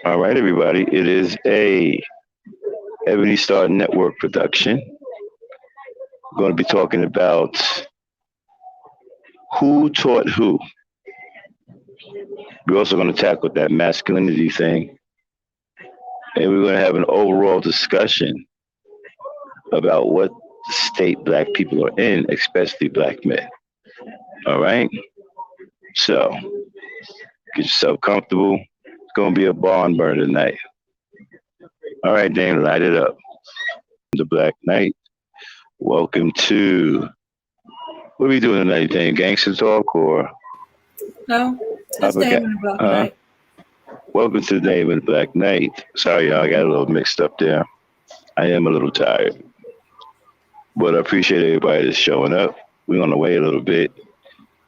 All right, everybody. It is a Ebony Star Network production. We're going to be talking about who taught who. We're also going to tackle that masculinity thing, and we're going to have an overall discussion about what state black people are in, especially black men. All right. So get yourself comfortable. It's going to be a barn burner tonight. All right, Dane, light it up. The Black Knight. Welcome to what are we doing tonight, Dane? Gangster talk or No, I it's forgot? Damon the Black Uh, Knight. welcome to the Dane with the Black Knight. Sorry, y'all, I got a little mixed up there. I am a little tired, but I appreciate everybody that's showing up. We're going to wait a little bit.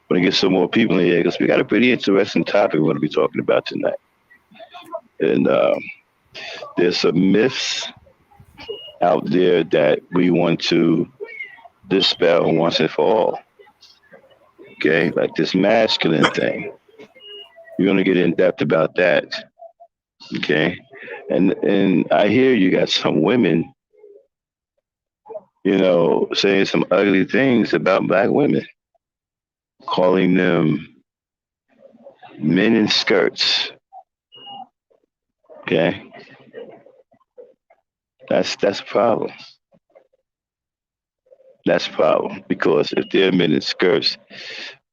We're going to get some more people in here because we got a pretty interesting topic we're going to be talking about tonight. And there's some myths out there that we want to dispel once and for all. Okay, like this masculine thing. We're gonna get in depth about that. Okay, and I hear you got some women, saying some ugly things about black women, calling them men in skirts. Okay, that's a problem. That's a problem because if they're men in skirts,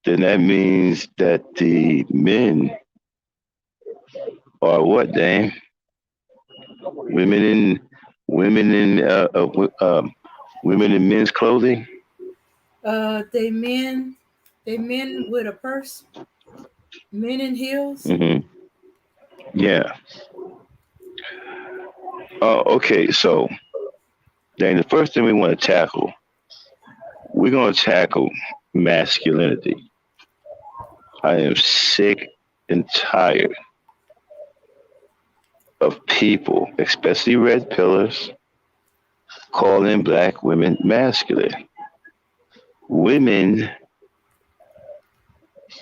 then that means that the men are what, Dame? Women in women in women in men's clothing. They men with a purse, men in heels. Hmm. Yeah. Okay. So, Dame, the first thing we want to tackle, we're going to tackle masculinity. I am sick and tired of people, especially red pillars, calling black women masculine. Women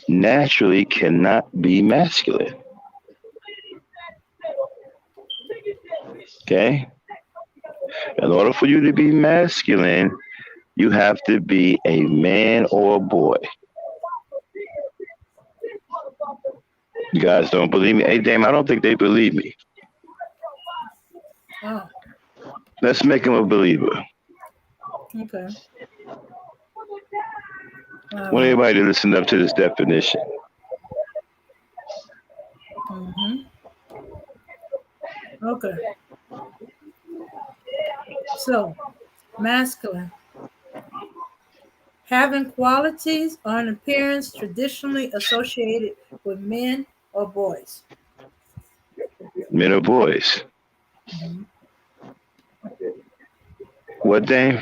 naturally cannot be masculine. Okay? In order for you to be masculine, you have to be a man or a boy. You guys don't believe me? Hey, damn, I don't think they believe me. Oh, Let's make them a believer. okay. I want Um, everybody to listen up to this definition. hmm Okay. So, masculine, having qualities or an appearance traditionally associated with men or boys. Men or boys. Mhm. What, Dame?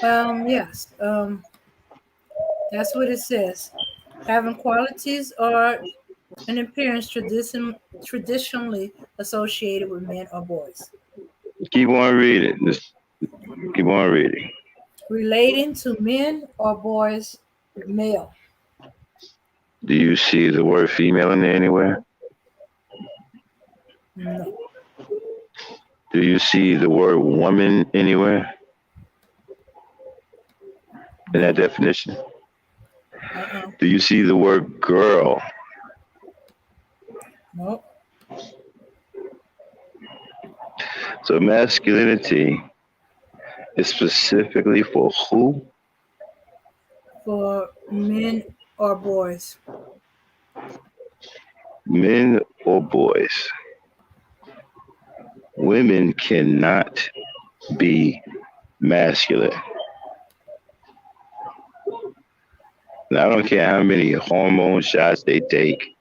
Yes. That's what it says. Having qualities or an appearance traditionally associated with men or boys. Keep on reading. Just keep on reading. Relating to men or boys, male. Do you see the word female in there anywhere? No. Do you see the word woman anywhere in that No. definition? Uh-uh. Do you see the word girl? No. So masculinity is specifically for who? For men or boys. Men or boys. Women cannot be masculine. And I don't care how many hormone shots they take.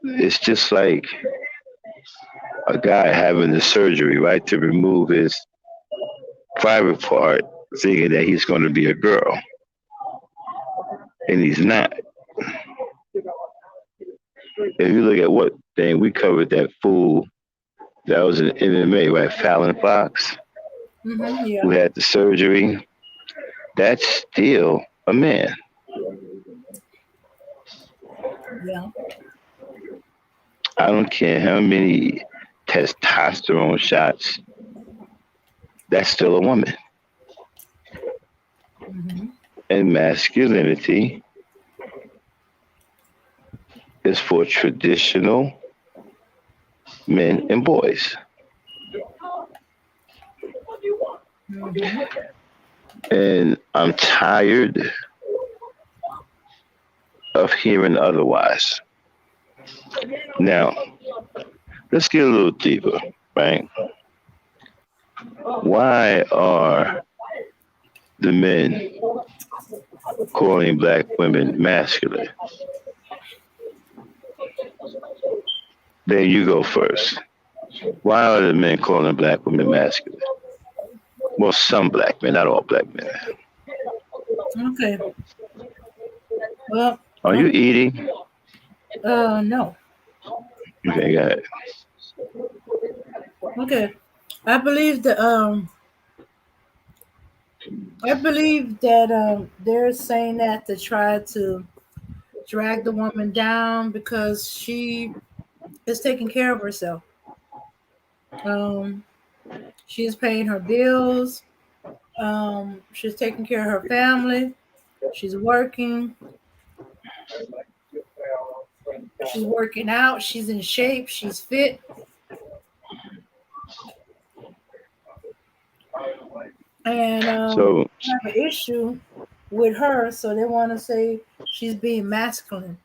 It's just like a guy having the surgery, right, to remove his private part, thinking that he's going to be a girl, and he's not. If you look at what thing we covered, that fool that was in MMA, right, Fallon Fox, Yeah. who had the surgery, that's still a man. Yeah. I don't care how many testosterone shots, that's still a woman. Hmm. And masculinity is for traditional men and boys. Hmm. And I'm tired of hearing otherwise. Now, let's get a little deeper, right? Why are the men calling black women masculine? Then you go first. Why are the men calling black women masculine? Well, some black men, not all black men. Okay. Well, Are you eating? no. Okay, got it. Okay. I believe that they're saying that to try to drag the woman down because she is taking care of herself. Um, she's paying her bills. She's taking care of her family. She's working. She's working out. She's in shape. She's fit. And So, have an issue with her, so they want to say she's being masculine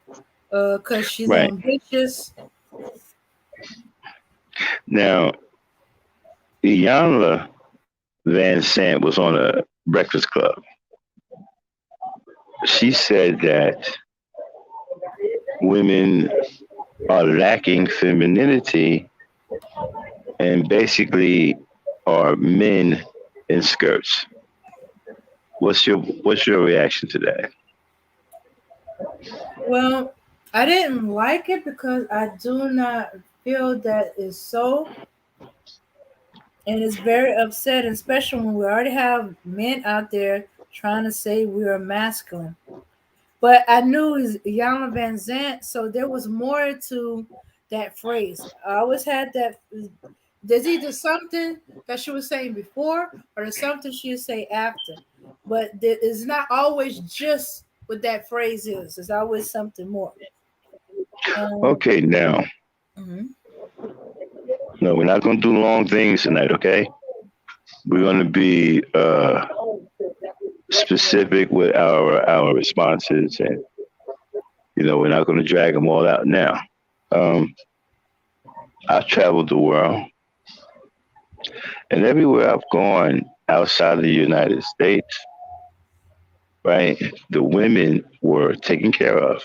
because she's right. ambitious. Now, Iyanla Van Sant was on a Breakfast Club. She said that women are lacking femininity and basically are men in skirts. What's your reaction to that? Well, I didn't like it because I do not feel that is so, and it's very upsetting, especially when we already have men out there trying to say we are masculine. But I knew it was Yana Van Zant, so there was more to that phrase. I always had that. There's either something that she was saying before or there's something she'll say after. But it's not always just what that phrase is. It's always something more. Um, Okay, now, mhm. no, we're not going to do long things tonight, okay? We're going to be specific with our responses, and we're not going to drag them all out now. Um, I've traveled the world, and everywhere I've gone outside of the United States, right, the women were taken care of.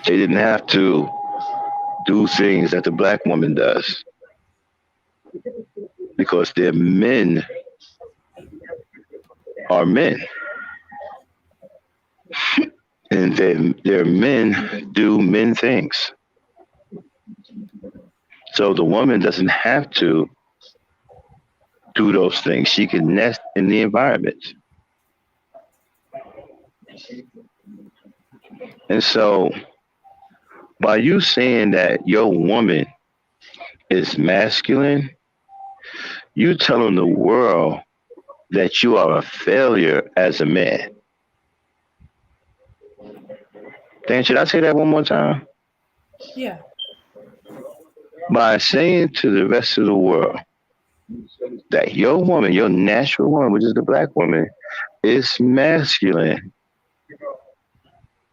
They didn't have to do things that the black woman does because their men are men, and their men do men things. So the woman doesn't have to do those things. She can nest in the environment. And so by you saying that your woman is masculine, you telling the world that you are a failure as a man. Dan, should I say that one more time? Yeah. By saying to the rest of the world that your woman, your natural woman, which is the black woman, is masculine,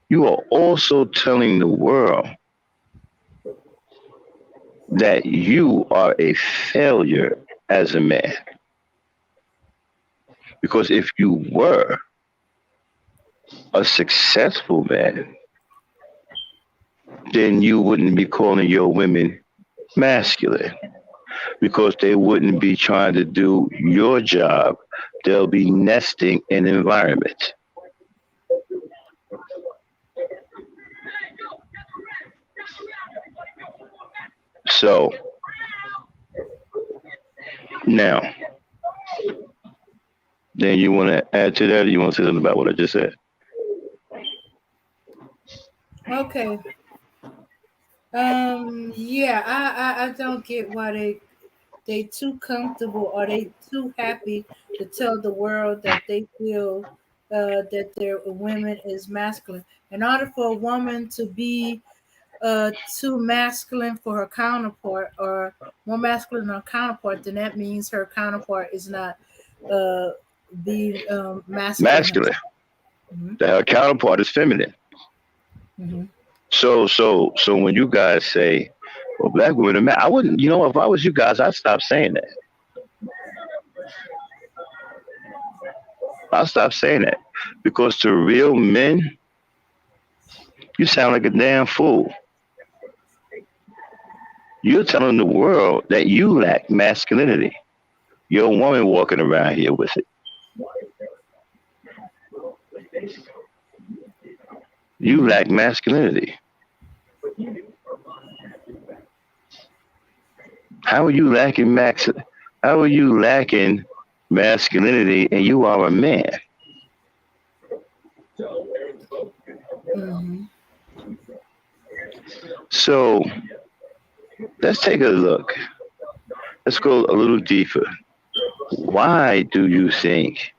you are also telling the world that you are a failure as a man. Because if you were a successful man, then you wouldn't be calling your women masculine because they wouldn't be trying to do your job. They'll be nesting in environment. So now, Then you want to add to that? Or you want to say something about what I just said? Okay. Yeah, I don't get why they too comfortable or they too happy to tell the world that they feel that their women is masculine. In order for a woman to be too masculine for her counterpart or more masculine than her counterpart, then that means her counterpart is not uh, being masculine Masculine. herself. Hmm. That her counterpart is feminine. Hmm. So when you guys say, "Well, black women are man," I wouldn't. You know, if I was you guys, I'd stop saying that. I'll stop saying that because to real men, you sound like a damn fool. You're telling the world that you lack masculinity. You're a woman walking around here with it. You Hmm. lack masculinity. How are you lacking max? How are you lacking masculinity and you are a man? Hmm. So let's take a look. Let's go a little deeper. Why do you think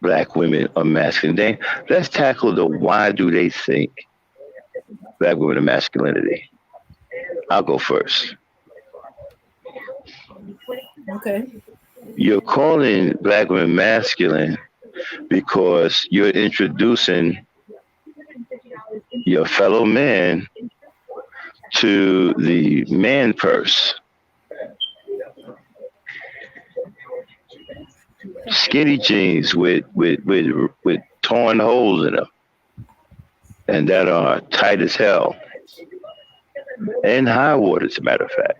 black women are masculine? Let's tackle the why do they think black women are masculinity. I'll go first. Okay. You're calling black women masculine because you're introducing your fellow man to the man purse. Skinny jeans with torn holes in them and that are tight as hell. And high water, as a matter of fact.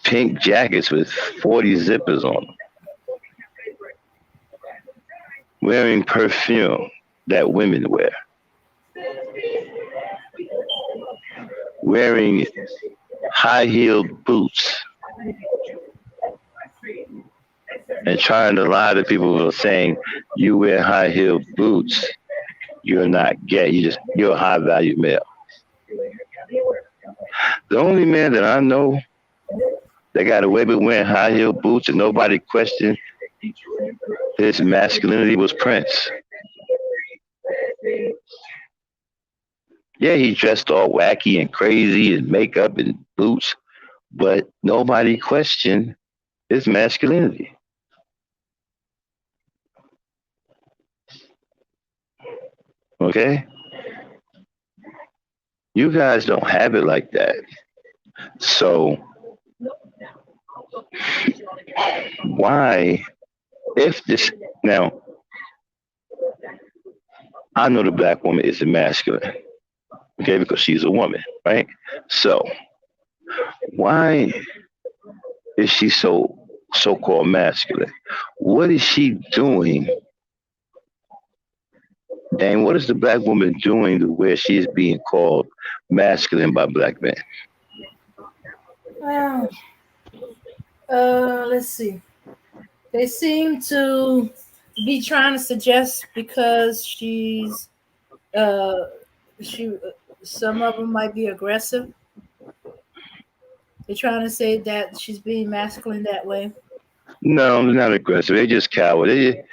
Pink jackets with 40 zippers on them. Wearing perfume that women wear. Wearing high heeled boots and trying to lie to people who are saying you wear high heeled boots, you're not gay. You're a high value male. The only man that I know that got away with wearing high heeled boots and nobody questioned his masculinity was Prince. Yeah, he dressed all wacky and crazy and makeup and boots, but nobody questioned his masculinity. Okay? You guys don't have it like that. So why, if this now, I know the black woman is masculine, okay, because she's a woman, right? So why is she so called masculine? What is she doing? And what is the black woman doing to where she is being called masculine by black men? Uh, let's see. They seem to be trying to suggest because uh she some of them might be aggressive. They're trying to say that she's being masculine that way. No, they're not aggressive. They're just coward. They're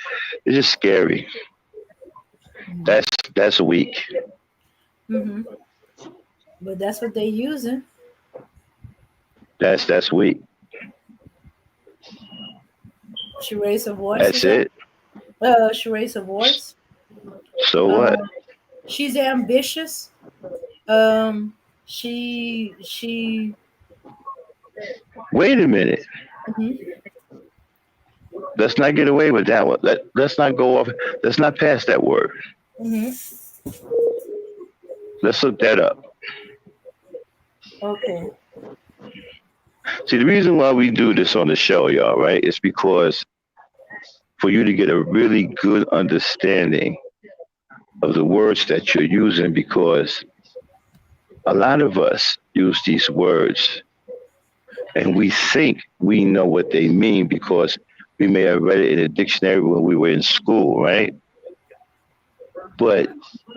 just scary. Hmm. That's weak. Hmm. But that's what they're using. That's weak. She raised her voice, is That's that? it. She raised her voice. So what? Um, she's ambitious. She. Wait a minute. Mhm. Let's not get away with that one. Let's not go off. Let's not pass that word. Mhm. Let's look that up. Okay. See, the reason why we do this on the show, y'all, right, is because for you to get a really good understanding of the words that you're using, because a lot of us use these words and we think we know what they mean because we may have read it in a dictionary when we were in school, right? But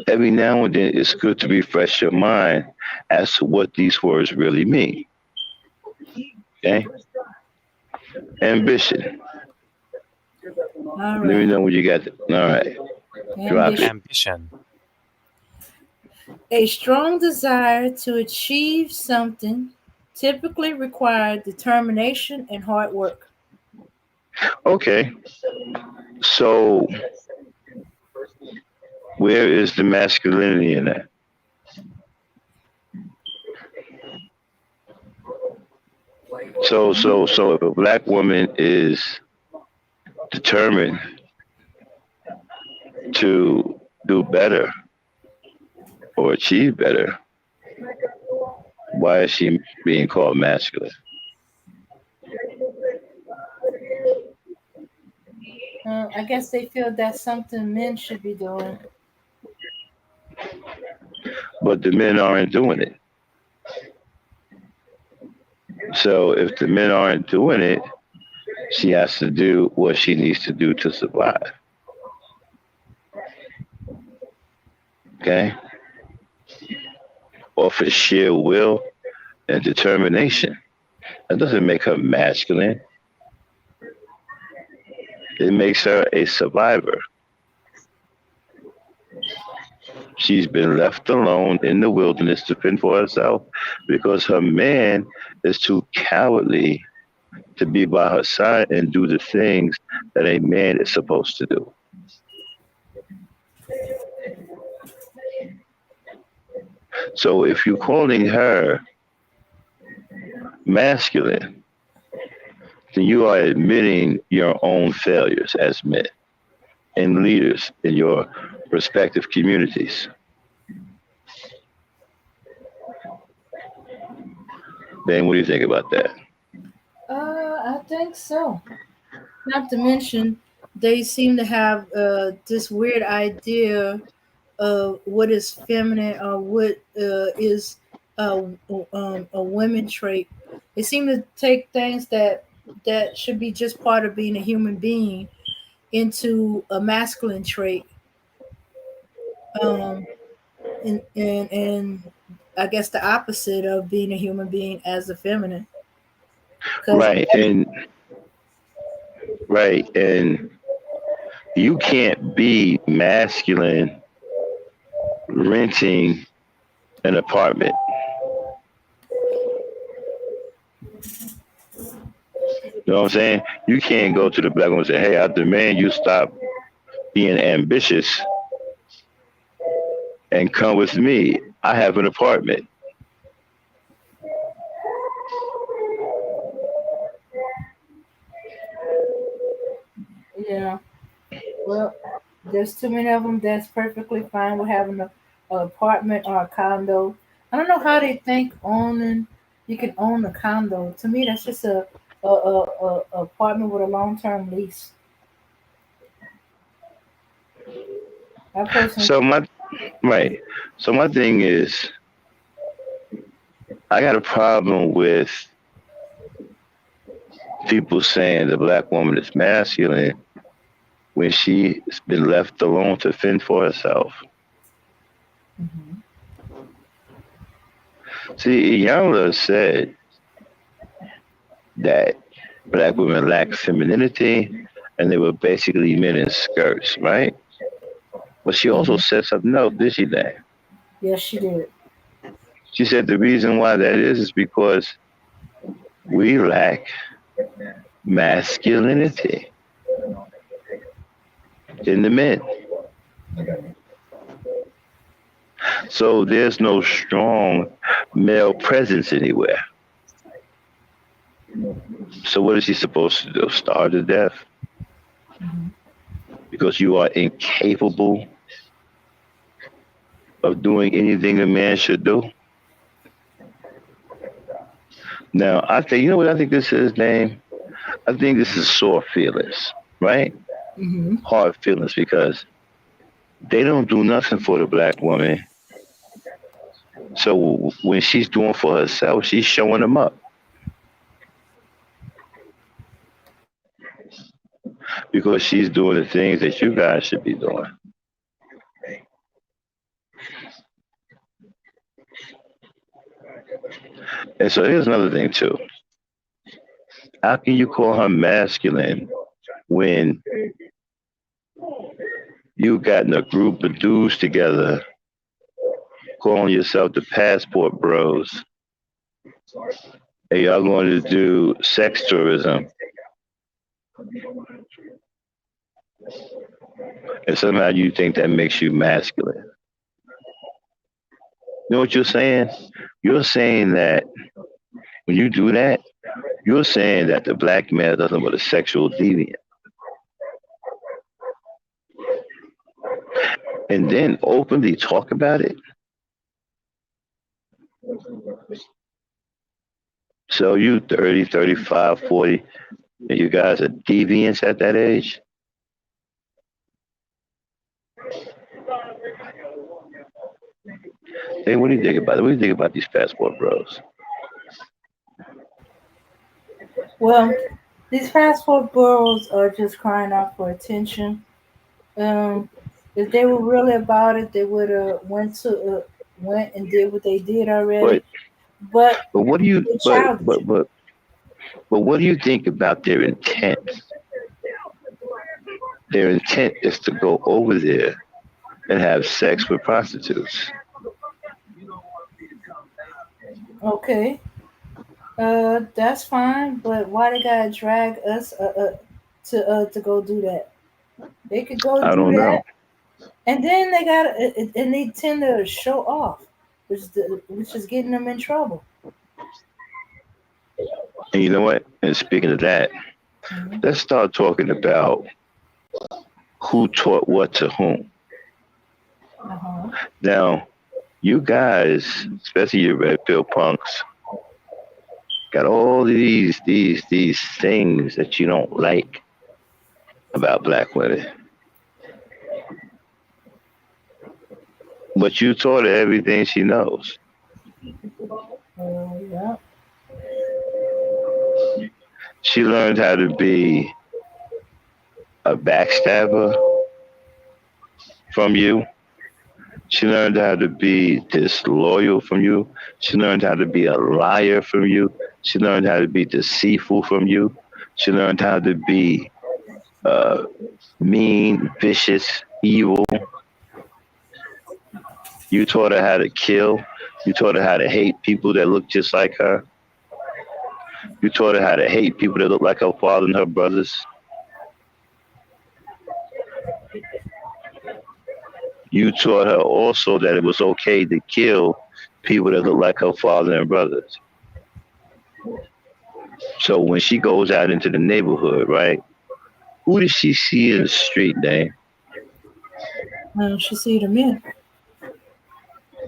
every now and then, it's good to refresh your mind as to what these words really mean. Okay, ambition. All Let me right. know when you got it. All right, drop Ambition. it. Ambition. A strong desire to achieve something typically requires determination and hard work. Okay, so where is the masculinity in that? So if a black woman is determined to do better or achieve better, why is she being called masculine? I guess they feel that's something men should be doing. But the men aren't doing it. So if the men aren't doing it, she has to do what she needs to do to survive. Okay? Or for sheer will and determination. That doesn't make her masculine. It makes her a survivor. She's been left alone in the wilderness to fend for herself because her man is too cowardly to be by her side and do the things that a man is supposed to do. So if you're calling her masculine, then you are admitting your own failures as men and leaders in your respective communities. Then what do you think about that? I think so. Not to mention, they seem to have this weird idea of what is feminine or what is a women trait. They seem to take things that should be just part of being a human being into a masculine trait. Um, and I guess the opposite of being a human being as a feminine. Because Right, and you can't be masculine renting an apartment. You know what I'm saying? You can't go to the black woman and say, "Hey, I demand you stop being ambitious and come with me. I have an apartment." yeah, well, there's too many of them that's perfectly fine with having a apartment or a condo. I don't know how they think owning you can own a condo. To me, that's just a apartment with a long term lease. I personally, So my right. So my thing is, I got a problem with people saying the black woman is masculine when she's been left alone to fend for herself. Mhm. See, Iyanla said that black women lack femininity and they were basically men in skirts, right? But she also Mhm. said something else, did she, Dan? Yes, she did. She said the reason why that is because we lack masculinity in the men. So there's no strong male presence anywhere. So what is she supposed to do? Starve to death? Mhm. Because you are incapable of doing anything a man should do? Now, I think, you know what I think this is, name? I think this is sore feelings, right? Mhm. Hard feelings because they don't do nothing for the black woman. So when she's doing for herself, she's showing them up. because she's doing the things that you guys should be doing. And so here's another thing too. How can you call her masculine when you gotten a group of dudes together calling yourself the passport bros and y'all going to do sex tourism and somehow you think that makes you masculine? You know what you're saying? You're saying that when you do that, you're saying that the black man is nothing but a sexual deviant. And then openly talk about it. So you 30, 35, 40, and you guys are deviants at that age? Hey, what do you think about it? What do you think about these passport bros? Well, these passport girls are just crying out for attention. Um, if they were really about it, they would have went and did what they did But already. But but what do you they're childish. but what do you think about their intent? Their intent is to go over there and have sex with prostitutes. Okay, that's fine. But why they gotta drag us to go do that? They could go I do don't know. that, and then they got and they tend to show off, which is getting them in trouble. And you know what? And speaking of that, Hmm. let's start talking about who taught what to whom. Uh-huh. Now, you guys, especially your red pill punks, got all these things that you don't like about black women. But you taught her everything she knows. Yeah. She learned how to be a backstabber from you. She learned how to be disloyal from you. She learned how to be a liar from you. She learned how to be deceitful from you. She learned how to be uh, mean, vicious, evil. You taught her how to kill. You taught her how to hate people that look just like her. You taught her how to hate people that look like her father and her brothers. You taught her also that it was okay to kill people that look like her father and brothers. So when she goes out into the neighborhood, right? Who does she see in the street, Dane? She see the men,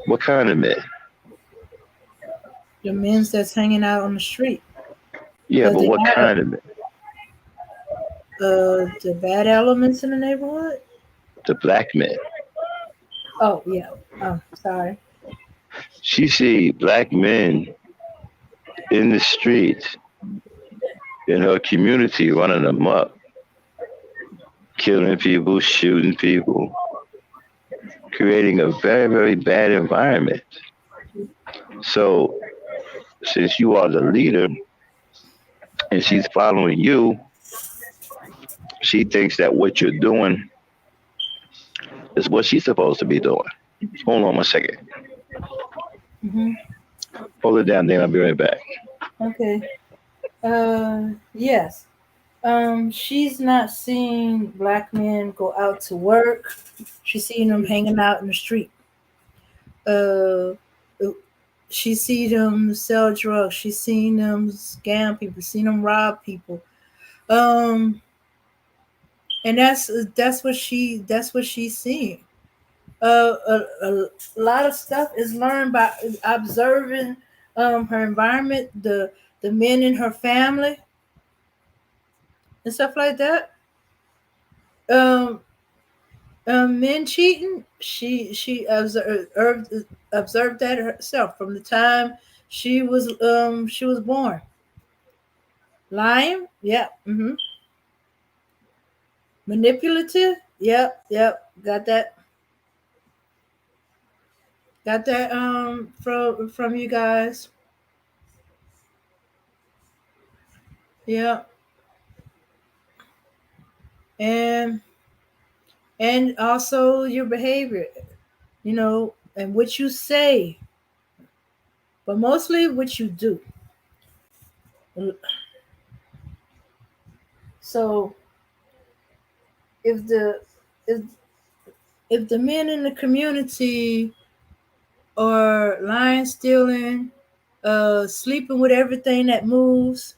What kind of men? the men that's hanging out on the street, Yeah, because but they what got kind of men? the bad elements in the neighborhood. The black men. Oh yeah. Oh, sorry. She see black men in the street in her community running them up, killing people, shooting people, creating a very, very bad environment. So since you are the leader and she's following you, she thinks that what you're doing is what she's supposed to be doing. Hold on one second. Hmm. Hold it down, then I'll be right back. Okay. Yes. She's not seeing black men go out to work. She's seeing them hanging out in the street. Uh, she see them sell drugs. She's seen them scam people. Seen them rob people. Um, and that's what she's seeing. A lot of stuff is learned by observing her environment, the men in her family, and stuff like that. Um, Men cheating. She observed that herself from the time she was born. Lying. Yeah. Hmm. Manipulative. Yep, yep. Got that from you guys. Yeah. And also your behavior, and what you say, but mostly what you do. So if the if if the men in the community are lying, stealing, sleeping with everything that moves,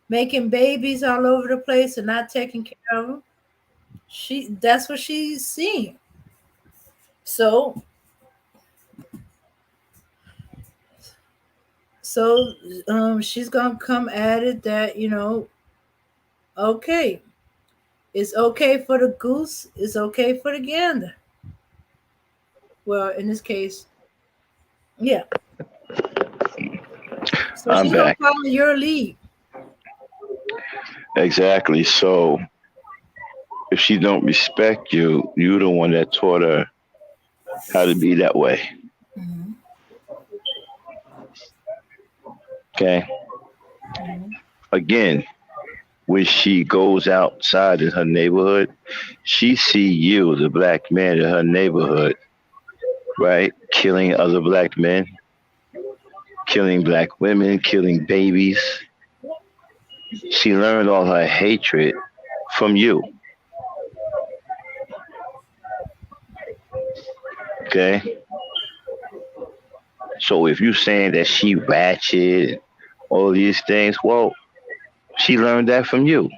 making babies all over the place and not taking care of them, that's what she's seeing. So so she's gonna come at it that, okay, it's okay for the goose, it's okay for the gander. Well, in this case, yeah. So I'm she's gonna back. follow your lead. Exactly. So if she don't respect you, you the one that taught her how to be that way. Hmm. Okay. Hmm. Again, when she goes outside in her neighborhood, she see you, the black man in her neighborhood, right? Killing other black men, killing black women, killing babies. She learned all her hatred from you. Okay. So if you saying that she ratchet and all these things, well, she learned that from you.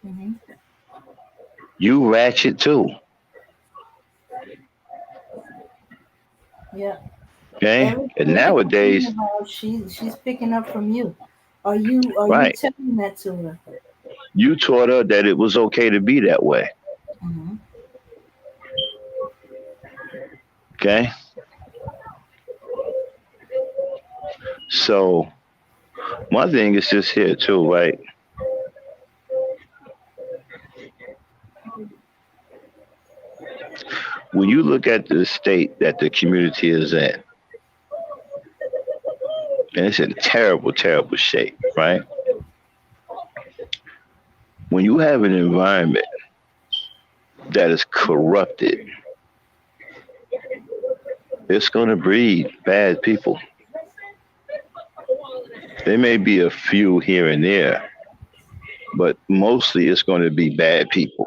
Hmm. You ratchet too. Yeah. Okay. And Everything you're talking nowadays, about, she's picking up from you. Are you right, telling that to her? you taught her that it was okay to be that way. Hmm. Okay. So my thing is just here too, right? When you look at the state that the community is in, and it's in terrible, terrible shape, right? When you have an environment that is corrupted, it's going to breed bad people. There may be a few here and there, but mostly it's going to be bad people.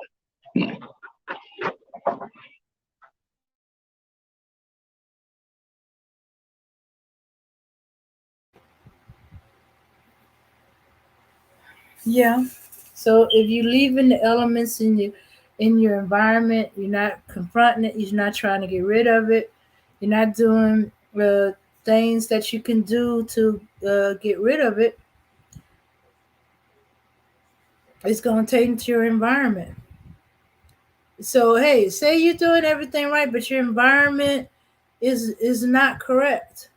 Yeah. So if you leave in the elements in your environment, you're not confronting it, you're not trying to get rid of it, you're not doing things that you can do to get rid of it, it's going to take into your environment. So hey, say you're doing everything right, but your environment is not correct.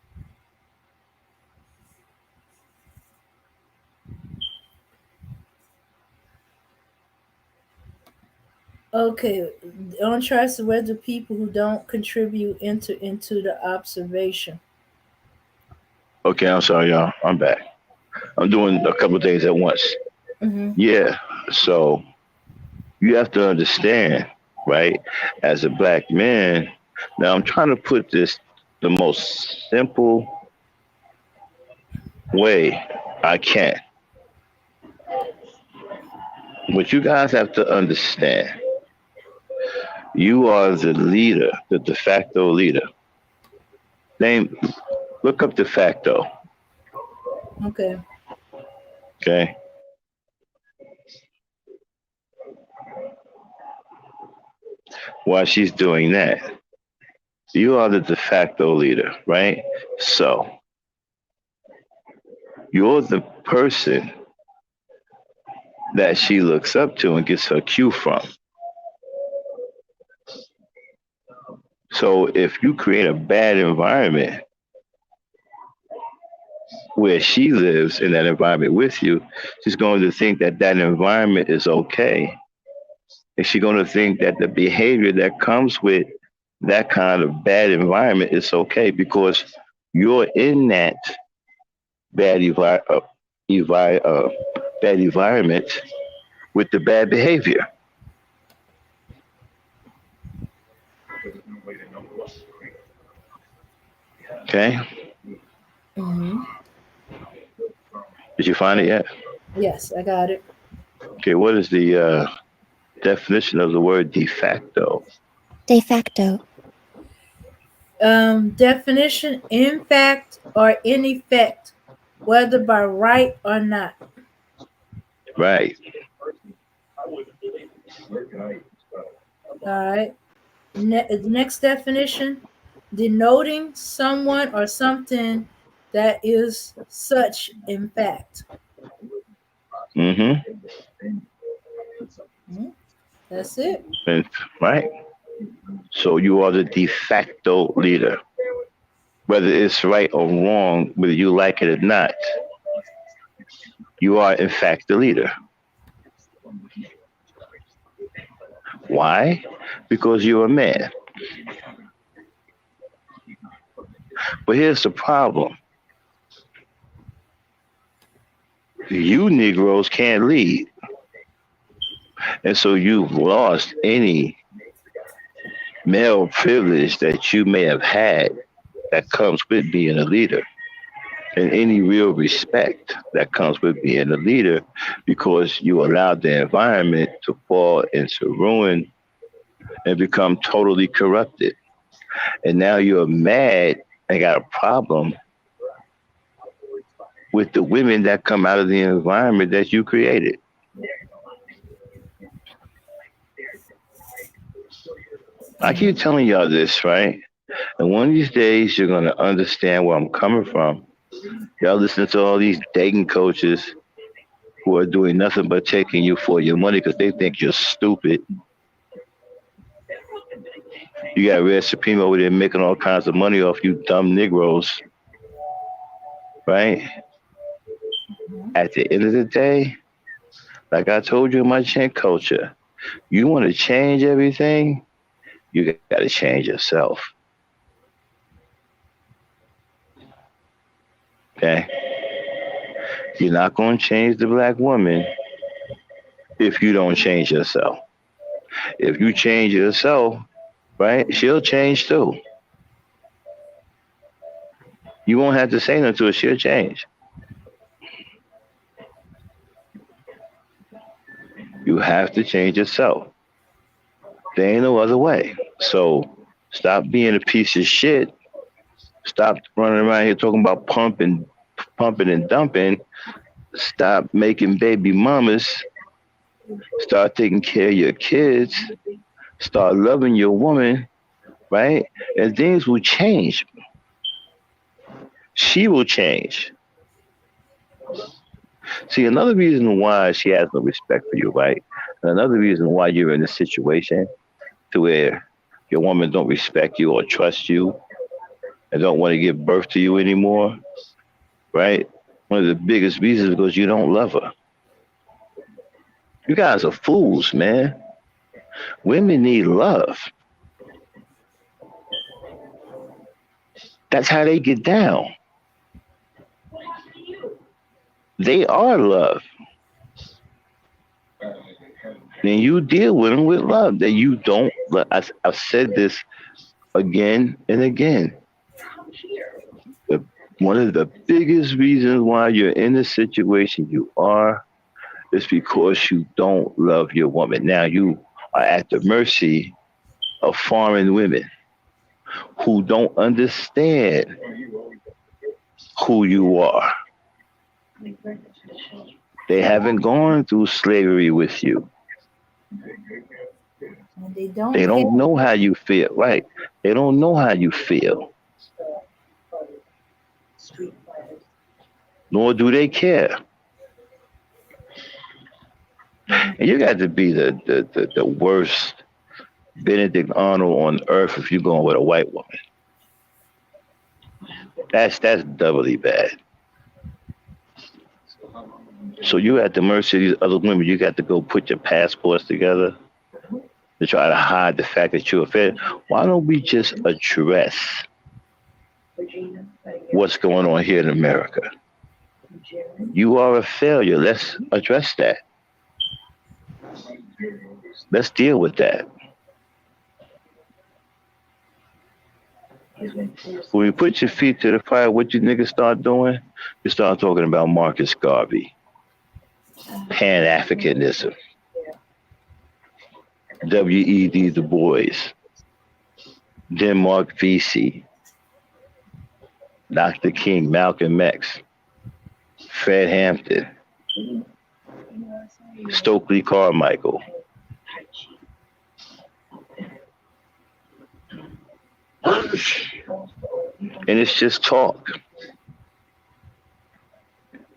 Okay, don't trust the weather people who don't contribute into the observation. Okay, I'm sorry, y'all. I'm back. I'm doing a couple of things at once. Hmm. Yeah. So you have to understand, right? As a black man, now I'm trying to put this the most simple way I can. But you guys have to understand, you are the leader, the de facto leader. Name, look up de facto. Okay. Okay. While she's doing that, you are the de facto leader, right? So you're the person that she looks up to and gets her cue from. So if you create a bad environment where she lives in that environment with you, she's going to think that that environment is okay And she's going to think that the behavior that comes with that kind of bad environment is okay because you're in that bad, envi- uh, bad environment with the bad behavior. Okay. Hmm. Did you find it yet? Yes, I got it. Okay. What is the definition of the word de facto? De facto. Definition: in fact or in effect, whether by right or not. Right. All right. Next definition: denoting someone or something that is such in fact. Mm-hmm. Mhm. That's it. And right. So you are the de facto leader, whether it's right or wrong, whether you like it or not. You are in fact the leader. Why? Because you're a man. But here's the problem: you Negroes can't lead, and so you've lost any male privilege that you may have had that comes with being a leader, and any real respect that comes with being a leader because you allowed the environment to fall into ruin and become totally corrupted. And now you're mad and got a problem with the women that come out of the environment that you created. I keep telling y'all this, right? And one of these days, you're going to understand where I'm coming from. Y'all listen to all these dating coaches who are doing nothing but taking you for your money because they think you're stupid. You got Red Supreme over there making all kinds of money off you dumb Negroes, right? At the end of the day, like I told you in my chin culture, you want to change everything, you got to change yourself. Okay? You're not going to change the black woman if you don't change yourself. If you change yourself, right, she'll change too. You won't have to say nothing to her, she'll change. You have to change yourself. There ain't no other way. So stop being a piece of shit. Stop running around here talking about pumping and dumping. Stop making baby mamas. Start taking care of your kids. Start loving your woman, right? And things will change. She will change. See, another reason why she has no respect for you, right? And another reason why you're in a situation to where your woman don't respect you or trust you and don't want to give birth to you anymore, right? One of the biggest reasons is because you don't love her. You guys are fools, man. Women need love. That's how they get down. They are love. Then you deal with them with love. That you don't. I've said this again and again. One of the biggest reasons why you're in the situation you are is because you don't love your woman. Now you are at the mercy of foreign women who don't understand who you are. They haven't gone through slavery with you. And they don't They care. don't know how you feel, right? They don't know how you feel, nor do they care. And you got to be the worst Benedict Arnold on earth if you're going with a white woman. That's doubly bad. So you're at the mercy of these other women. You got to go put your passports together to try to hide the fact that you're a failure. Why don't we just address what's going on here in America? You are a failure. Let's address that. Let's deal with that. When you put your feet to the fire, what you niggas start doing? You start talking about Marcus Garvey, Pan Africanism, W.E.B. Du Bois, Denmark Vesey, Dr. King, Malcolm X, Fred Hampton, Stokely Carmichael. And it's just talk.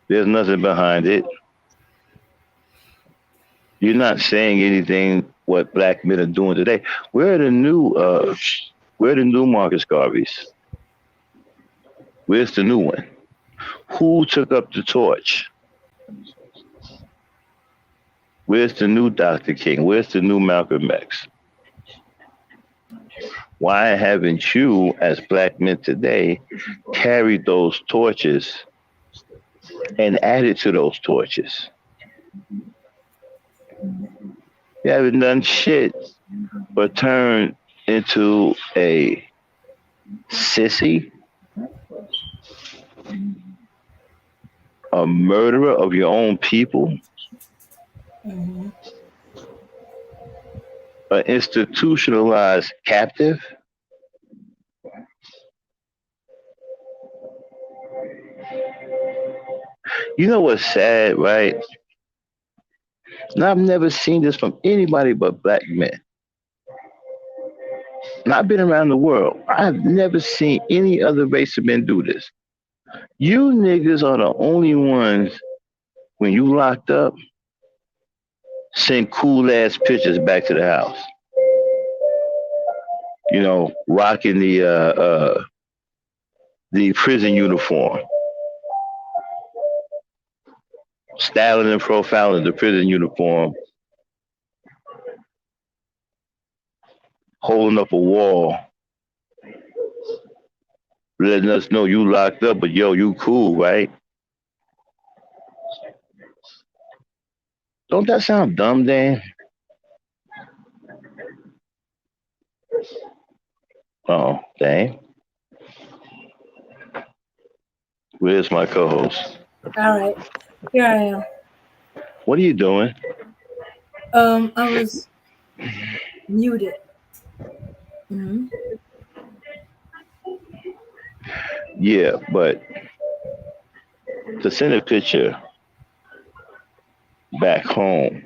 There's nothing behind it. You're not saying anything what black men are doing today. Where are the new Marcus Garveys? Where's the new one? Who took up the torch? Where's the new Dr. King? Where's the new Malcolm X? Why haven't you, as black men today, carried those torches and added to those torches? You haven't done shit but turned into a sissy, a murderer of your own people, an institutionalized captive. You know what's sad, right? And I've never seen this from anybody but black men. And I've been around the world. I've never seen any other race of men do this. You niggas are the only ones, when you locked up, send cool ass pictures back to the house. You know, rocking the prison uniform, styling and profiling the prison uniform, holding up a wall, letting us know you locked up, but yo, you cool, right? Don't that sound dumb, Dan? Oh, dang. Where's my co-host? All right, here I am. What are you doing? I was muted. Mm-hmm. Yeah, but to send a picture back home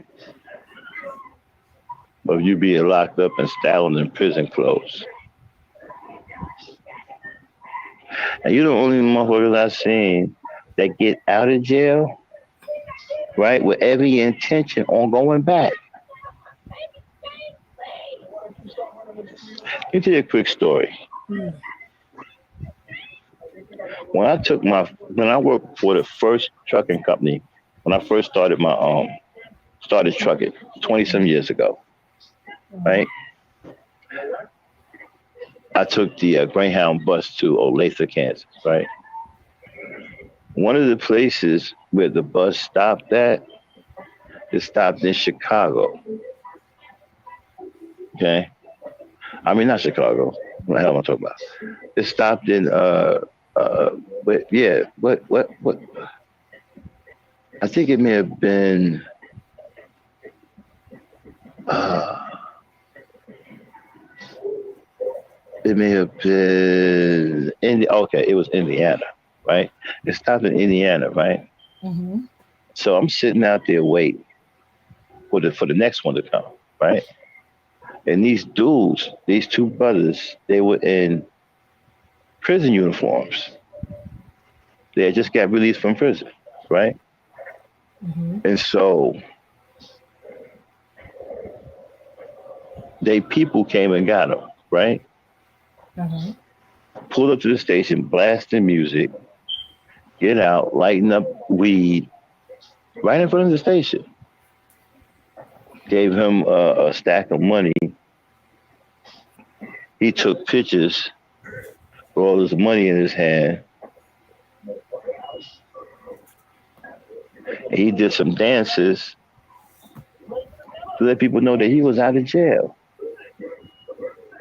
of you being locked up and styling in prison clothes. And you're the only motherfuckers I've seen that get out of jail, right, with every intention on going back. Let me tell you a quick story. When I worked for the first trucking company, when I first started started trucking 20-some years ago, right? I took the Greyhound bus to Olathe, Kansas, right? One of the places where the bus stopped at, it stopped in Chicago. Okay? I mean, not Chicago. What the hell am I talking about? It stopped in, what? I think it may have been, it was Indiana, right? It stopped in Indiana, right? Mm-hmm. So I'm sitting out there waiting for the next one to come, right? And these dudes, these two brothers, they were in prison uniforms. They had just got released from prison, right? Mm-hmm. And so people came and got them, right? Mm-hmm. Pulled up to the station, blasting music, get out, lighting up weed, right in front of the station. Gave him a stack of money He took pictures with all his money in his hand. And he did some dances to let people know that he was out of jail.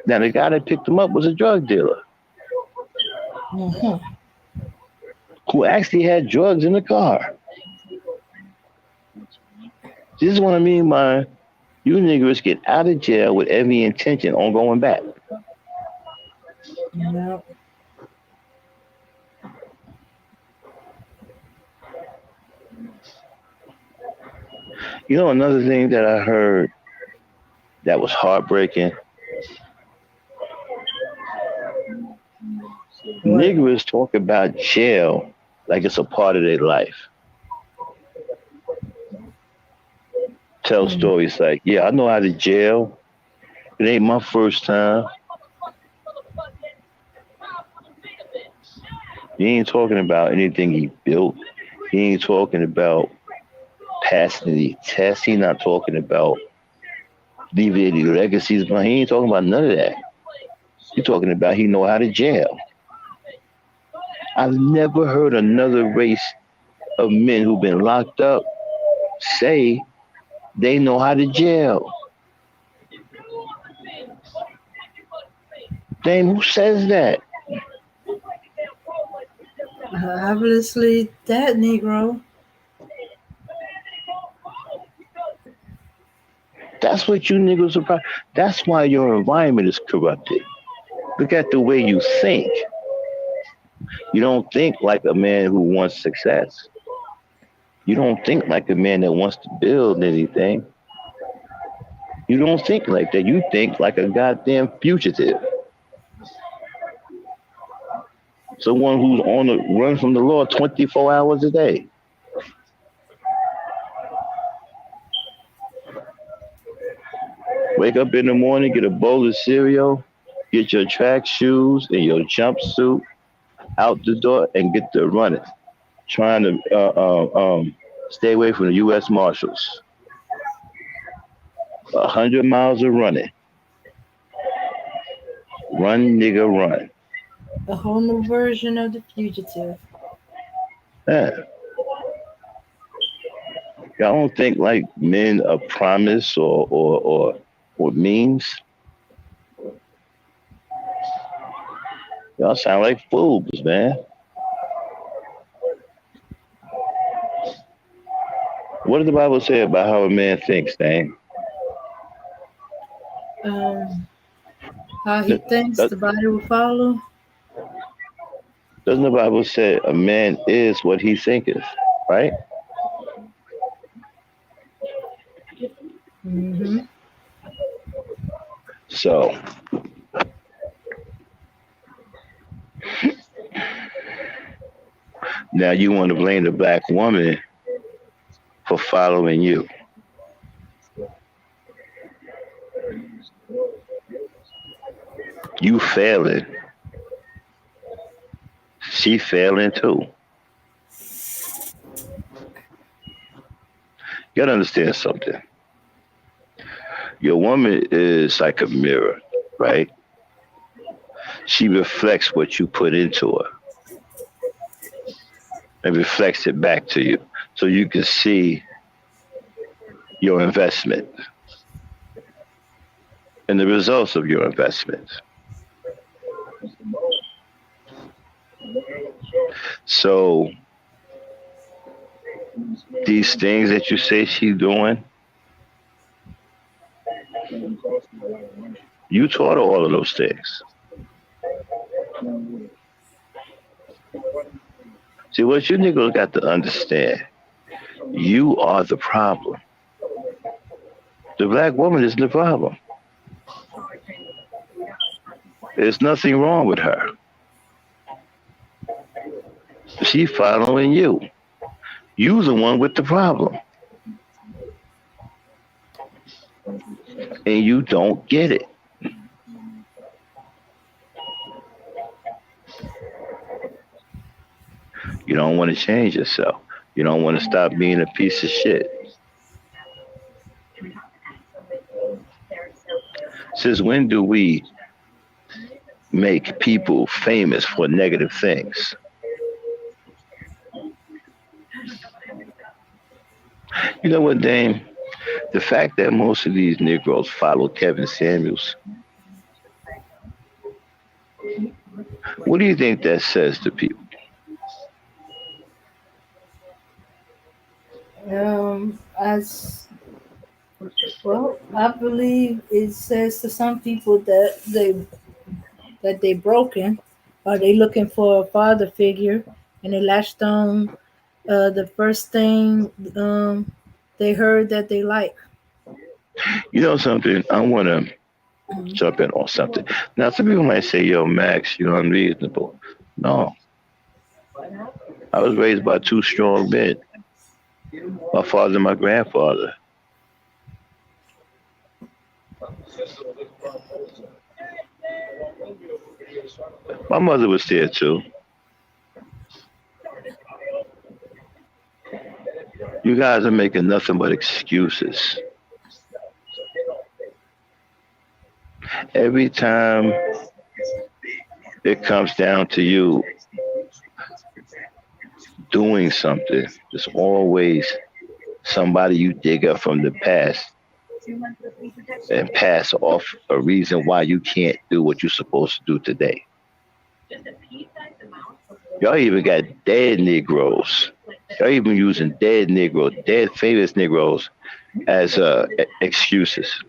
Now, the guy that picked him up was a drug dealer Mm-hmm. who actually had drugs in the car. This is what I mean by you niggers get out of jail with every intention on going back. Yep. You know, another thing that I heard that was heartbreaking. What? Niggers talk about jail like it's a part of their life. Tell Mm. stories like, yeah, I know out of jail. It ain't my first time. He ain't talking about anything he built. He ain't talking about passing any tests. He not talking about leaving any legacies behind. He ain't talking about none of that. He talking about he know how to jail. I've never heard another race of men who've been locked up say they know how to jail. Dame, who says that? Obviously, that Negro. That's what you niggas are about. That's why your environment is corrupted. Look at the way you think. You don't think like a man who wants success. You don't think like a man that wants to build anything. You don't think like that. You think like a goddamn fugitive. Someone who's on the run from the law 24 hours a day. Wake up in the morning, get a bowl of cereal, get your track shoes and your jumpsuit out the door and get to running. Trying to stay away from the U.S. Marshals. 100 miles of running. Run, nigga, run. A whole new version of the fugitive. Yeah. Y'all don't think like men are promise or means. Y'all sound like fools, man. What does the Bible say about how a man thinks, Dane? Um, how he thinks the body will follow. Doesn't the Bible say a man is what he thinketh, right? Mm-hmm. So now you want to blame the black woman for following you. You failing. She failing too. You gotta understand something. Your woman is like a mirror, right? She reflects what you put into her and reflects it back to you so you can see your investment and the results of your investment. So these things that you say she's doing, you taught her all of those things. See, what you niggas got to understand, you are the problem. The black woman isn't the problem. There's nothing wrong with her. She's following you. You're the one with the problem. And you don't get it. You don't want to change yourself. You don't want to stop being a piece of shit. Since when do we make people famous for negative things. You know what, Dame? The fact that most of these Negroes follow Kevin Samuels, what do you think that says to people? As well, I believe it says to some people that they broken, or they looking for a father figure, and they latched on the first thing they heard that they like. You know something? I want to Mhm. jump in on something. Now, some people might say, yo, Max, you're unreasonable. No, I was raised by two strong men, my father and my grandfather. My mother was there too. You guys are making nothing but excuses. Every time it comes down to you doing something, there's always somebody you dig up from the past and pass off a reason why you can't do what you're supposed to do today. Y'all even got dead Negroes. Y'all even using dead Negroes, dead famous Negroes as excuses.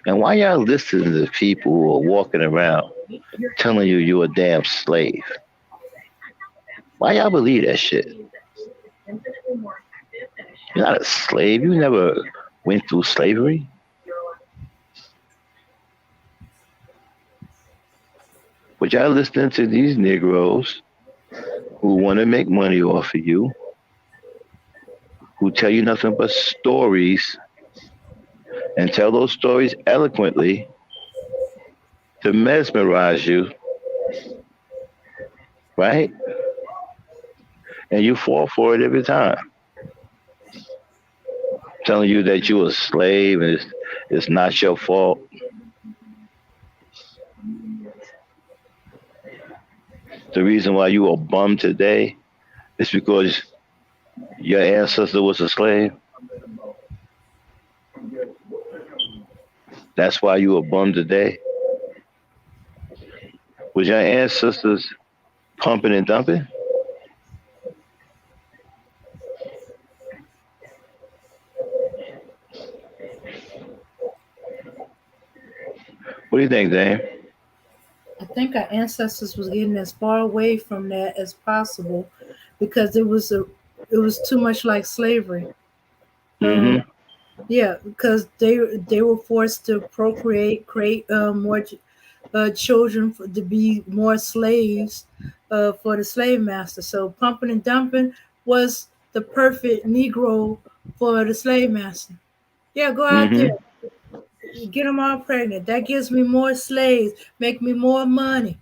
And why y'all listening to people who are walking around telling you you're a damn slave? Why y'all believe that shit? You're not a slave. You never went through slavery. But y'all listening to these Negroes who want to make money off of you, who tell you nothing but stories and tell those stories eloquently to mesmerize you, right? And you fall for it every time, telling you that you're a slave and it's not your fault. The reason why you are bummed today is because your ancestor was a slave. That's why you were bummed today. Was your ancestors pumping and dumping? What do you think, Dame? I think our ancestors was getting as far away from that as possible because it was too much like slavery. Um, Mm-hmm. yeah, because they were forced to procreate, create more children to be more slaves for the slave master. So pumping and dumping was the perfect Negro for the slave master. Yeah, go out there, Mm-hmm. get them all pregnant. That gives me more slaves, make me more money.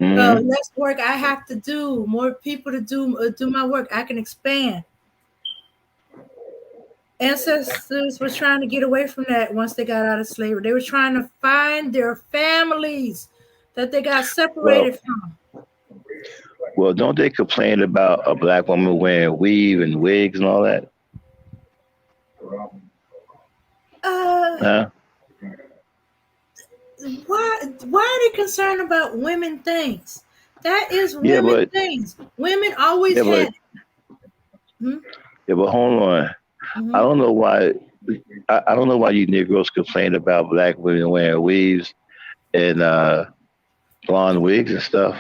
Mm-hmm. Less work I have to do, more people to do my work. I can expand. Ancestors were trying to get away from that once they got out of slavery. They were trying to find their families that they got Well, separated from. well, don't they complain about a black woman wearing weave and wigs and all that? Uh, Huh? why are they concerned about women things? That is Yeah, women but things. Women always yeah, but had it. Hmm. yeah, but hold on. I Hmm. don't know why. I don't know why you Negroes complain about black women wearing weaves and blonde wigs and stuff.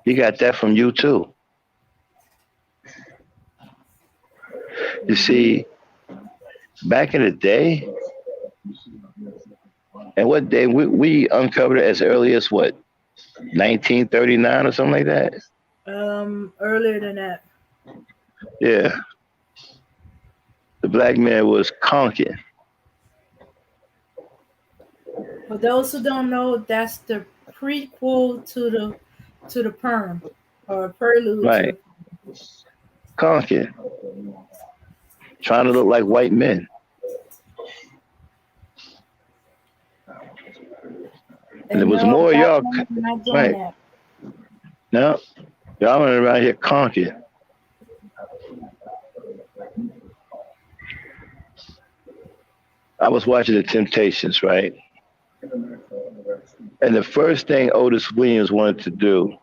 You got that from you too. You see, back in the day, and what day we uncovered it as early as what 1939 or something like that. Earlier than that. Yeah, the black man was conking. For those who don't know, that's the prequel to the perm, or a prelude to Right, the. conking, trying to look like white men. And there And was no, more of black y'all, women are not doing right? that. No, y'all went around here conking. I was watching the Temptations, right? And the first thing Otis Williams wanted to do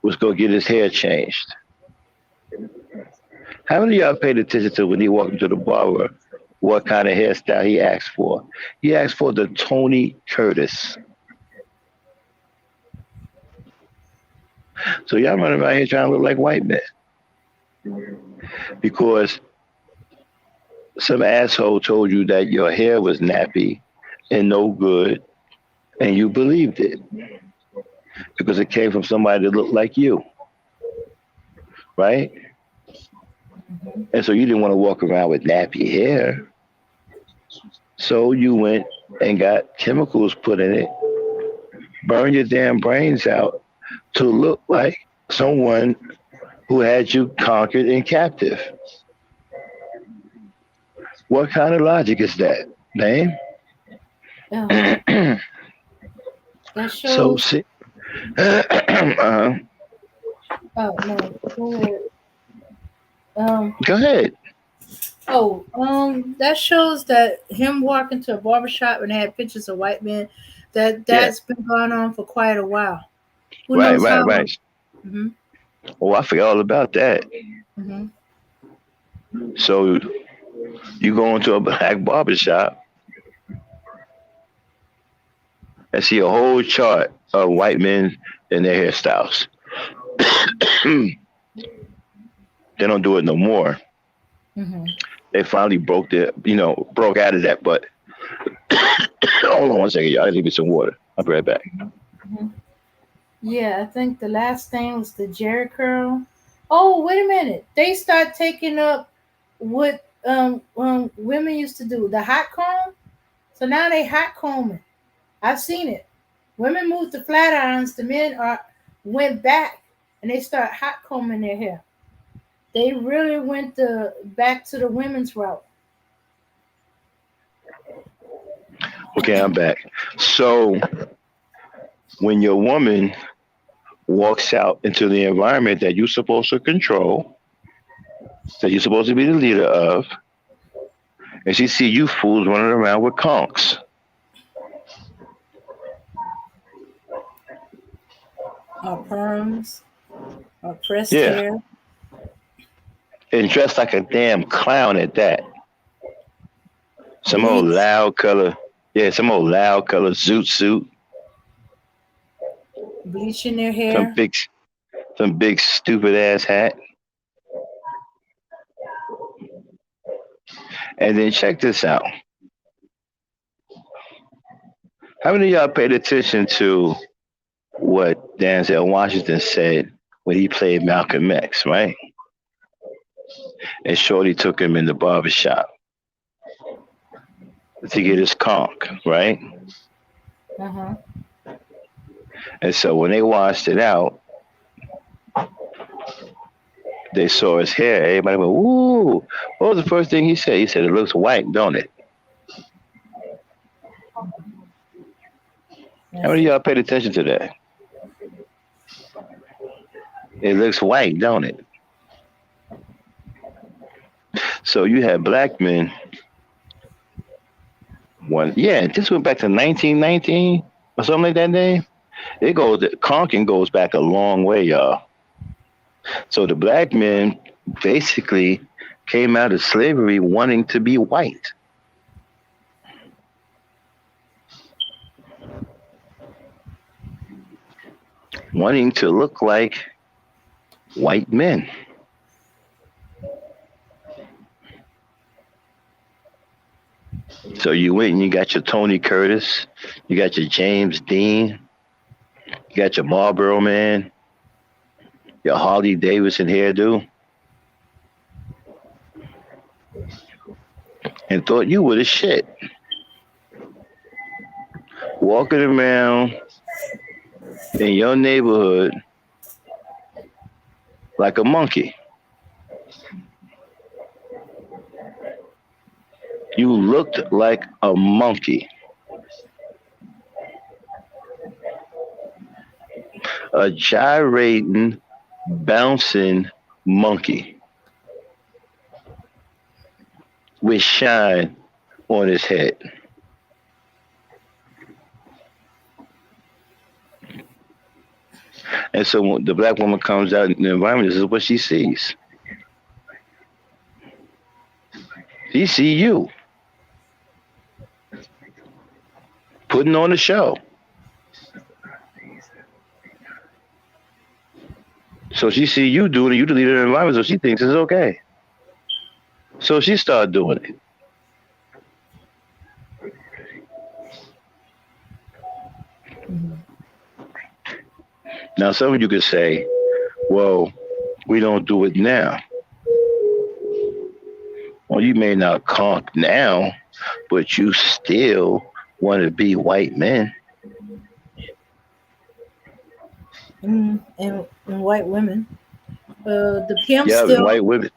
was go get his hair changed. How many of y'all paid attention to when he walked into the barber what kind of hairstyle he asked for? He asked for the Tony Curtis. So y'all running around here trying to look like white men because some asshole told you that your hair was nappy and no good, and you believed it because it came from somebody that looked like you, right? Mm-hmm. And so you didn't want to walk around with nappy hair. So you went and got chemicals put in it, burn your damn brains out to look like someone who had you conquered and captive. What kind of logic is that, man? Um, that So shows. see, uh, Oh no, go ahead. Um, go ahead. that shows that him walking to a barbershop and they had pictures of white men. Yeah, That's been going on for quite a while. Who right, knows right, how right. long? Mm-hmm. Oh, I forgot all about that. Mm-hmm. So you go into a black barber shop and see a whole chart of white men and their hairstyles. They don't do it no more. Mm-hmm. They finally broke out of that. But hold on one second, y'all. I need me some water. I'll be right back. Mm-hmm. Yeah, I think the last thing was the Jerry curl. Oh, wait a minute. They start taking up what women used to do, the hot comb. So now they hot combing. I've seen it. Women moved to flat irons. The men are went back and they start hot combing their hair. They really went back to the women's route. Okay, I'm back. So when your woman walks out into the environment that you're supposed to control, that you're supposed to be the leader of, and she see you fools running around with conks Or perms, or pressed yeah, hair. and dressed like a damn clown at that. Some old Bleach, loud color, yeah, some old loud color zoot suit, bleaching their some hair. big, some big stupid ass hat. And then check this out. How many of y'all paid attention to what Denzel Washington said when he played Malcolm X, right? And Shorty took him in the barber shop to get his conk, right? Uh-huh. And so when they washed it out, they saw his hair. Everybody went, "Ooh!" What was the first thing he said? He said, "It looks white, don't it?" How That's many of it. y'all paid attention to that? It looks white, don't it? So you had black men. Yeah, this went back to 1919 or something like that. Name. Conking goes back a long way, y'all. So the black men basically came out of slavery wanting to be white. Wanting to look like white men. So you went and you got your Tony Curtis, you got your James Dean, you got your Marlboro Man, your Harley Davidson hairdo, and thought you were the shit. Walking around in your neighborhood like a monkey. You looked like a monkey. a gyrating, bouncing monkey with shine on his head. And so when the black woman comes out in the environment, this is what she sees. She see you putting on a show. So she see you doing it, you delete her environment, so she thinks it's okay. So she started doing it. Now some of you could say, well, we don't do it now. Well, you may not conk now, but you still want to be white men. And white women. The pimps Yeah, still, white women.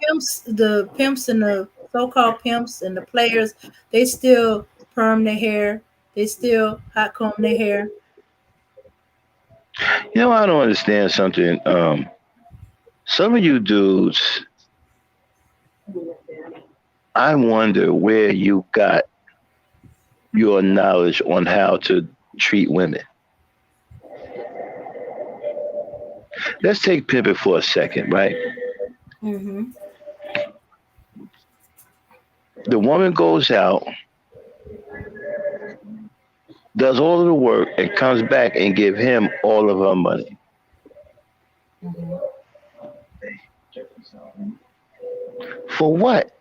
the pimps and the so-called pimps and the players, they still perm their hair. They still hot comb their hair. You know, I don't understand something. Some of you dudes, I wonder where you got your knowledge on how to treat women. Let's take pimping for a second, right? Mm-hmm. The woman goes out, does all of the work, and comes back and give him all of her money. Mm-hmm. For what?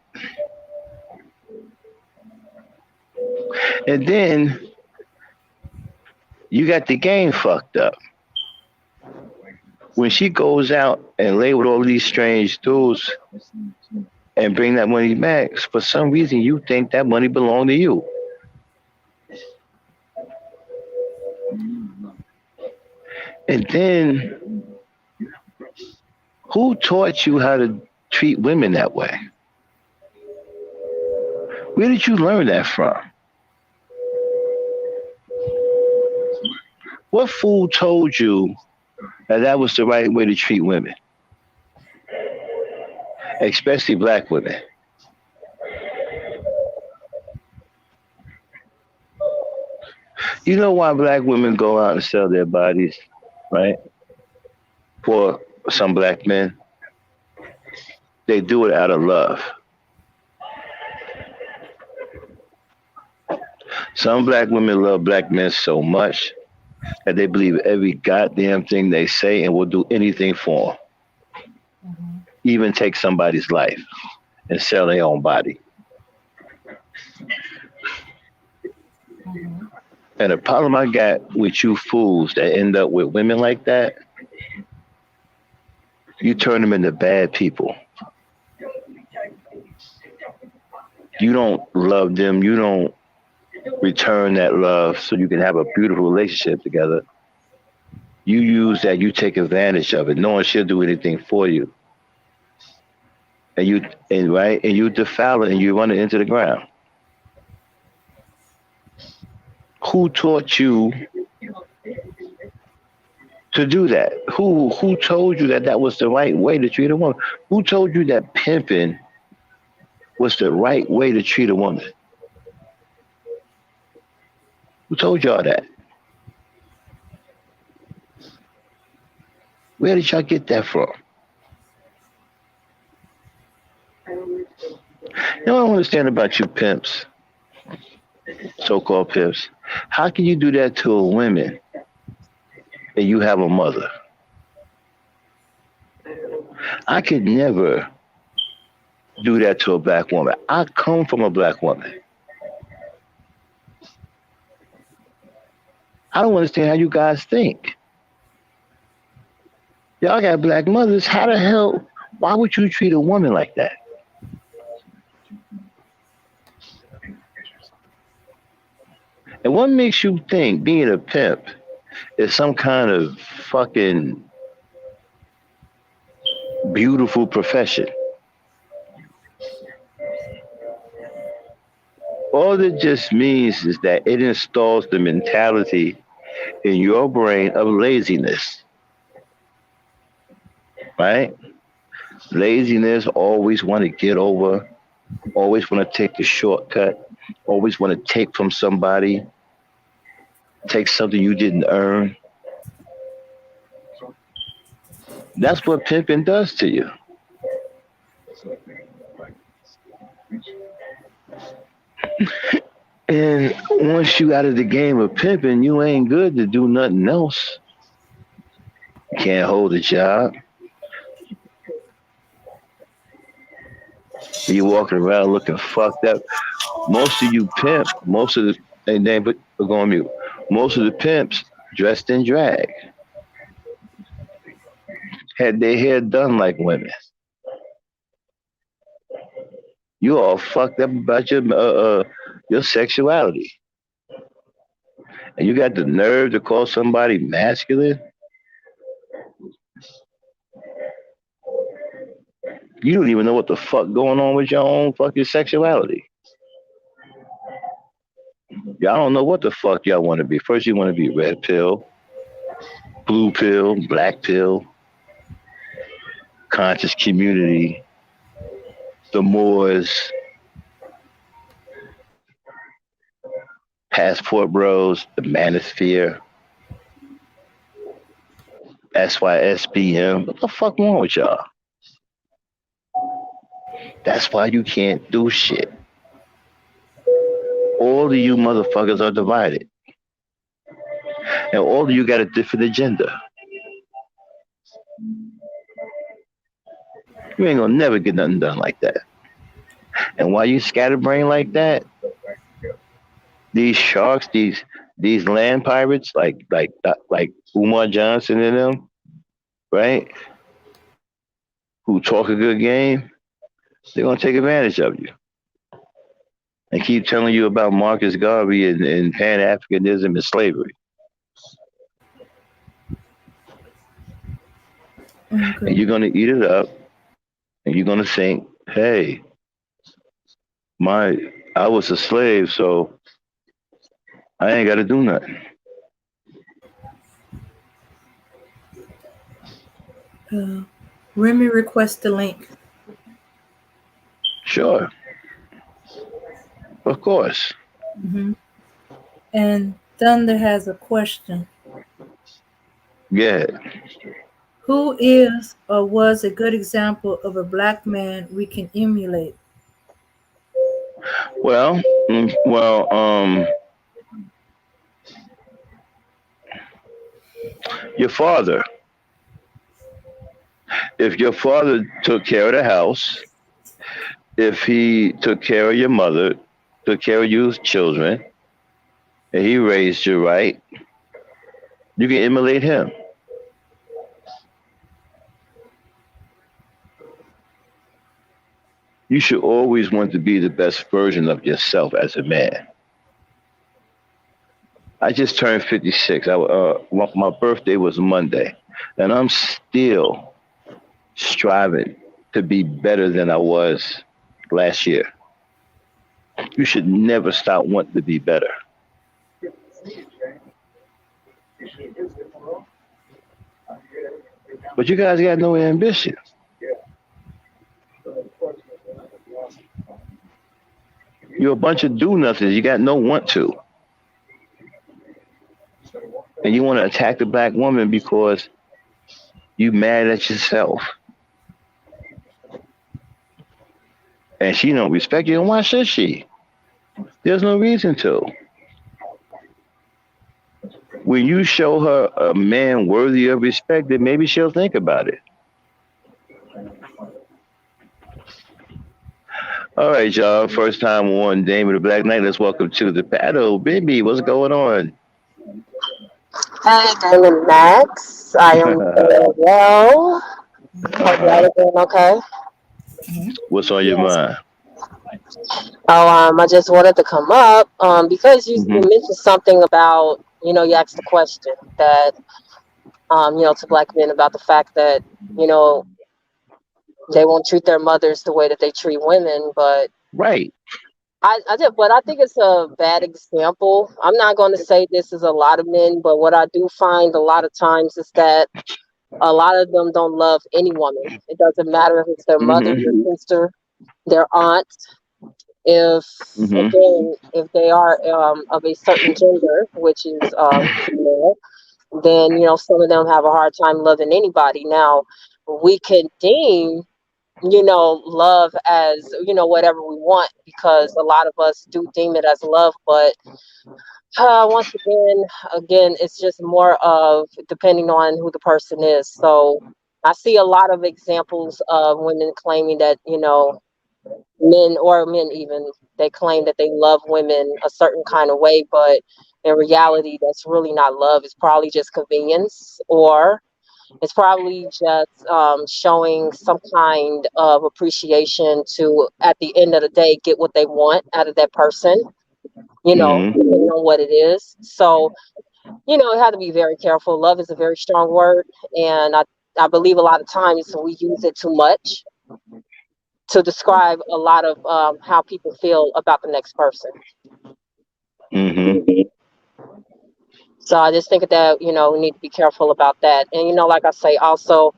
And then you got the game fucked up. When she goes out and lay with all these strange dudes and bring that money back, for some reason you think that money belonged to you. And then who taught you how to treat women that way? Where did you learn that from? What fool told you that was the right way to treat women? Especially black women. You know why black women go out and sell their bodies, right? For some black men. They do it out of love. Some black women love black men so much that they believe every goddamn thing they say and will do anything for them. Mm-hmm. Even take somebody's life and sell their own body. Mm-hmm. And the problem I got with you fools that end up with women like that, you turn them into bad people. You don't love them. You don't return that love so you can have a beautiful relationship together. You use that, you take advantage of it, knowing she'll do anything for you. And you defile it and you run it into the ground. Who taught you to do that? Who told you that was the right way to treat a woman? Who told you that pimping was the right way to treat a woman? Who told y'all that? Where did y'all get that from? You know what I don't understand about you pimps, so-called pimps. How can you do that to a woman and you have a mother? I could never do that to a black woman. I come from a black woman. I don't understand how you guys think. Y'all got black mothers. How the hell, why would you treat a woman like that? And what makes you think being a pimp is some kind of fucking beautiful profession? All it just means is that it installs the mentality in your brain of laziness. right? Laziness, always want to get over, always want to take the shortcut, always want to take from somebody, take something you didn't earn. That's what pimping does to you. And once you out of the game of pimping, you ain't good to do nothing else. You can't hold a job. You walking around looking fucked up. Most of you pimp, most of the and then but go on mute. Most of the pimps dressed in drag had their hair done like women. You all fucked up about your sexuality, and you got the nerve to call somebody masculine. You don't even know what the fuck going on with your own fucking sexuality. Y'all don't know what the fuck y'all want to be. First, you want to be red pill, blue pill, black pill, conscious community, the Moors, passport bros, the manosphere, SYSBM. What the fuck wrong with y'all? That's why you can't do shit. All of you motherfuckers are divided. And all of you got a different agenda. You ain't gonna never get nothing done like that. And why you scatterbrain like that, these sharks, these land pirates, like Umar Johnson and them, right? Who talk a good game, they're gonna take advantage of you and keep telling you about Marcus Garvey and Pan Africanism and slavery. Okay. And you're gonna eat it up, and you're gonna think, hey, my I was a slave, so I ain't gotta do nothing. Remy request the link. Sure, of course. Hmm. And Thunder has a question. Yeah. Who is or was a good example of a black man we can emulate? Well, your father. If your father took care of the house, if he took care of your mother, took care of you children, and he raised you right, you can emulate him. You should always want to be the best version of yourself as a man. I just turned 56. My birthday was Monday, and I'm still striving to be better than I was last year. You should never stop wanting to be better. But you guys got no ambition. You're a bunch of do nothings. You got no want to. And you want to attack the black woman because you mad at yourself. And she don't respect you, and why should she? There's no reason to. When you show her a man worthy of respect, then maybe she'll think about it. All right, y'all. First time on Dame of the Black Knight. Let's welcome to the panel. Baby, what's going on? Hey, Damon Max. I am doing well. Hope y'all are doing okay. What's on your Yes. mind? I just wanted to come up because you Hmm. mentioned something about, you asked the question that, to black men about the fact that, you know, they won't treat their mothers the way that they treat women. But Right. I think it's a bad example. I'm not going to say this is a lot of men, but what I do find a lot of times is that A lot of them don't love any woman. It doesn't matter if it's their mother, Mm-hmm. their sister, their aunt. If Mm-hmm. again, if they are of a certain gender, which is female, then some of them have a hard time loving anybody. Now, we can deem love as whatever we want, because a lot of us do deem it as love, but once again, it's just more of depending on who the person is. So I see a lot of examples of women claiming that men even, they claim that they love women a certain kind of way, but in reality that's really not love. It's probably just convenience, or it's probably just showing some kind of appreciation to, at the end of the day, get what they want out of that person, Mm-hmm. depending on what it is. So, you have to be very careful. Love is a very strong word, and I believe a lot of times we use it too much to describe a lot of how people feel about the next person. Mm-hmm. So I just think that we need to be careful about that. And like I say, also,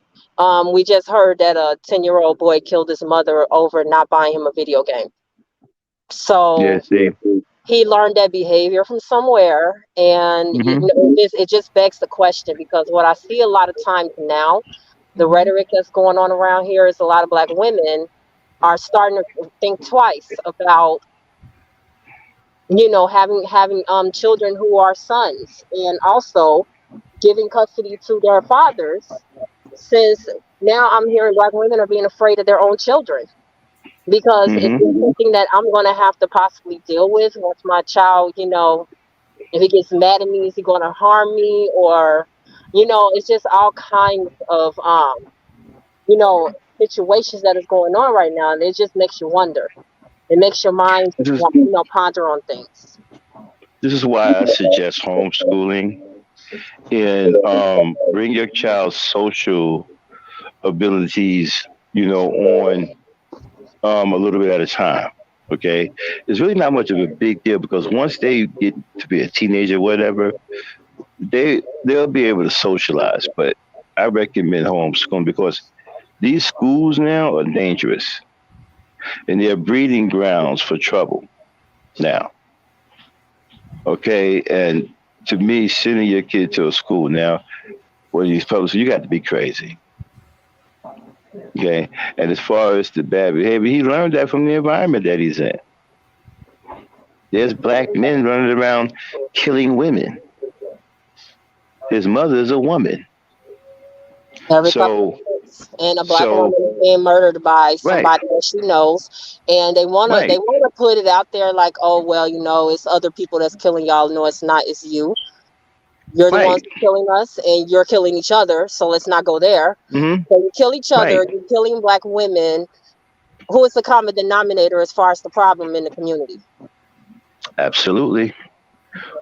we just heard that a 10-year-old boy killed his mother over not buying him a video game. Yeah. So See. he learned that behavior from somewhere, and Mm-hmm. it just begs the question, because what I see a lot of times now, the rhetoric that's going on around here, is a lot of black women are starting to think twice about having children who are sons, and also giving custody to their fathers, since now I'm hearing black women are being afraid of their own children, because if it's Mm-hmm. something that I'm going to have to possibly deal with once my child, if he gets mad at me, is he going to harm me? Or it's just all kinds of you know situations that is going on right now, and it just makes you wonder. It makes your mind This is ponder on things. this is why I suggest homeschooling and bring your child's social abilities, on a little bit at a time. Okay, it's really not much of a big deal because once they get to be a teenager, whatever, they'll be able to socialize. But I recommend homeschooling because these schools now are dangerous and they're breeding grounds for trouble now. Okay, and to me, sending your kid to a school now, one of these public, you got to be crazy. Okay, and as far as the bad behavior, he learned that from the environment that he's in. There's black men running around killing women. His mother is a woman. Every couple So, of months, and a black woman so is being murdered by right, somebody that she knows, and they right, wanna put it out there like, oh well, it's other people that's killing y'all. No, it's not. It's you. You're the ones right, killing us, and you're killing each other. So let's not go there. mm-hmm, So you kill each right, other. You're killing black women. Who is the common denominator as far as the problem in the community? absolutely.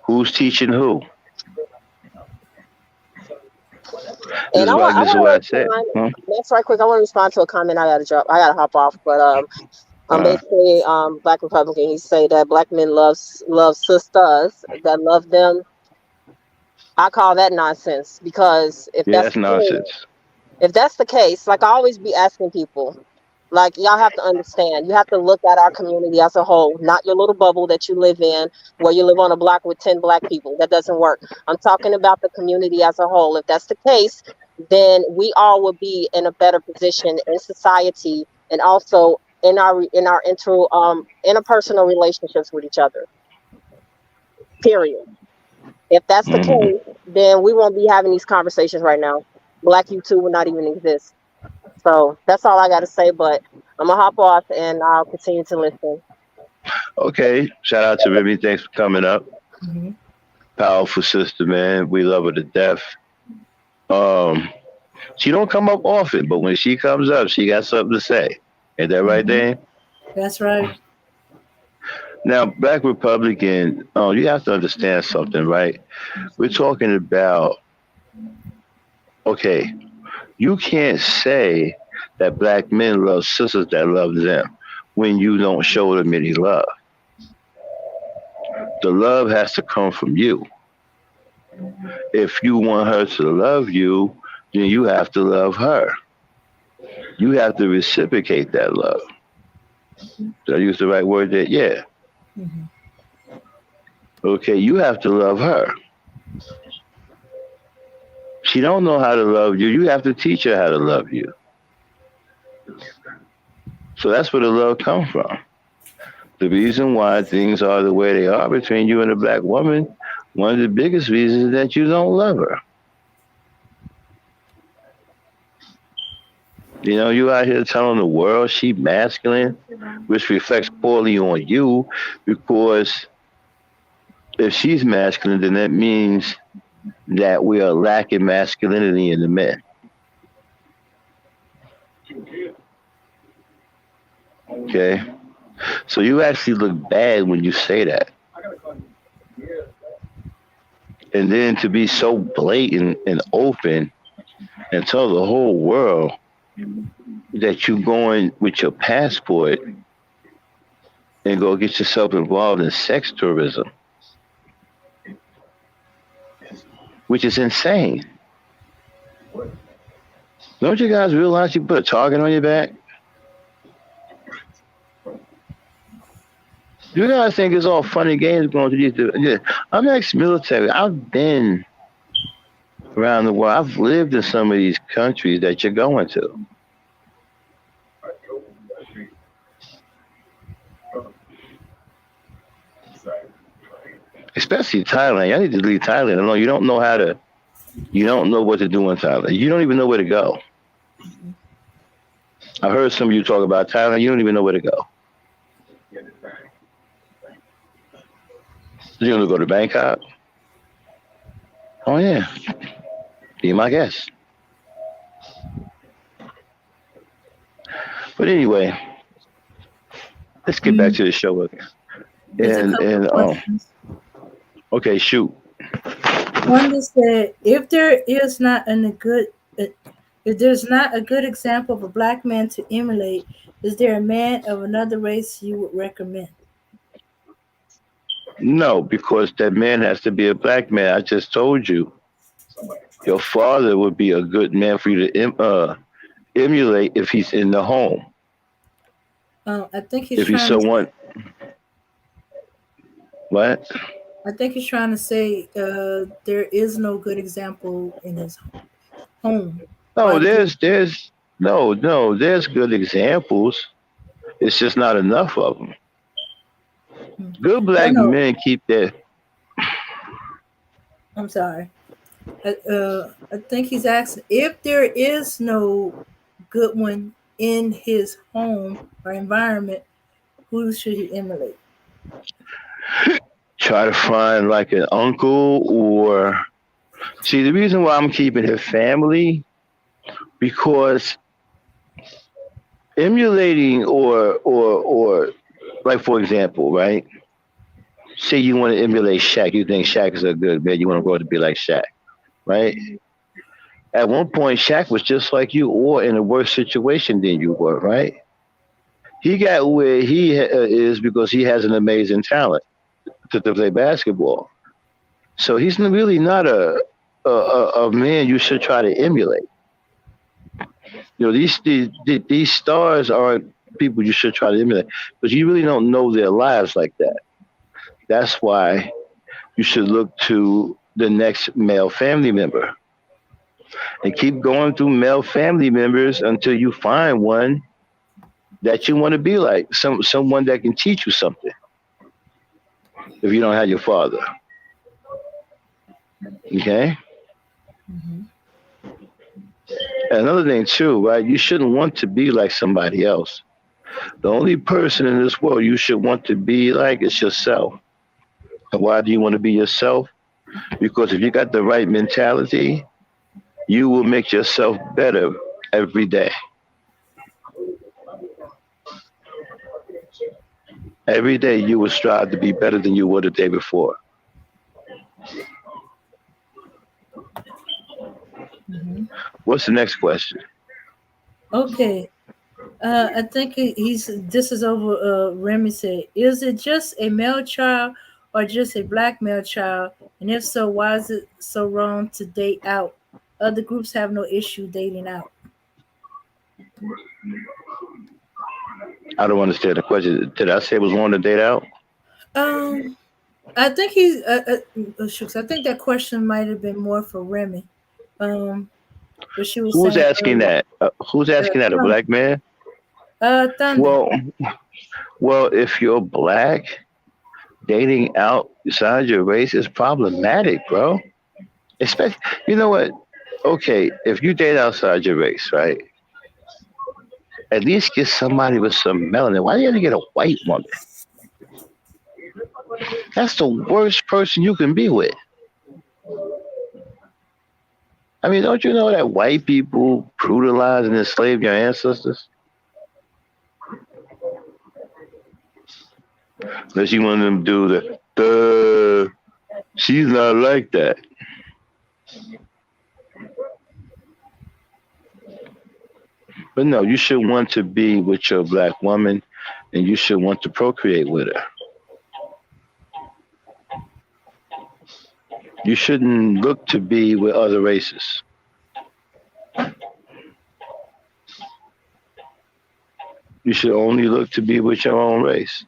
Who's teaching who? And I want I This is want what I to said. respond. Huh? That's right quick. I want to respond to a comment. I gotta drop. I gotta hop off. But Uh, basically, black Republican. He say that black men love sisters that love them. I call that nonsense, because yeah, that's nonsense. if that's the case, like I always be asking people, like y'all have to understand, you have to look at our community as a whole, not your little bubble that you live in, where you live on a block with 10 black people. That doesn't work. I'm talking about the community as a whole. If that's the case, then we all will be in a better position in society, and also in our interpersonal relationships with each other. Period. If that's the Hmm. case, then we won't be having these conversations right now. Black YouTube would not even exist. So that's all I got to say. But I'm gonna hop off, and I'll continue to listen. Okay, shout out to Remy. Thanks for coming up. Mm-hmm. Powerful sister, man. We love her to death. Um, she don't come up often, but when she comes up, she got something to say. Ain't that right, Mm-hmm. Dan? That's right. Now, Black Republican, you have to understand something, right? We're talking about, okay, you can't say that black men love sisters that love them when you don't show them any love. The love has to come from you. If you want her to love you, then you have to love her. You have to reciprocate that love. Did I use the right word there? Yeah. Mm-hmm. Okay, you have to love her. She don't know how to love you. You have to teach her how to love you. So that's where the love comes from. The reason why things are the way they are between you and a black woman, one of the biggest reasons is that you don't love her. You know, you out here telling the world she masculine, which reflects poorly on you because if she's masculine, then that means that we are lacking masculinity in the men. Okay? So you actually look bad when you say that. And then to be so blatant and open and tell the whole world that you going with your passport and go get yourself involved in sex tourism, which is insane. Don't you guys realize you put a target on your back? You guys think it's all funny games going to these? Yeah, I'm ex-military. I've been around the world. I've lived in some of these countries that you're going to. Especially Thailand. Y'all need to leave Thailand alone. You don't know how to. You don't know what to do in Thailand. You don't even know where to go. I heard some of you talk about Thailand. You don't even know where to go. You're gonna go to Bangkok? Oh yeah, be my guest. But anyway, let's get back to the show again. There's a couple of questions. Okay, shoot. One that said, if there is not a good, if there's not a good example of a black man to emulate, is there a man of another race you would recommend? No, because that man has to be a black man. I just told you. Your father would be a good man for you to emulate if he's in the home. I think he's if he's someone. What? I think he's trying to say there is no good example in his home. No, there's good examples. It's just not enough of them. Good black men keep their. I'm sorry. I think he's asking if there is no good one in his home or environment, who should he emulate? Try to find like an uncle or see the reason why I'm keeping his family because emulating or like for example, right? Say you want to emulate Shaq, you think Shaq is a good man, you want to grow to be like Shaq, right? At one point, Shaq was just like you, or in a worse situation than you were, right? He got where he is because he has an amazing talent to play basketball. So he's really not a man you should try to emulate. You know, these stars aren't people you should try to emulate because you really don't know their lives like that. That's why you should look to the next male family member and keep going through male family members until you find one that you want to be like, someone that can teach you something if you don't have your father. Okay? Mm-hmm. Another thing too, right? You shouldn't want to be like somebody else. The only person in this world you should want to be like is yourself. And why do you want to be yourself? Because if you got the right mentality, you will make yourself better every day. Every day you will strive to be better than you were the day before. Mm-hmm. What's the next question? Okay. I think this is over. Remy said, is it just a male child or just a black male child? And if so, why is it so wrong to date out Other groups have no issue dating out. I don't understand the question. Did I say it was wrong to date out? Um, I think he's. Shucks, I think that question might have been more for Remy. Um, but she was Who's saying asking earlier. that? Who's asking that? A Thunder. black man? Thunder. Well, well, if you're black, dating out besides your race is problematic, bro. Especially, you know what? Okay, if you date outside your race, right? At least get somebody with some melanin. Why do you have to get a white woman? That's the worst person you can be with. I mean, don't you know that white people brutalized and enslaved your ancestors? Unless you want them to do she's not like that. But no, you should want to be with your black woman and you should want to procreate with her. You shouldn't look to be with other races. You should only look to be with your own race.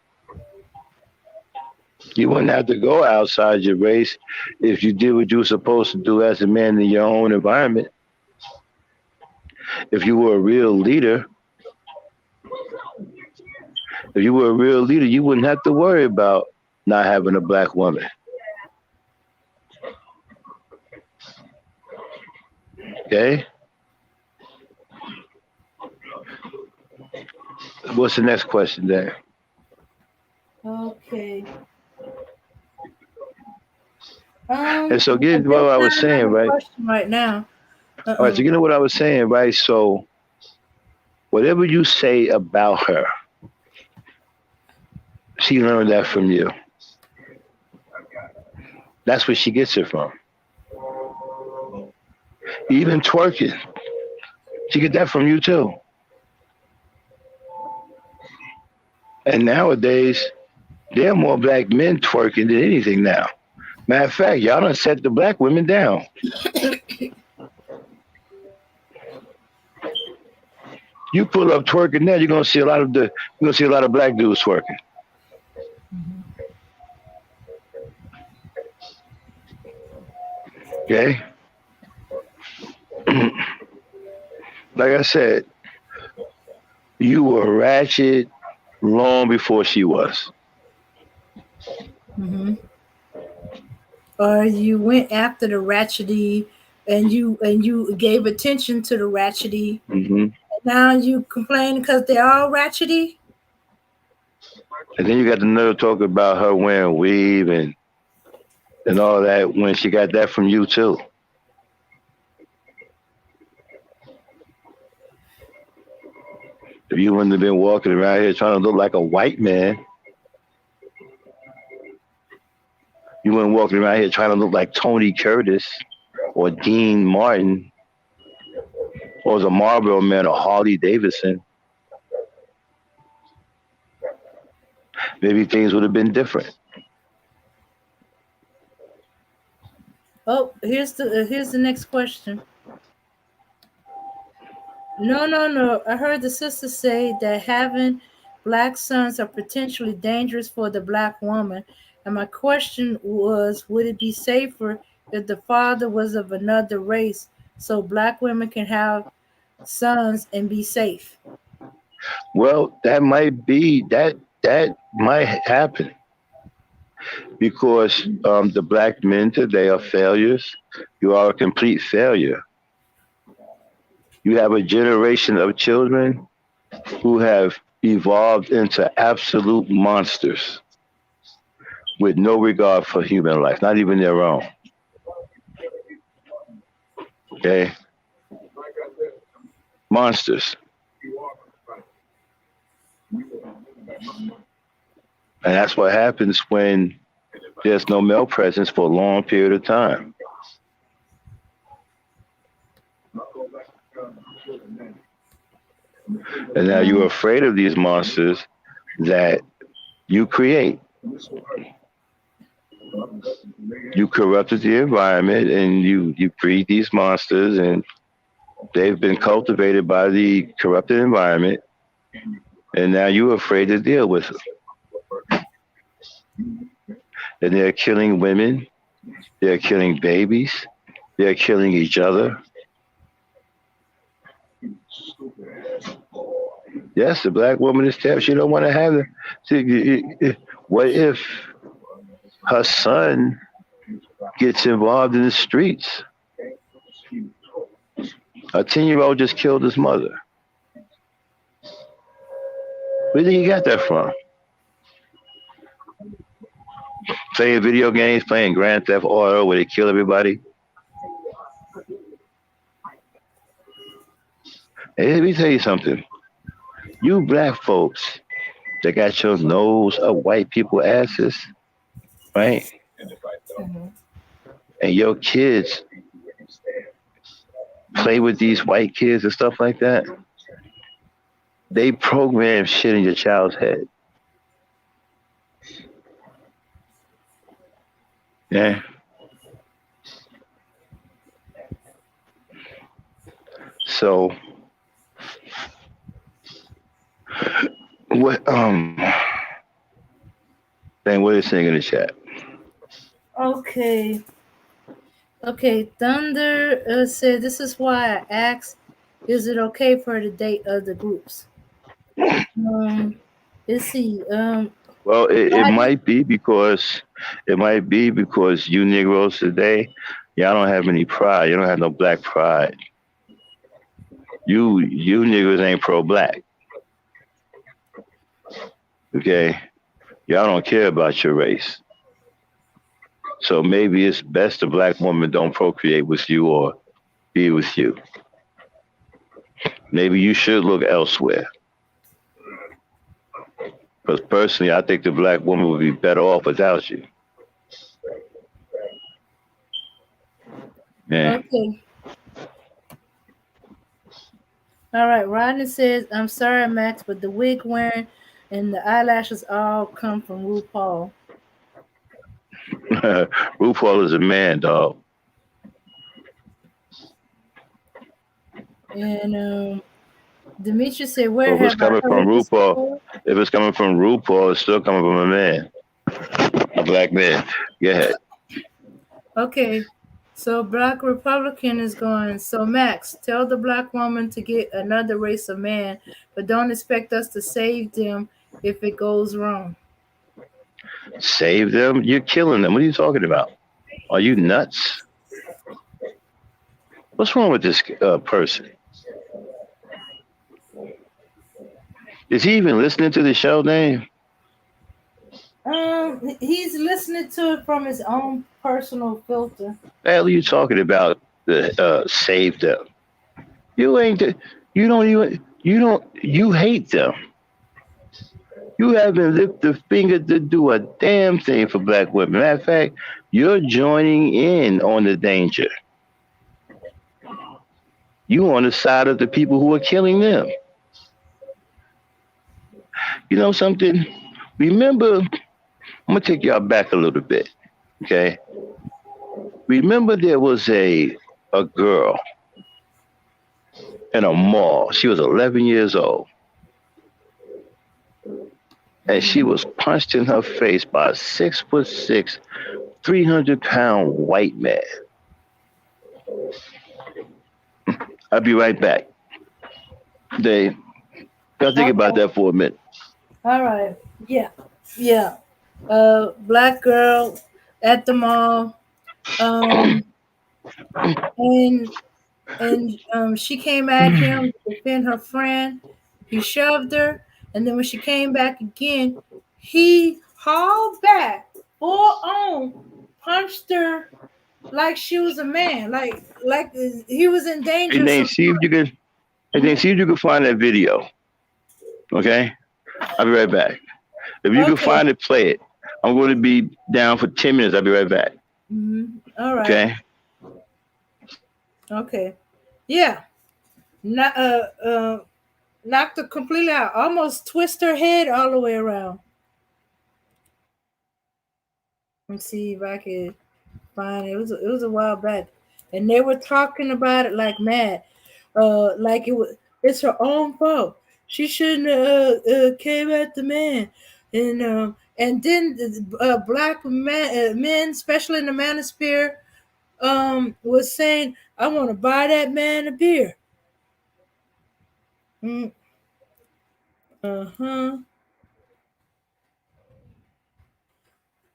You wouldn't have to go outside your race if you did what you were supposed to do as a man in your own environment. If you were a real leader, you wouldn't have to worry about not having a black woman. Okay? What's the next question there? Okay. And so, get what I was saying, right? Right now. All right, so you know what I was saying, right? So, whatever you say about her, she learned that from you. That's where she gets it from. Even twerking, she get that from you too. And nowadays, there are more black men twerking than anything now. Matter of fact, y'all done set the black women down. You pull up twerking now, you're gonna see a lot of black dudes twerking. Okay. Like I said, you were ratchet long before she was. Mm-hmm. Or you went after the ratchety, and you gave attention to the ratchety. Mm-hmm. Now you complain because they're all ratchety. And then you got the nerve to talk about her wearing weave and all that when she got that from you too. If you wouldn't have been walking around here trying to look like a white man, you weren't walking around here trying to look like Tony Curtis or Dean Martin or the Marlboro Man or Harley Davidson. Maybe things would have been different. Oh, here's the next question. No. I heard the sister say that having black sons are potentially dangerous for the black woman. And my question was, would it be safer if the father was of another race so black women can have sons and be safe? Well, that might happen because the black men today are failures. You are a complete failure. You have a generation of children who have evolved into absolute monsters with no regard for human life, not even their own. Okay? Monsters. And that's what happens when there's no male presence for a long period of time. And now you're afraid of these monsters that you create. You corrupted the environment, and you breed these monsters, and they've been cultivated by the corrupted environment, and now you're afraid to deal with them. And they're killing women, they're killing babies, they're killing each other. Yes, the black woman is terrible. She don't want to have them. What if her son gets involved in the streets? A 10-year-old just killed his mother. Where did he get that from? Playing video games, playing Grand Theft Auto where they kill everybody. Hey, let me tell you something. You black folks that got your nose up white people asses, right? Mhm. And your kids play with these white kids and stuff like that. They program shit in your child's head. Yeah. So what then what is saying in the chat? Okay. Okay. Thunder said, "This is why I asked, is it okay for her to date other groups?" Let's see. Well, it Rodney, might be because you Negroes today, y'all don't have any pride. You don't have no black pride. You niggas ain't pro black. Okay? Y'all don't care about your race. So maybe it's best a black woman don't procreate with you or be with you. Maybe you should look elsewhere. Because personally, I think the black woman would be better off without you. Yeah. okay. All right. Rodney says, "I'm sorry, Max, but the wig wearing and the eyelashes all come from RuPaul." RuPaul is a man, dog. And Demetri said, So "Where if it's have I coming from heard this RuPaul, before?" it's still coming from a man, a black man. Go ahead. Okay. So Black Republican is going, "So Max, tell the black woman to get another race of man, but don't expect us to save them if it goes wrong." Save them? You're killing them. What are you talking about? Are you nuts? What's wrong with this person? Is he even listening to the show name? He's listening to it from his own personal filter. The hell are you talking about? Save them. You ain't. You don't even. You don't. You hate them. You haven't lifted a finger to do a damn thing for black women. Matter of fact, you're joining in on the danger. You on the side of the people who are killing them. You know something? Remember, I'm gonna take y'all back a little bit. Okay. Remember there was a girl in a mall. She was 11 years old. And she was punched in her face by a 6'6", 300-pound white man. I'll be right back. Dave, y'all think about that for a minute. All right. Yeah. Yeah. Black girl at the mall. Um, and she came at him to defend her friend. He shoved her, and then when she came back again, he hauled back, full on, punched her like she was a man, like he was in danger. And then see if you can find that video. Okay? I'll be right back. If you can find it, play it. I'm going to be down for 10 minutes. I'll be right back. Mm-hmm. All right. Okay? Okay. Yeah. Knocked her completely out. Almost twist her head all the way around. Let me see if I can find it. It was a while back, and they were talking about it like mad. Like it's her own fault. She shouldn't have came at the man, and then black men, especially in the manosphere, was saying, "I want to buy that man a beer." Mm, uh-huh.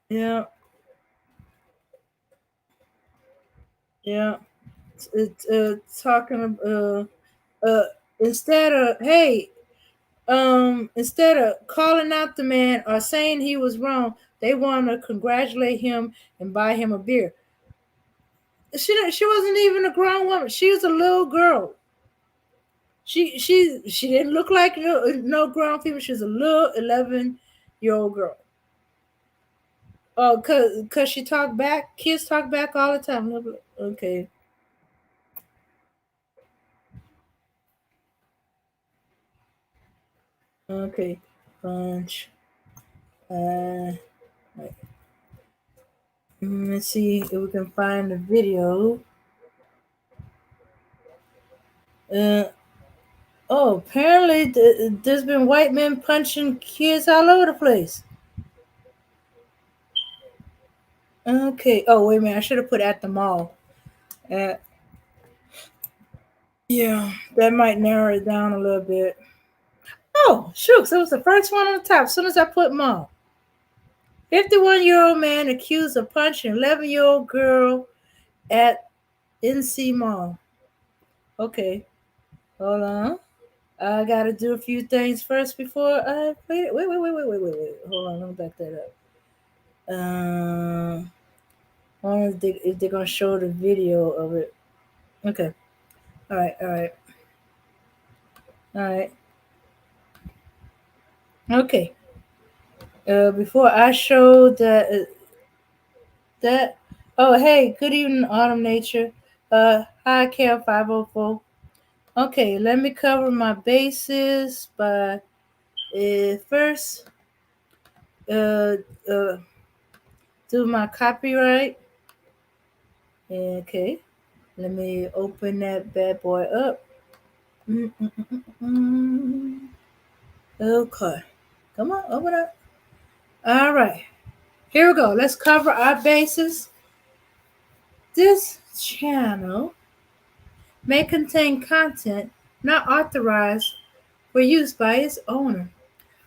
Yeah. Yeah. It's talking uh instead of instead of calling out the man or saying he was wrong, they want to congratulate him and buy him a beer. She wasn't even a grown woman. She was a little girl. She didn't look like no grown people. She was a little 11-year old girl. Oh, cause she talked back. Kids talk back all the time. Okay. Okay. Punch. Right. Let's see if we can find the video. Uh, oh, apparently there's been white men punching kids all over the place. Okay. Oh, wait a minute. I should have put at the mall. Uh, yeah, that might narrow it down a little bit. Oh, shucks. It was the first one on the top as soon as I put mall. 51-year-old man accused of punching 11-year-old girl at NC Mall. Okay. Hold on. I gotta do a few things first before I play it. Wait. Hold on, let me back that up. I wonder if they're gonna show the video of it. Okay. All right. Okay. Before I show that. Oh, hey, good evening, Autumn Nature. Hi, Cal 504. Okay, let me cover my bases by first uh, uh, do my copyright. Okay, let me open that bad boy up. Mm. Okay, come on, open up. All right, here we go. Let's cover our bases. This channel may contain content not authorized for use by its owner.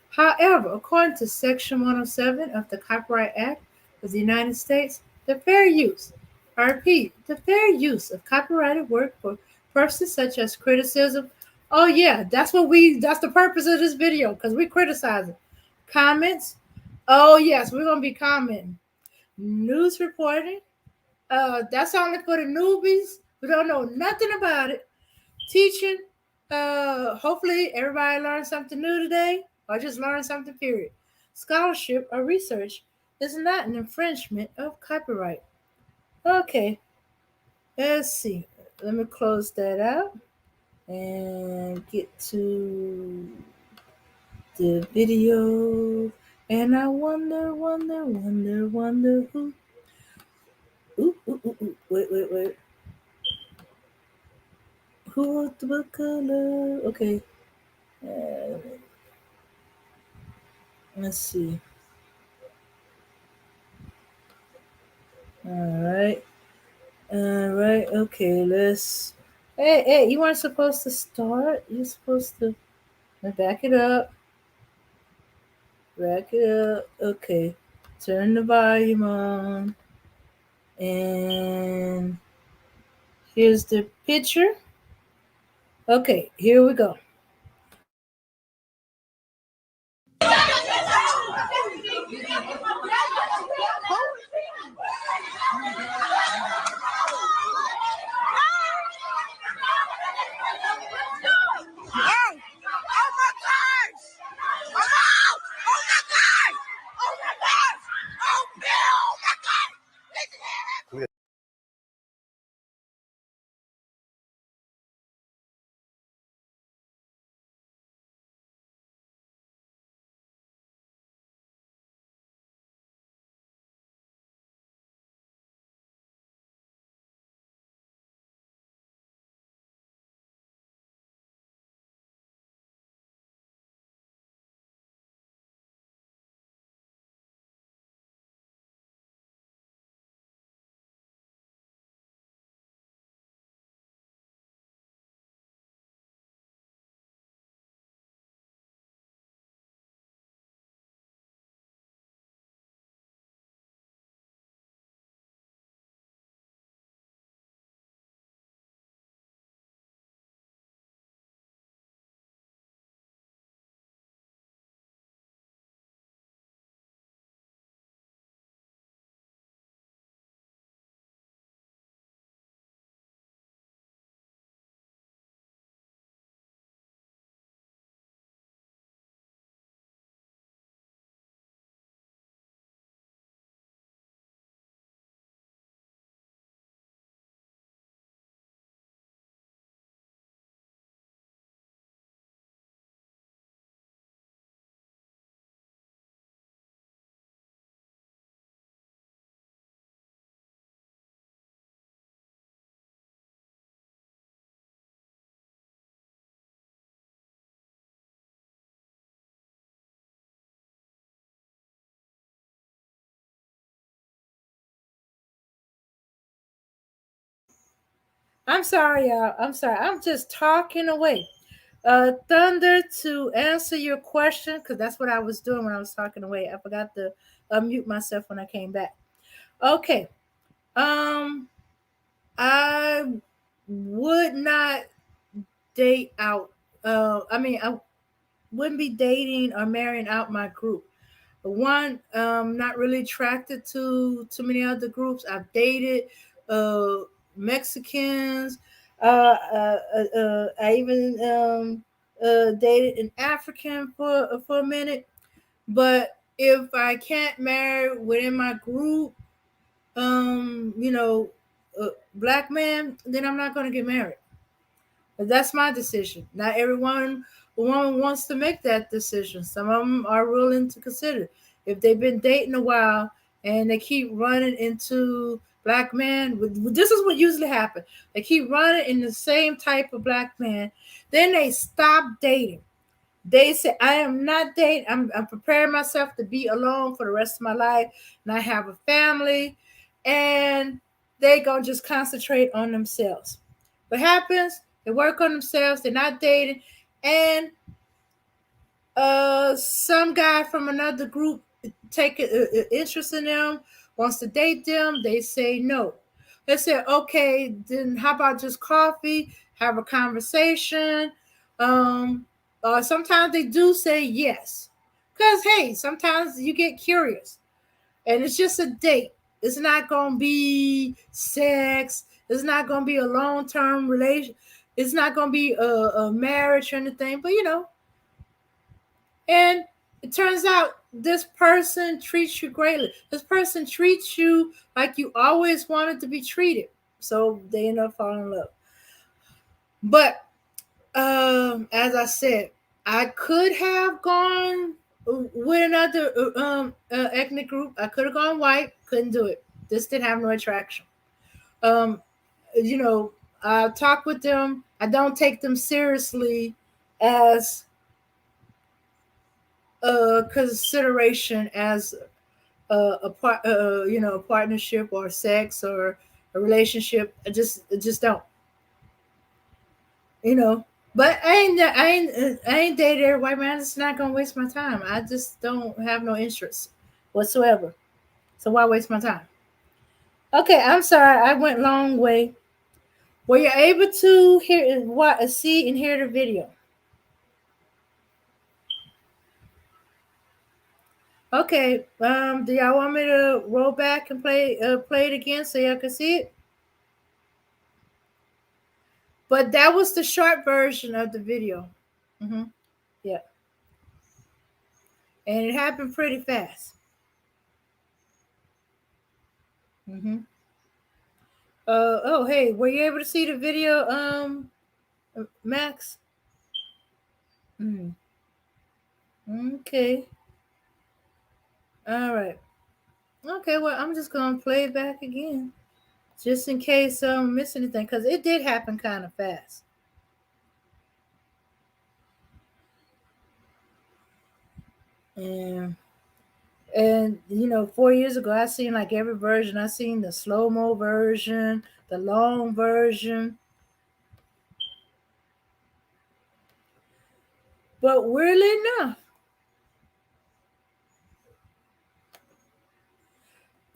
However, according to Section 107 of the Copyright Act of the United States, the fair use, I repeat, the fair use of copyrighted work for purposes such as criticism. Oh yeah, that's the purpose of this video, because we criticize it. Comments. Oh yes, we're gonna be commenting. News reporting. That's only for the newbies who don't know nothing about it. Teaching. Hopefully everybody learned something new today or just learned something, period. Scholarship or research is not an infringement of copyright. Okay, let's see. Let me close that out and get to the video. And I wonder who. Ooh. Wait. Who wrote the book color? Okay. Uh, let's see. All right. Okay. Let's. Hey! You weren't supposed to start. You're supposed to back it up. Okay. Turn the volume on. And here's the picture. Okay. Here we go. I'm sorry, y'all. I'm sorry. I'm just talking away. Thunder, to answer your question, because that's what I was doing when I was talking away. I forgot to unmute myself when I came back. Okay. Um, I would not date out. I wouldn't be dating or marrying out my group. One, not really attracted to too many other groups. I've dated uh, Mexicans. I even dated an African for a minute. But if I can't marry within my group, you know, black man, then I'm not going to get married. But that's my decision. Not everyone woman wants to make that decision. Some of them are willing to consider. If they've been dating a while and they keep running into black men, this is what usually happens. They keep running in the same type of black man, then they stop dating. They say, I am not dating. I'm preparing myself to be alone for the rest of my life, and I have a family, and they gonna just concentrate on themselves. What happens? They work on themselves. They're not dating, and some guy from another group take interest in them, wants to date them. They say no. They say, okay, then how about just coffee? Have a conversation. Um, Sometimes they do say yes, because hey, sometimes you get curious, and it's just a date. It's not gonna be sex. It's not gonna be a long term relation. It's not gonna be a marriage or anything. But and it turns out this person treats you greatly. This person treats you like you always wanted to be treated. So they end up falling in love. But as I said, I could have gone with another ethnic group. I could have gone white. Couldn't do it. This didn't have no attraction. Um, I talk with them. I don't take them seriously as consideration as a partnership or sex or a relationship. I just don't, you know. But I ain't dated every white man. It's not gonna waste my time. I just don't have no interest whatsoever. So why waste my time? Okay, I'm sorry. I went long way. Were you able to see and hear the video? Okay. Do y'all want me to roll back and play it again so y'all can see it? But that was the short version of the video. Yeah. And it happened pretty fast. Oh, hey, were you able to see the video, Max? Okay. All right. Okay, well, I'm just gonna play it back again, just in case I miss anything, because it did happen kind of fast. And 4 years ago, I seen like every version. I seen the slow mo version, the long version. But weirdly enough,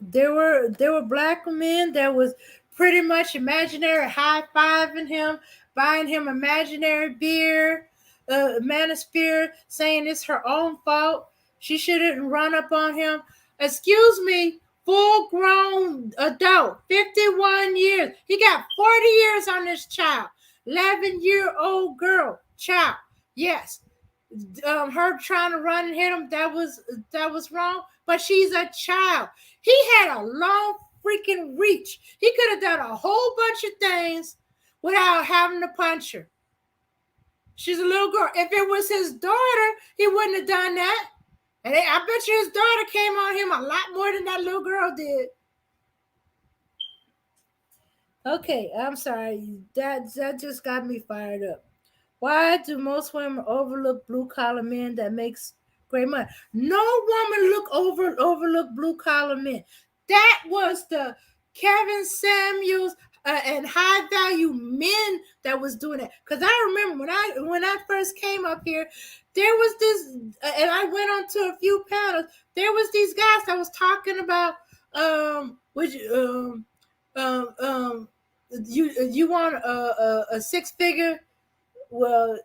there were black men that was pretty much imaginary high fiving him, buying him imaginary beer, manosphere, saying it's her own fault. She shouldn't run up on him. Excuse me, full grown adult, 51 years. He got 40 years on this child. 11-year-old girl, child. Yes. Her trying to run and hit him, that was wrong. But she's a child. He had a long freaking reach. He could have done a whole bunch of things without having to punch her. She's a little girl. If it was his daughter, he wouldn't have done that. And I bet you his daughter came on him a lot more than that little girl did. Okay, I'm sorry. That just got me fired up. Why do most women overlook blue collar men that makes great money? No woman overlook blue collar men. That was the Kevin Samuels and high value men that was doing it. Because I remember when I first came up here, there was this, and I went on to a few panels. There was these guys that was talking about which you want a six figure, well,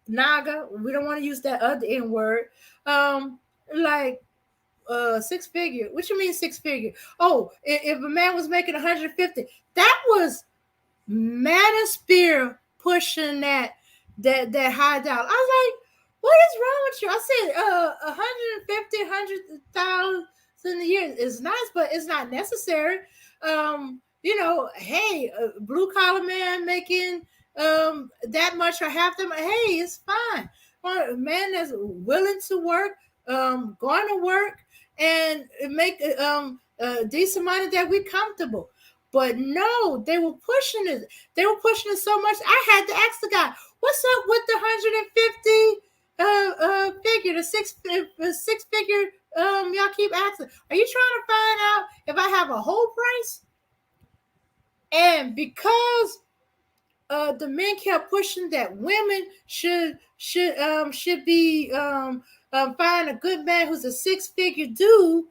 naga. We don't want to use that other N word. Like six figure. What you mean six figure? Oh, if a man was making 150, that was Manosphere pushing that high dollar. I was like, what is wrong with you? I said 150, 100,000 a year is nice, but it's not necessary. Hey, a blue collar man making that much or half them, hey, it's fine. Or a man that's willing to work, going to work and make decent money that we comfortable. But no, they were pushing it. They were pushing it so much. I had to ask the guy, "What's up with the 150 figure, the six figure? Y'all keep asking. Are you trying to find out if I have a whole price?" And because the men kept pushing that women should be find a good man who's a six figure dude,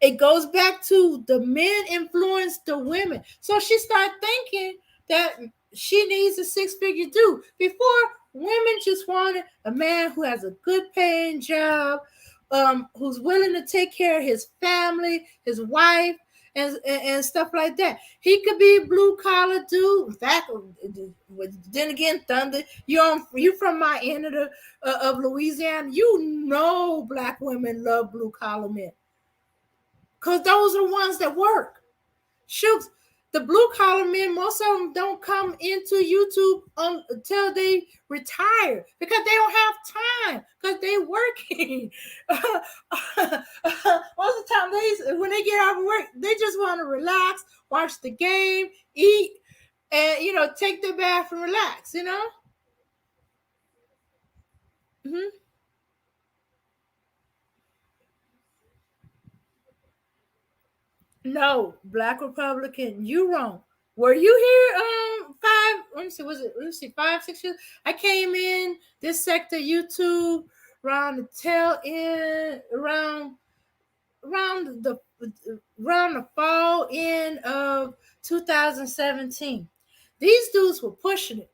it goes back to the men influence the women. So she started thinking that she needs a six figure dude. Before, women just wanted a man who has a good paying job, who's willing to take care of his family, his wife, and stuff like that. He could be a blue collar dude. In fact, then again, Thunder, you from my end of Louisiana. You know, black women love blue collar men. Because those are the ones that work. Shoots, the blue collar men, most of them don't come into YouTube until they retire because they don't have time because they working. Most of the time, when they get out of work, they just want to relax, watch the game, eat, and take their bath and relax. Mm-hmm. No, Black Republican, you wrong. Were you here? Let me see. Let me see. 5, 6 years. I came in this sector YouTube around the tail end, around the fall end of 2017. These dudes were pushing it.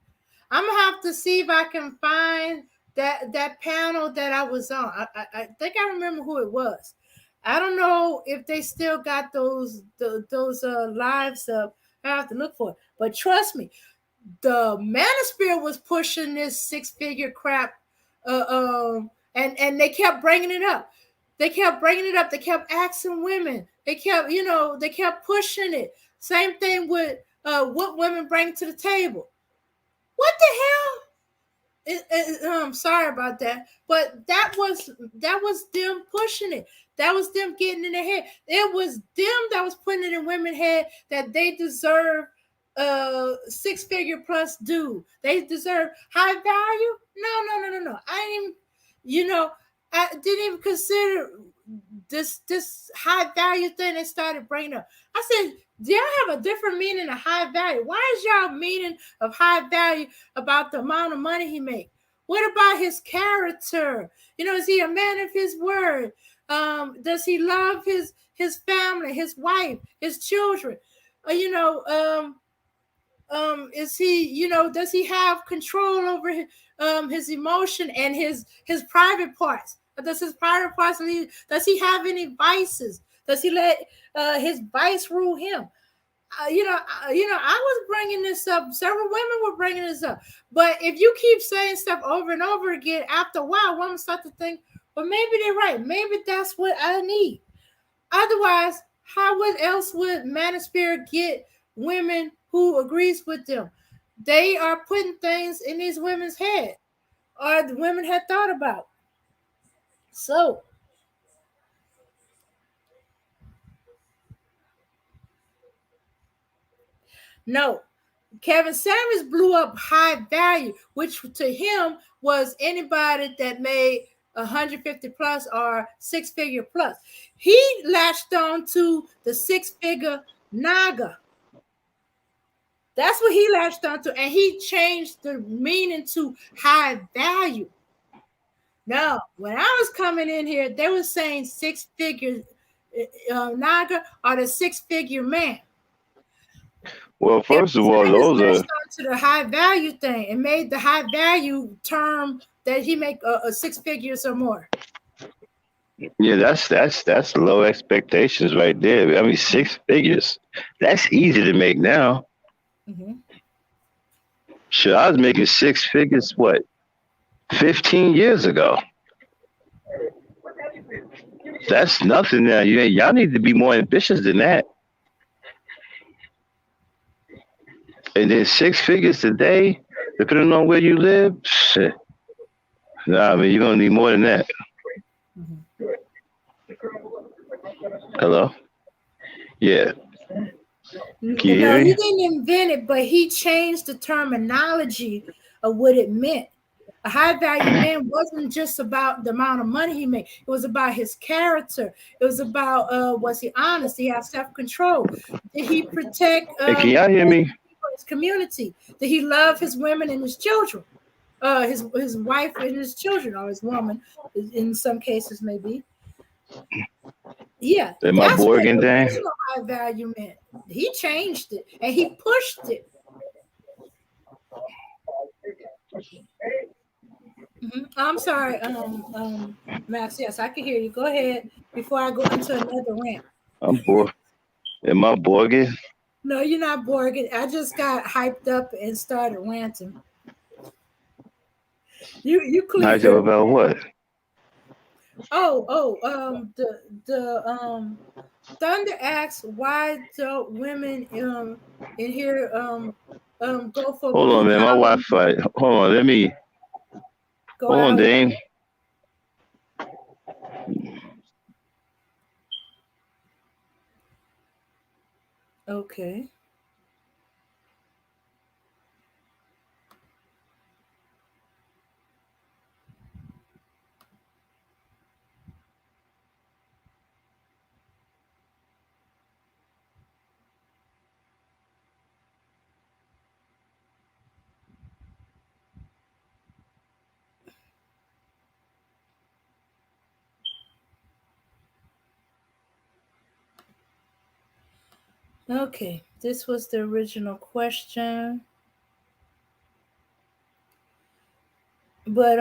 I'm gonna have to see if I can find that panel that I was on. I think I remember who it was. I don't know if they still got those lives up. I have to look for it. But trust me, the Manosphere was pushing this six figure crap, and they kept bringing it up. They kept bringing it up. They kept asking women. They kept pushing it. Same thing with what women bring to the table. What the hell? I'm sorry about that, but that was them pushing it. That was them getting in their head. It was them that was putting it in women's head that they deserve six figure plus dude. They deserve high value. No. I didn't even consider this high value thing they started bringing up. I said, do y'all have a different meaning of high value? Why is y'all meaning of high value about the amount of money he makes? What about his character? Is he a man of his word? Does he love his family, his wife, his children? Is he, does he have control over his emotion and his private parts? Does his private parts does he have any vices? Does he let his vice rule him? I was bringing this up. Several women were bringing this up. But if you keep saying stuff over and over again, after a while, women start to think, well, maybe they're right. Maybe that's what I need. Otherwise, how else would Manosphere get women who agrees with them? They are putting things in these women's head, or the women had thought about. So, no, Kevin Samuels blew up high value, which to him was anybody that made 150 plus or six figure plus. He latched on to the six figure naga. That's what he latched onto, and he changed the meaning to high value. No, when I was coming in here, they were saying six figures, Naga, or the six-figure man. Well, first of all, those are to the high value thing and made the high value term that he make a six figures or more. yeah, that's low expectations right there. I mean, six figures. That's easy to make now. Mm-hmm. Shit, I was making six figures. What, 15 years ago? That's nothing now. Y'all need to be more ambitious than that. And then six figures today, depending on where you live, shit. Nah, I mean, you're gonna need more than that. Mm-hmm. Hello? Yeah. No, Can you hear he me? didn't invent it, but he changed the terminology of what it meant. A high value man wasn't just about the amount of money he made. It was about his character. It was about was he honest? Did he have self-control? Did he protect Hey, can y'all hear me? his community? Did he love his women and his children? His wife and his children, or his woman, in some cases, maybe. Yeah, Am I that's what Borgen the thing? original high value meant. He changed it and he pushed it. Mm-hmm. I'm sorry, Max. Yes, I can hear you. Go ahead before I go into another rant. I'm bored. Am I Borgen? No, you're not Borgen. I just got hyped up and started ranting. You clear. Hyped up about what? The Thunder asks why don't women in here go for Hold on, man. My Wi-Fi. Hold on. Let me. Go hold on, out. Dame. Okay. Okay, this was the original question. But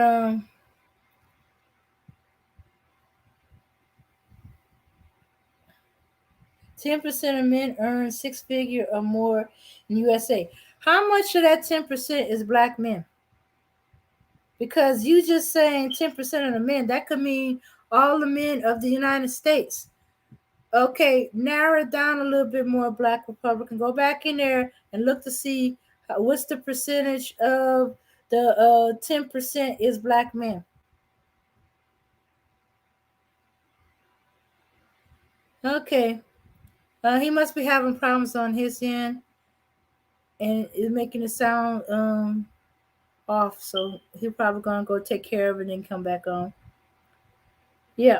10% of men earn six figure or more in USA. How much of that 10% is black men? Because you just saying 10% of the men, that could mean all the men of the United States. Okay, narrow it down a little bit more, Black Republican. Go back in there and look to see what's the percentage of the 10% is black men. Okay. He must be having problems on his end and it's making it sound off. So he's probably gonna go take care of it and come back on. Yeah.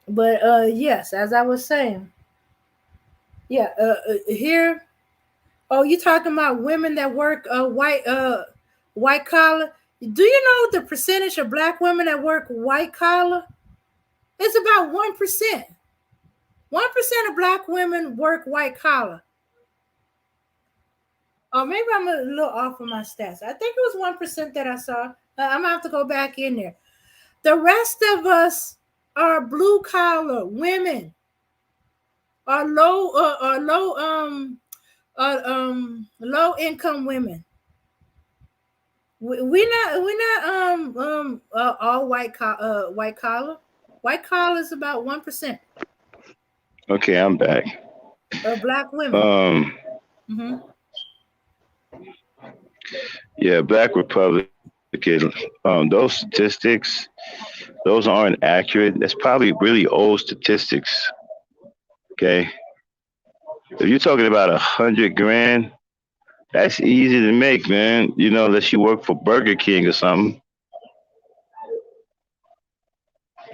But yes, as I was saying, yeah, here. Oh, you talking about women that work white collar? Do you know the percentage of black women that work white collar? It's about 1%. 1% of black women work white collar. Or maybe I'm a little off of my stats. I think it was 1% that I saw. I'm gonna have to go back in there. The rest of us are blue collar women, are low income women. We're not all white collar. White collar is about 1%. Okay, I'm back. Black women. Mm-hmm. Yeah, Black Republican. Those statistics, those aren't accurate. That's probably really old statistics. Okay, if you're talking about 100 grand, that's easy to make, man. You know, unless you work for Burger King or something.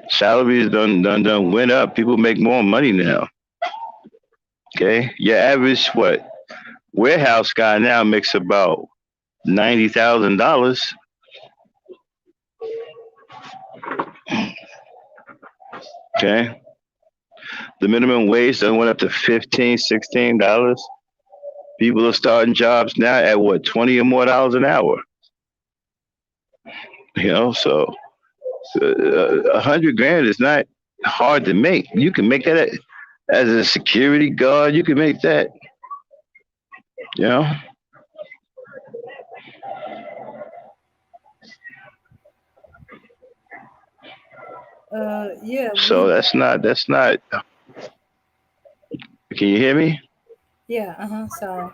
Salaries done went up. People make more money now. Okay, your average what? Warehouse guy now makes about $90,000. Okay, the minimum wage done went up to 15, $16. People are starting jobs now at what, 20 or more dollars an hour. So 100 grand is not hard to make. You can make that as a security guard. You can make that. You know. Yeah, So we, that's not. Can you hear me? yeah, sorry.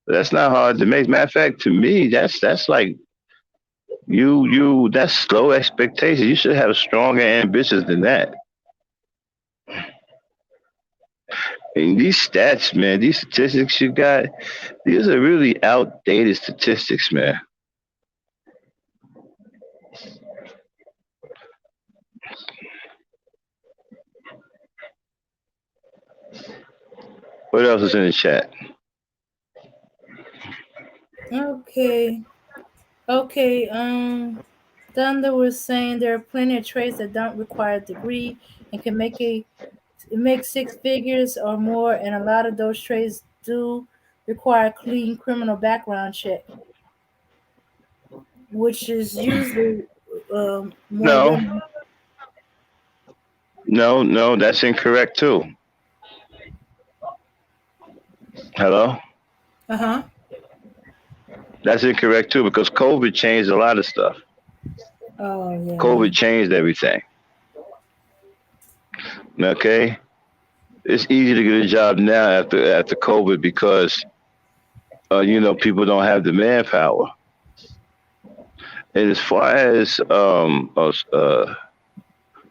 That's not hard to make. Matter of fact, to me, that's like that's slow expectation. You should have stronger ambitions than that. And these stats, man, these statistics you got, these are really outdated statistics, man. What else is in the chat? Okay. Okay. Thunder was saying there are plenty of trades that don't require a degree and can make six figures or more, and a lot of those trades do require clean criminal background check, which is usually more No, women. no, that's incorrect too. Hello? Uh-huh. That's incorrect too because COVID changed a lot of stuff. Oh yeah. COVID changed everything. Okay? It's easy to get a job now after COVID because people don't have the manpower. And as far as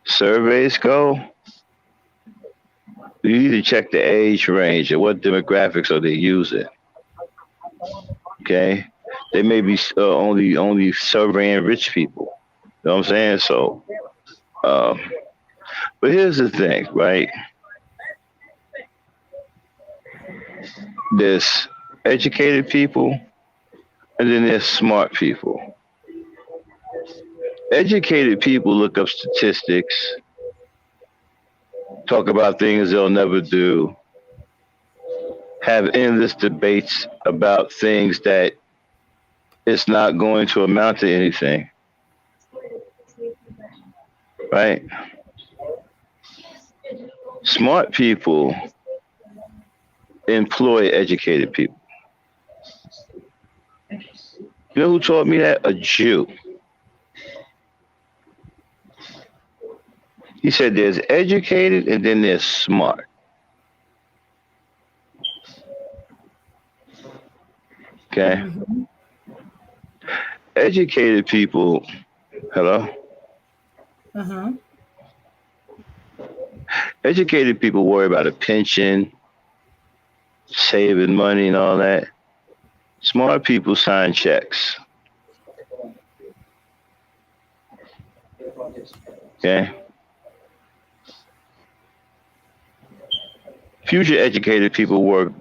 surveys go, you need to check the age range and what demographics are they using. Okay, they may be only surveying rich people. You know what I'm saying? So, um, but here's the thing, right? There's educated people, and then there's smart people. Educated people look up statistics, talk about things they'll never do, have endless debates about things that it's not going to amount to anything. Right? Smart people employ educated people. You know who taught me that? A Jew. He said there's educated and then there's smart. Okay? Mm-hmm. Educated people, hello? Uh-huh. Educated people worry about a pension, saving money and all that. Smart people sign checks. Okay? Future educated people work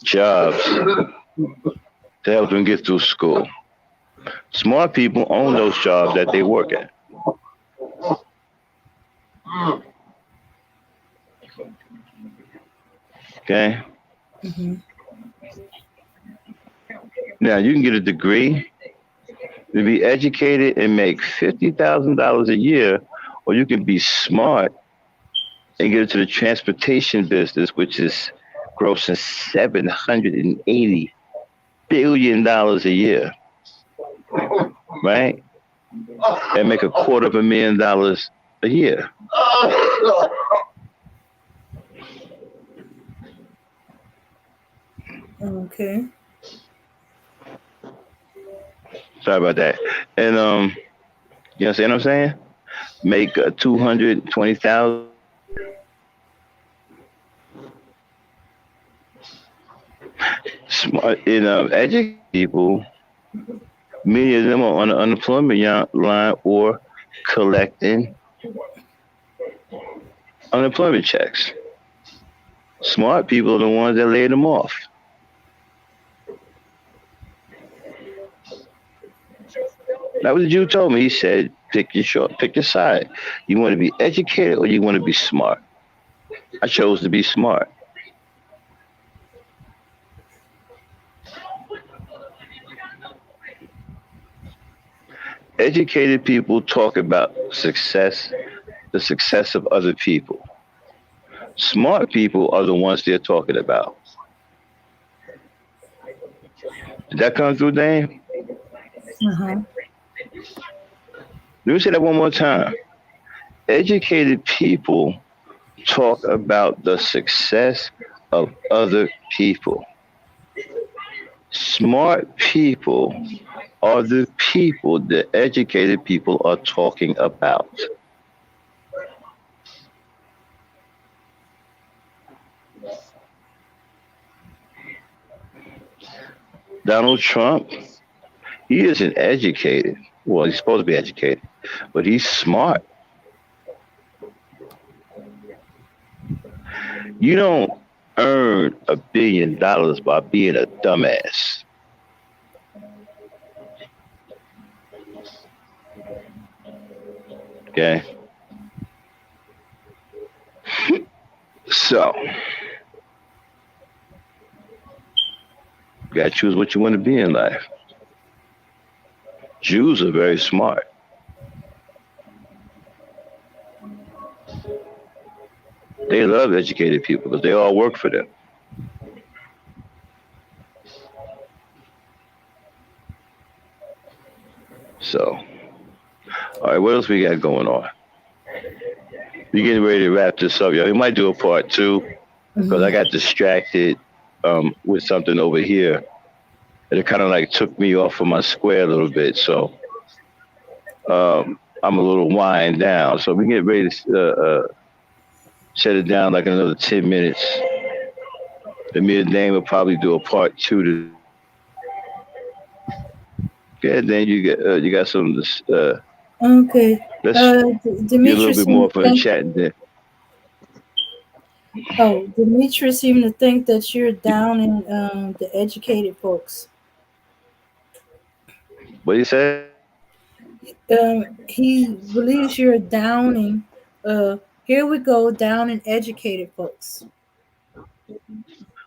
jobs to help them get through school. Smart people own those jobs that they work at. Okay? Mm-hmm. Now, you can get a degree to be educated and make $50,000 a year, or you can be smart and get into the transportation business, which is grossing $780 billion a year, right? And make $250,000 a year. Okay. Sorry about that. And you understand what I'm saying? Make 220,000. Smart, educated people. Many of them are on the unemployment line or collecting unemployment checks. Smart people are the ones that laid them off. That was what you told me. He said, pick your side. You want to be educated or you want to be smart? I chose to be smart. Educated people talk about success, the success of other people. Smart people are the ones they're talking about. Did that come through, Dane? Uh-huh. Let me say that one more time. Educated people talk about the success of other people. Smart people are the people that educated people are talking about. Donald Trump, he isn't educated. Well, he's supposed to be educated, but he's smart. You don't earn $1 billion by being a dumbass. Okay? So, you gotta choose what you want to be in life. Jews are very smart. They love educated people because they all work for them. So, all right, what else we got going on? We getting ready to wrap this up, y'all. We might do a part two because I got distracted with something over here, and it kind of like took me off of my square a little bit. So I'm a little wind down. So we get ready to shut it down like another 10 minutes. And me and Dane will probably do a part two to. Yeah, then you got some. Okay. Let's get a little Demetrius bit more for the chat then. Demetrius seemed to think that you're down in the educated folks. What do you say? He believes you're downing. Here we go, down in educated folks.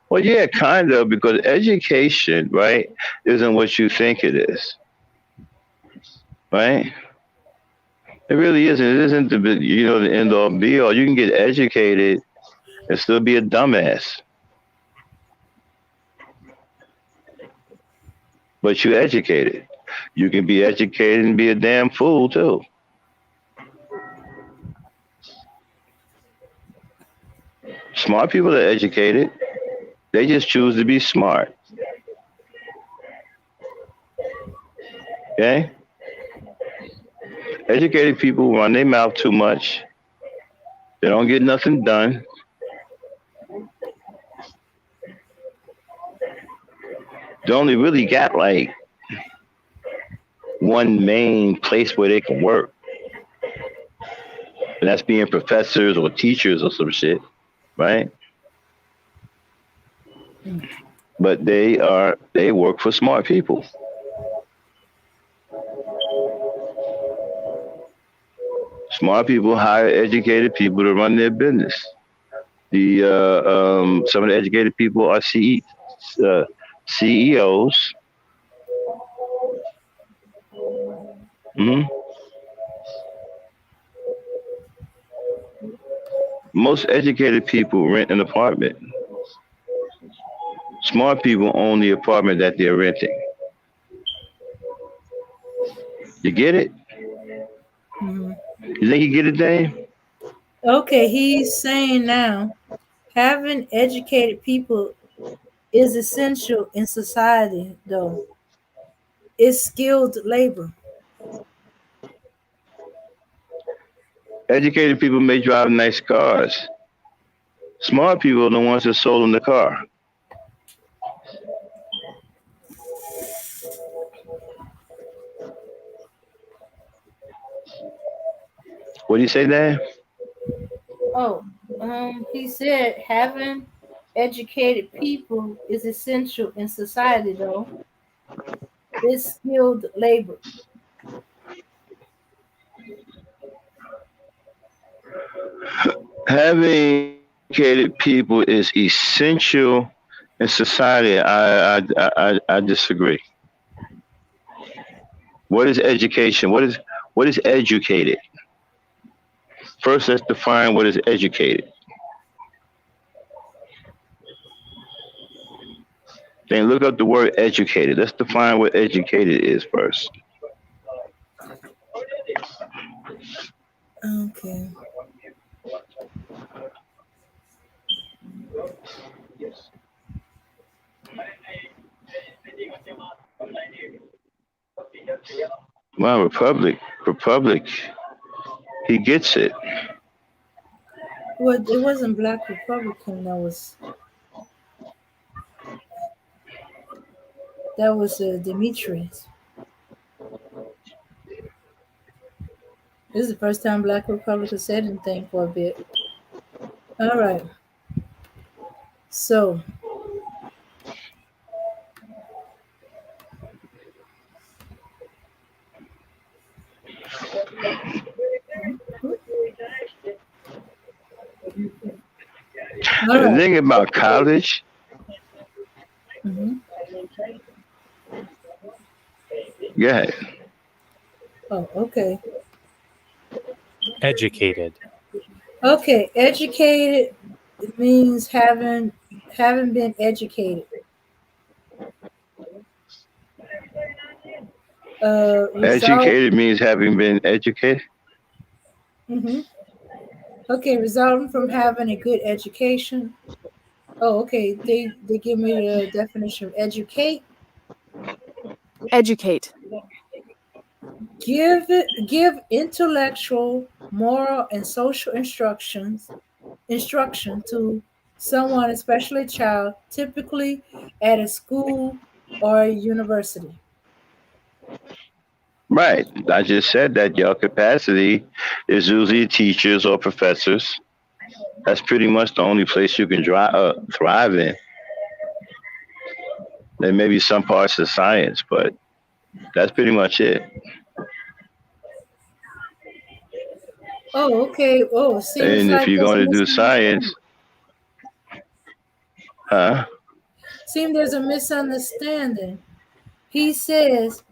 Well, yeah, kind of, because education, right, isn't what you think it is, right? It really isn't. It isn't the end all be all. You can get educated and still be a dumbass, but you're educated. You can be educated and be a damn fool too. Smart people are educated. They just choose to be smart. Okay? Educated people run their mouth too much. They don't get nothing done. They only really got like one main place where they can work. And that's being professors or teachers or some shit, right? But they work for smart people. Smart people hire educated people to run their business. Some of the educated people are CEOs. Mm-hmm. Most educated people rent an apartment. Smart people own the apartment that they're renting. You get it? Mm-hmm. You think you get it, Dave? Okay, he's saying now, having educated people is essential in society, though. It's skilled labor. Educated people may drive nice cars. Smart people are the ones that sold them the car. What do you say, Dan? He said having educated people is essential in society, though. It's skilled labor. Having educated people is essential in society. I disagree. What is education? What is educated? First, let's define what is educated. Then look up the word educated. Let's define what educated is first. Okay. Well, Republic, he gets it. Well, it wasn't Black Republican that was Demetrius. This is the first time Black Republican said anything for a bit. All right. So, all The right. thing about college, Mhm. yeah, Oh, okay. Educated. Okay. Educated means having been educated. Result. educated means having been educated. Hmm. Okay, resulting from having a good education. Oh, okay. They give me the definition of educate. Educate. Give intellectual, moral, and social instruction to someone, especially a child, typically at a school or a university. Right. I just said that your capacity is usually teachers or professors. That's pretty much the only place you can thrive in. There may be some parts of science, but that's pretty much it. Oh, okay. Oh, seems And if like you're there's a going to do misunderstanding. science, huh? Seems there's a misunderstanding. He says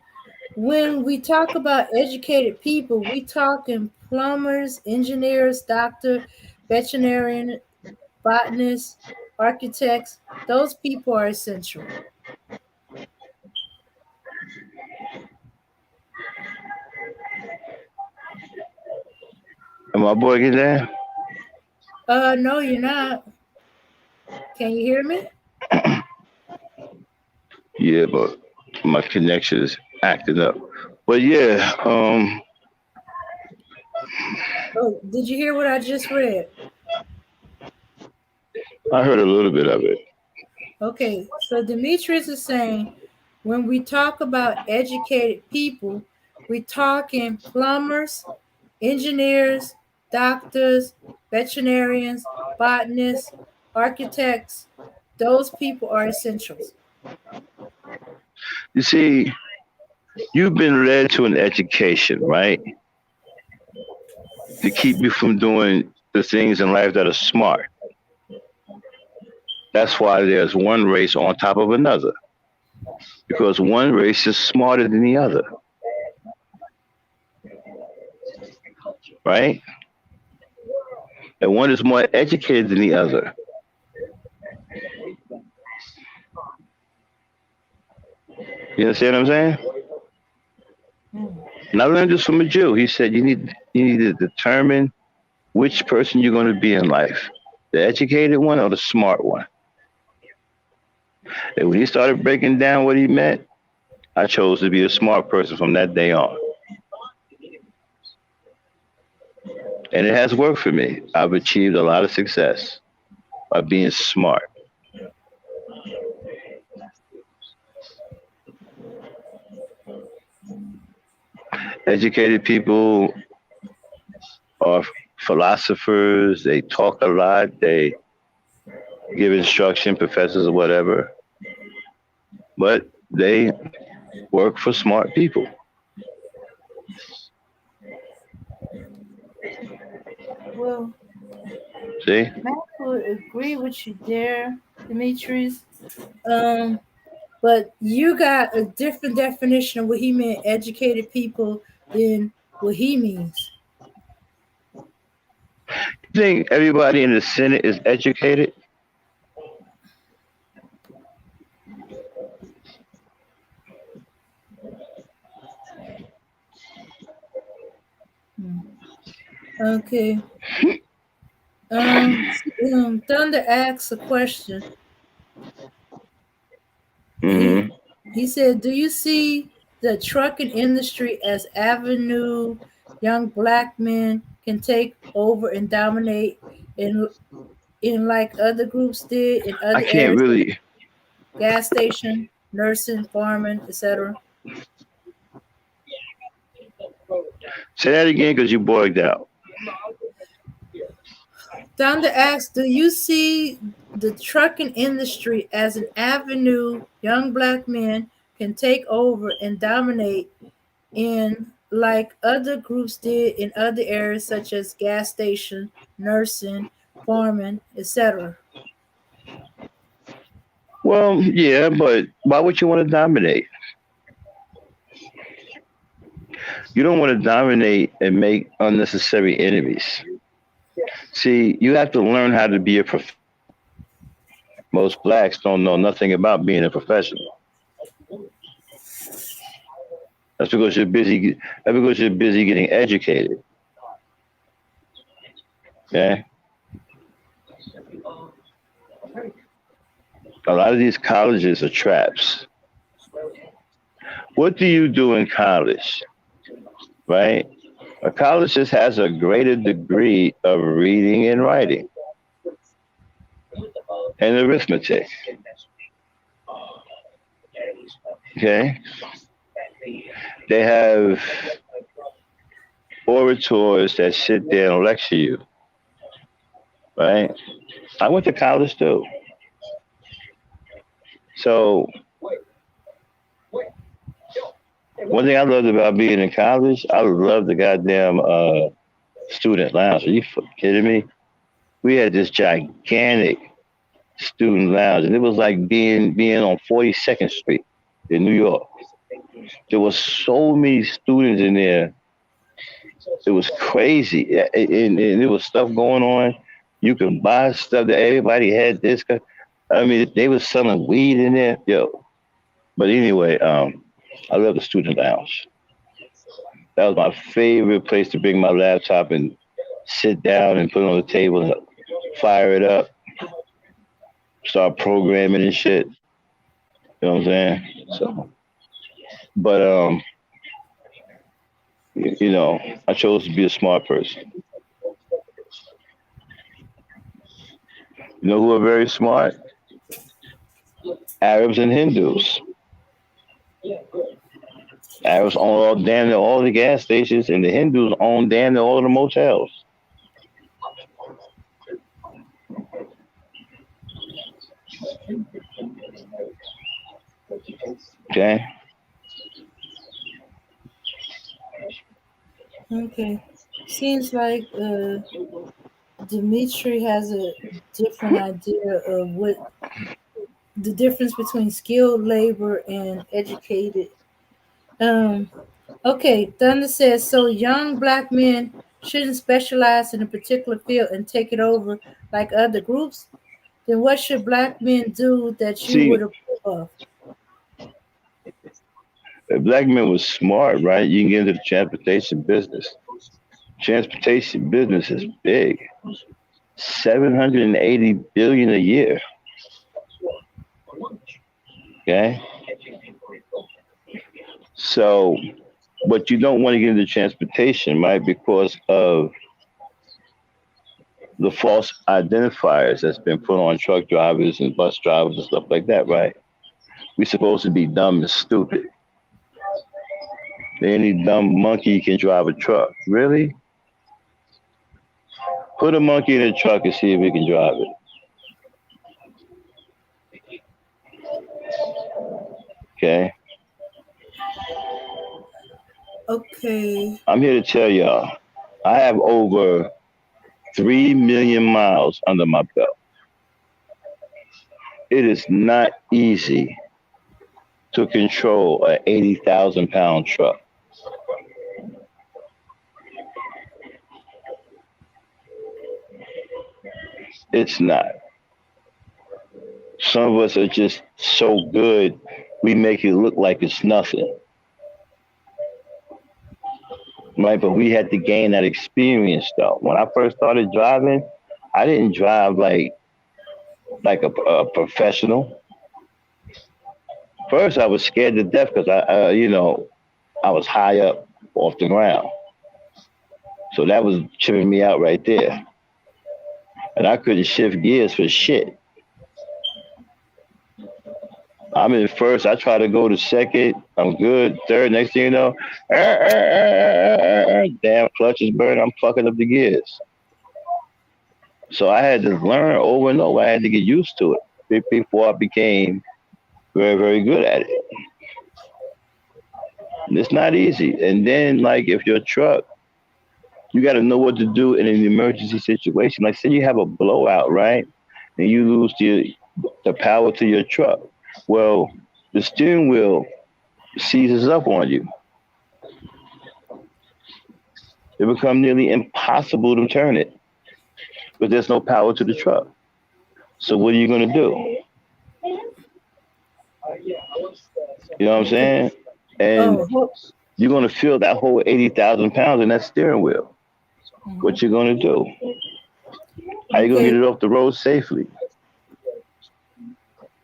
when we talk about educated people, we talking plumbers, engineers, doctor, veterinarian, botanists, architects. Those people are essential. Am my boy get there? No, you're not. Can you hear me? Yeah, but my connection is acting up. But yeah, Oh, did you hear what I just read? I heard a little bit of it. Okay, so Demetrius is saying when we talk about educated people, we talking plumbers, engineers, doctors, veterinarians, botanists, architects. Those people are essentials. You see, you've been led to an education, right? To keep you from doing the things in life that are smart. That's why there's one race on top of another, because one race is smarter than the other, right? And one is more educated than the other. You understand what I'm saying? And I learned this from a Jew. He said you need to determine which person you're going to be in life, the educated one or the smart one. And when he started breaking down what he meant, I chose to be a smart person from that day on. And it has worked for me. I've achieved a lot of success by being smart. Educated people are philosophers. They talk a lot. They give instruction, professors or whatever. But they work for smart people. Well, See? Matt would agree with you there, Demetrius. Um, but you got a different definition of what he meant educated people than what he means. You think everybody in the Senate is educated? Hmm. Okay. Thunder asks a question. He Hmm. he said, "Do you see the trucking industry as avenue young black men can take over and dominate in like other groups did in I other can't areas, really gas station, nursing, farming, etc." say that again because you bored out. Thunder asks, "Do you see the trucking industry as an avenue young black men can take over and dominate in like other groups did in other areas such as gas station, nursing, farming, etc." Well, yeah, but why would you want to dominate? You don't want to dominate and make unnecessary enemies. See, you have to learn how to be a most blacks don't know nothing about being a professional. That's because you're busy. That's because you're busy getting educated. Okay. A lot of these colleges are traps. What do you do in college? Right? A college just has a greater degree of reading and writing and arithmetic. Okay. They have orators that sit there and lecture you. Right? I went to college too. So one thing I loved about being in college, I loved the goddamn student lounge. Are you kidding me? We had this gigantic student lounge, and it was like being on 42nd Street in New York. There was so many students in there. It was crazy, and there was stuff going on. You could buy stuff that everybody had. This, I mean, they was selling weed in there, yo. But anyway, I love the student lounge. That was my favorite place to bring my laptop and sit down and put it on the table and fire it up, start programming and shit. You know what I'm saying? So, but you know, I chose to be a smart person. You know who are very smart? Arabs and Hindus. Arabs own all damn near all the gas stations, and the Hindus own damn near all the motels. Okay. Okay. Seems like Dimitri has a different idea of what the difference between skilled labor and educated. Um, okay, Thunder says so young black men shouldn't specialize in a particular field and take it over like other groups. Then what should black men do that you would See, approve of? if black men was smart, right, you can get into the transportation business. Transportation business is big. 780 billion a year. Okay. So, but you don't want to get into transportation, right? Because of the false identifiers that's been put on truck drivers and bus drivers and stuff like that, right? We're supposed to be dumb and stupid. Any dumb monkey can drive a truck. Really? Put a monkey in a truck and see if he can drive it. Okay. Okay. I'm here to tell y'all, I have over 3 million miles under my belt. It is not easy to control an 80,000-pound truck. It's not. Some of us are just so good, we make it look like it's nothing. Right, but we had to gain that experience though. When I first started driving, I didn't drive like a professional. First, I was scared to death because I was high up off the ground, so that was tripping me out right there, and I couldn't shift gears for shit. I'm in first. I try to go to second. I'm good. Third. Next thing you know, damn clutch is burning. I'm fucking up the gears. So I had to learn over and over. I had to get used to it before I became very, very good at it. And it's not easy. And then, like, if your truck, you got to know what to do in an emergency situation. Like, say you have a blowout, right? And you lose the power to your truck. Well, the steering wheel seizes up on you. It becomes nearly impossible to turn it, but there's no power to the truck. So what are you going to do? You know what I'm saying? And you're going to feel that whole 80,000 pounds in that steering wheel. What you going to do? How you going to get it off the road safely?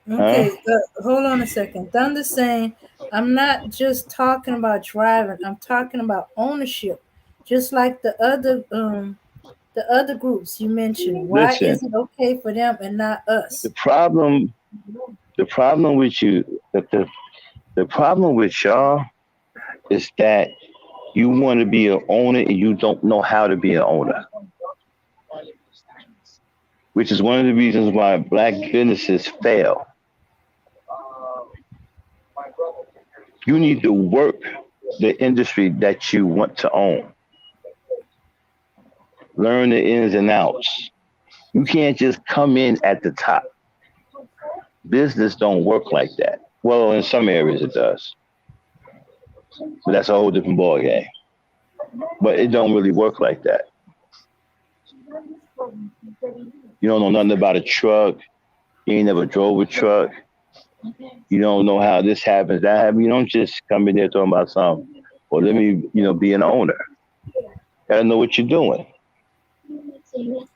Okay, hold on a second. Thunder's saying, I'm not just talking about driving. I'm talking about ownership, just like the other groups you mentioned. Why is it okay for them and not us? The problem with you, the problem with y'all is that you want to be an owner and you don't know how to be an owner, which is one of the reasons why black businesses fail. You need to work the industry that you want to own. Learn the ins and outs. You can't just come in at the top. Business don't work like that. Well, in some areas it does. But that's a whole different ballgame. But it don't really work like that. You don't know nothing about a truck. You ain't never drove a truck. You don't know how this happens, that happens. You don't just come in there talking about something. Well, let me, be an owner. Gotta know what you're doing. You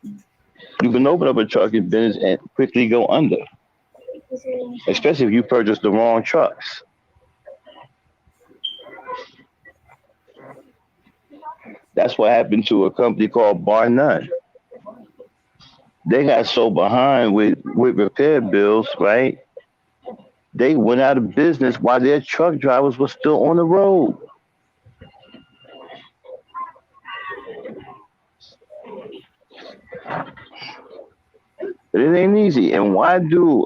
can open up a trucking business and quickly go under, especially if you purchase the wrong trucks. That's what happened to a company called Bar None. They got so behind with repair bills, right? They went out of business while their truck drivers were still on the road. But it ain't easy. And why do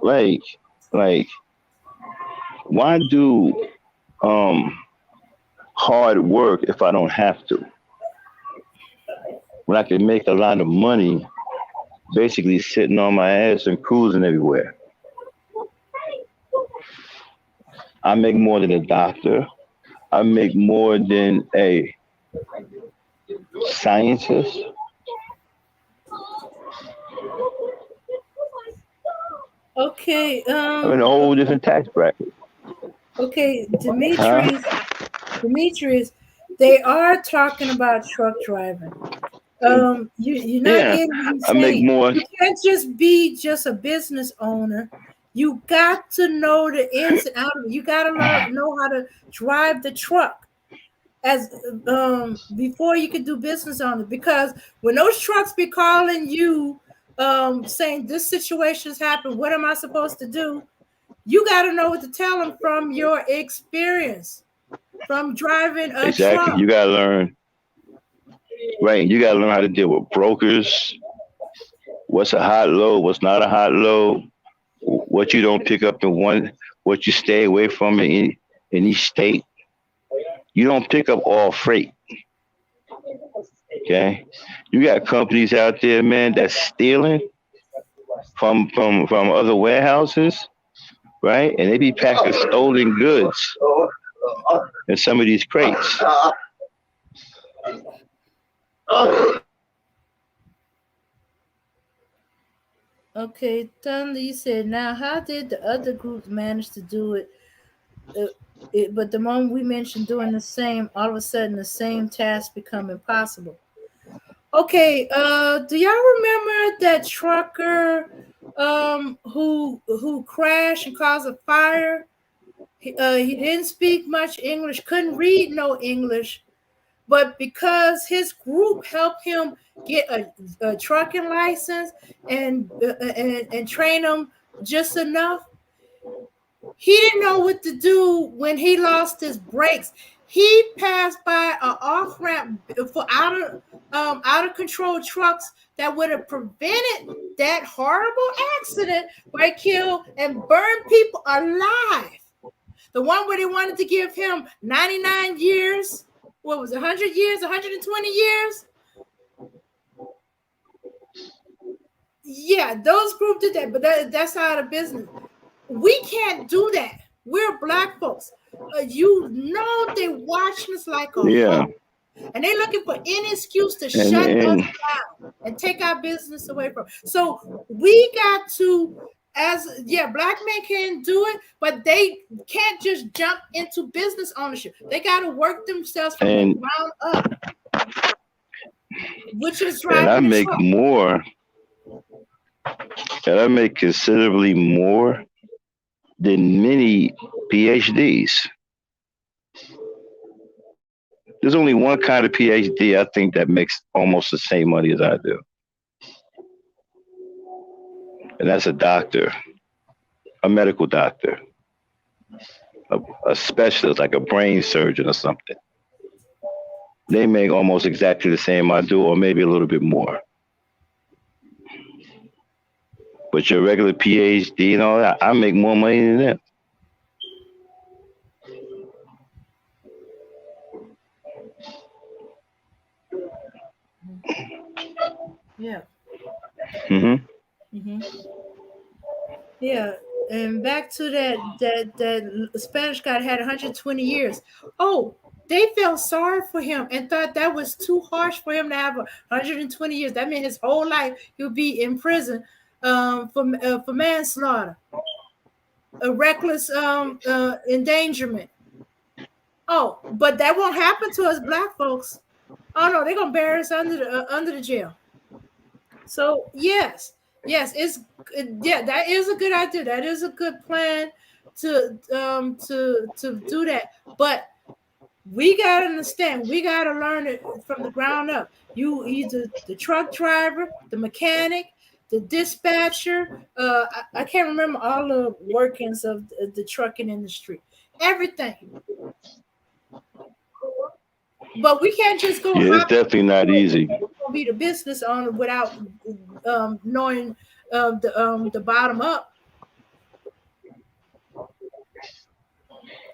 hard work if I don't have to? When I can make a lot of money basically sitting on my ass and cruising everywhere. I make more than a doctor. I make more than a scientist. Okay. I'm in a whole different tax bracket. Okay, Demetrius, they are talking about truck driving. You're not getting what I'm saying. I make more. You can't just be just a business owner. You got to know the ins and outs. You got to know how to drive the truck as before you can do business on it. Because when those trucks be calling you, saying this situation's happened, what am I supposed to do? You got to know what to tell them from your experience, from driving a truck. You got to learn. Right, you got to learn how to deal with brokers. What's a hot load? What's not a hot load? What you don't pick up in one, what you stay away from in each state. You don't pick up all freight. Okay, you got companies out there, man, that's stealing from other warehouses, right? And they be packing stolen goods in some of these crates. Okay, Thunder, you said, now how did the other groups manage to do it? But the moment we mentioned doing the same, all of a sudden the same task become impossible. Okay, do y'all remember that trucker who crashed and caused a fire? He didn't speak much English, couldn't read no English, but because his group helped him get a trucking license and train him just enough, he didn't know what to do when he lost his brakes. He passed by an off ramp for out of control trucks that would have prevented that horrible accident where he killed and burned people alive. The one where they wanted to give him 99 years, what was it, 100 years, 120 years? Yeah, those groups did that, but that's out of business. We can't do that. We're black folks. You know they're watching us like a hawk, and they're looking for any excuse to shut us down and take our business away from. So we got to, black men can do it, but they can't just jump into business ownership. They got to work themselves from the ground up, which is driving. And I make more. And I make considerably more than many PhDs. There's only one kind of PhD I think that makes almost the same money as I do. And that's a doctor, a medical doctor, a specialist, like a brain surgeon or something. They make almost exactly the same I do, or maybe a little bit more. But your regular PhD and all that, I make more money than them. Yeah. Mm-hmm. Yeah, and back to that Spanish guy had 120 years. Oh, they felt sorry for him and thought that was too harsh for him to have 120 years. That meant his whole life he would be in prison for manslaughter, a reckless endangerment. Oh, but that won't happen to us black folks. Oh no, they're gonna bury us under the jail. So yes, that is a good idea. That is a good plan to do that. But we gotta understand. We gotta learn it from the ground up. You either the truck driver, the mechanic, the dispatcher. I can't remember all the workings of the trucking industry. Everything. But we can't just go. Yeah, it's definitely not easy. Be the business owner without knowing the bottom up.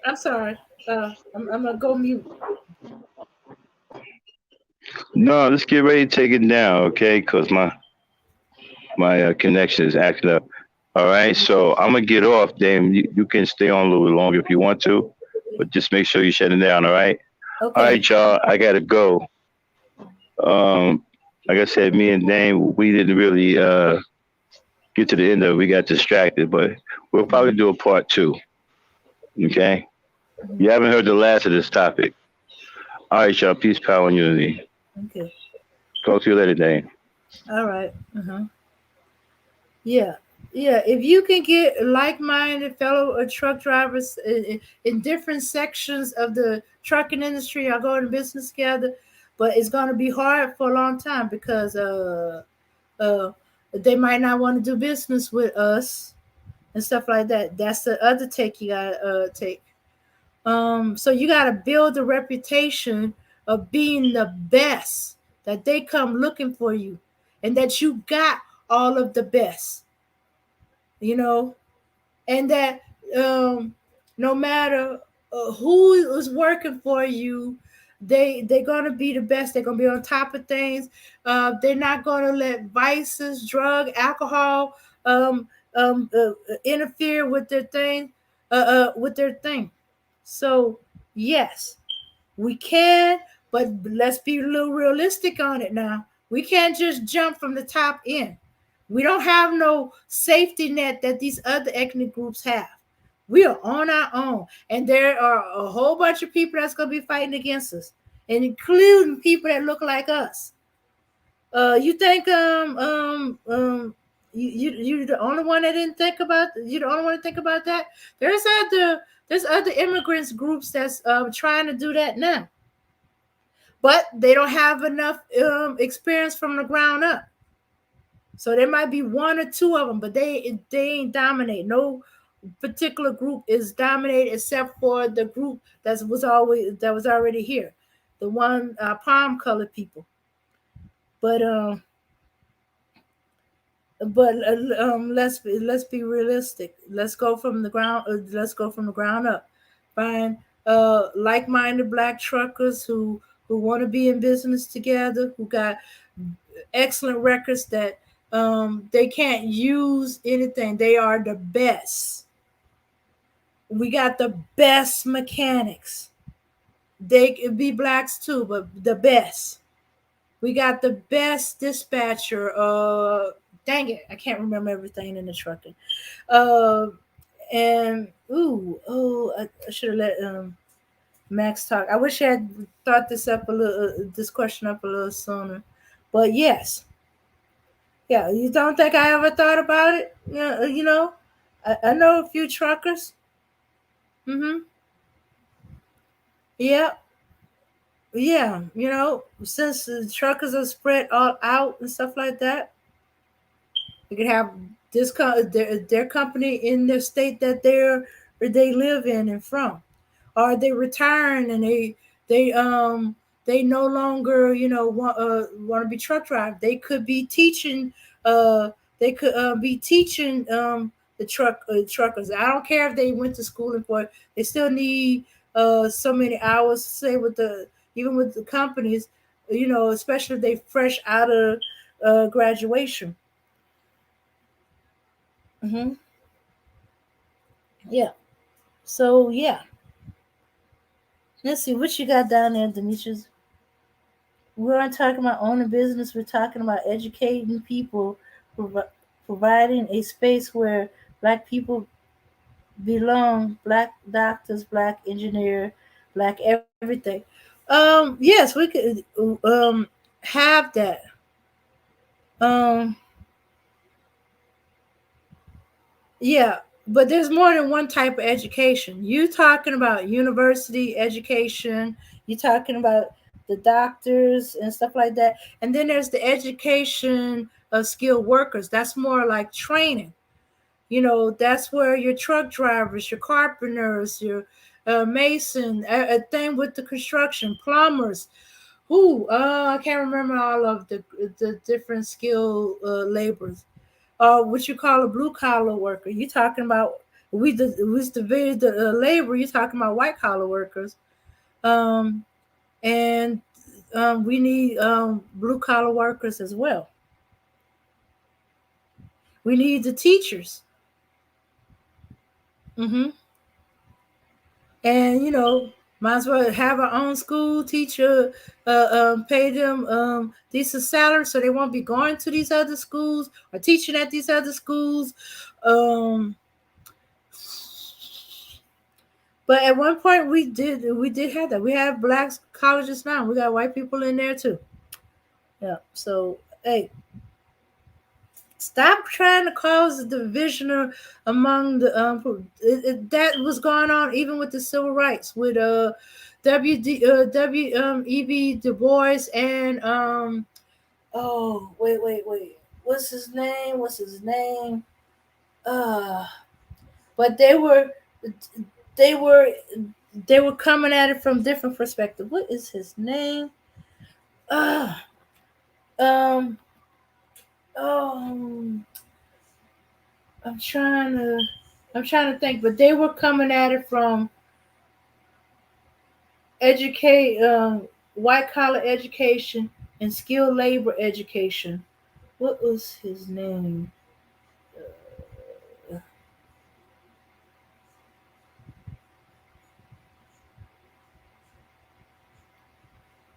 I'm sorry. I'm gonna go mute. No, let's get ready to take it down, okay? Because my connection is acting up. All right, so I'm gonna get off, Dame. You can stay on a little bit longer if you want to, but just make sure you shut it down. All right. Okay. All right, y'all. I gotta go. Like I said, me and Dame, we didn't really get to the end of it. We got distracted, but we'll probably do a part 2. Okay? You haven't heard the last of this topic. All right, y'all. Peace, power, and unity. Okay. Talk to you later, Dame. All right. Yeah. If you can get like-minded fellow truck drivers in different sections of the trucking industry, I'll go into business together. But it's going to be hard for a long time because they might not want to do business with us and stuff like that. That's the other take you got to take. So you got to build a reputation of being the best, that they come looking for you and that you got all of the best, and that no matter who is working for you, they're gonna be the best. They're gonna be on top of things. They're not gonna let vices, drug, alcohol, um, interfere with their thing, with their thing. So yes, we can, but let's be a little realistic on it now. We can't just jump from the top in. We don't have no safety net that these other ethnic groups have. We are on our own, and there are a whole bunch of people that's going to be fighting against us, and including people that look like us. You think you're the only one that didn't think about, you're the only one to think about that. There's other immigrants groups that's trying to do that now, but they don't have enough experience from the ground up. So there might be one or two of them, but they ain't dominate. No particular group is dominated except for the group that was already here, the one palm colored people. But let's be realistic. Let's go from the ground up. Find like-minded black truckers who want to be in business together, who got excellent records that they can't use anything. They are the best. We got the best mechanics. They could be blacks too, but the best. We got the best dispatcher. Dang it, I can't remember everything in the trucking. Uh, and I should have let Max talk. I wish I had thought this question up a little sooner. But yes, yeah. You don't think I ever thought about it? Yeah, I know a few truckers. Mm-hmm. Yeah, yeah. Since the truckers are spread all out and stuff like that, they could have their company in the state that they live in and from, or they return and they no longer want to be truck driver. They could be teaching. Be teaching the truckers. I don't care if they went to school for it. They still need so many hours. Say with the even with the companies, especially if they fresh out of graduation. Hmm. Yeah. So yeah, let's see what you got down there, Demetrius. We're not talking about owning business. We're talking about educating people, provi- providing a space where black people belong, black doctors, black engineer, black everything. Yes, we could have that. Um, yeah, but there's more than one type of education. You talking about university education, you talking about the doctors and stuff like that. And then there's the education of skilled workers. That's more like training. That's where your truck drivers, your carpenters, your mason, a thing with the construction, plumbers. I can't remember all of the different skill labors. What you call a blue collar worker. You talking about the labor. You talking about white collar workers, um, and we need blue collar workers as well. We need the teachers, hmm and might as well have our own school teacher. Pay them decent salary so they won't be going to these other schools or teaching at these other schools. Um, But at one point we did have that. We have black colleges now. We got white people in there too. Yeah. So hey, stop trying to cause a division among the that was going on even with the civil rights with W. Du Bois and oh wait, what's his name uh but they were they were coming at it from different perspectives. What is his name? Uh um um I'm trying to I'm trying to think, but they were coming at it from educate white collar education and skilled labor education. What was his name?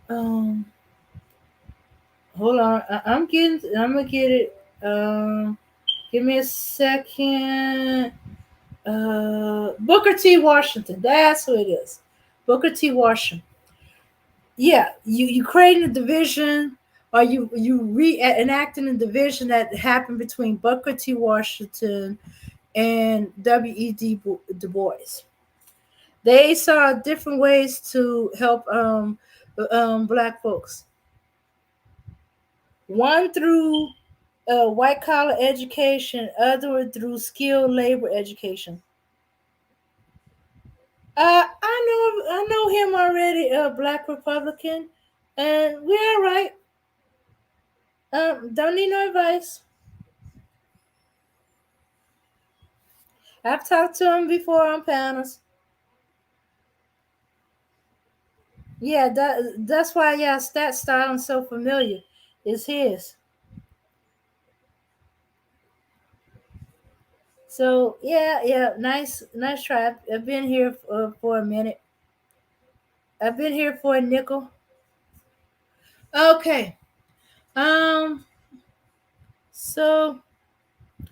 Um, hold on. I'm gonna get it. Give me a second. Booker T. Washington. That's who it is. Booker T. Washington. Yeah, you creating a division, or you reenacting a division that happened between Booker T. Washington and W.E.D. Du Bois. They saw different ways to help black folks. One through white collar education, other through skilled labor education. I know him already, a black Republican, and we're all right. Don't need no advice. I've talked to him before on panels. Yeah, that's why y'all stat style is so familiar. It's his. So yeah, nice try. I've been here for a minute. I've been here for a nickel. Okay. Um. So,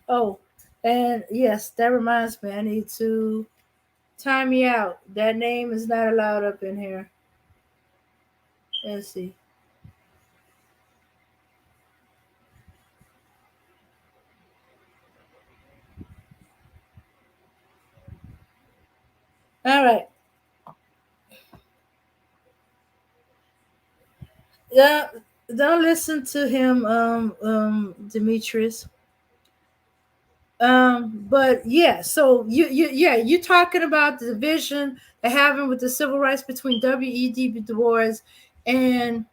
oh, and yes, that reminds me. I need to time me out. That name is not allowed up in here. Let's see. All right. Yeah. Don't listen to him, Demetrius. But yeah, so you talking about the division that happened with the civil rights between W.E.D. Du Bois and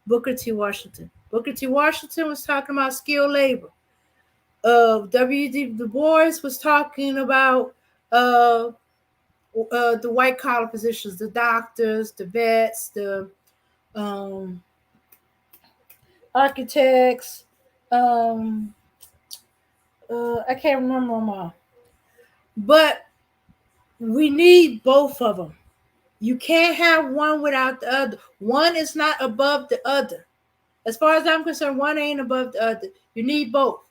Booker T. Washington. Booker T. Washington was talking about skilled labor. W.E.D. Du Bois was talking about uh, the white collar positions, the doctors, the vets, the um, architects. Um, I can't remember them all, but we need both of them. You can't have one without the other. One is not above the other. As far as I'm concerned, one ain't above the other. You need both.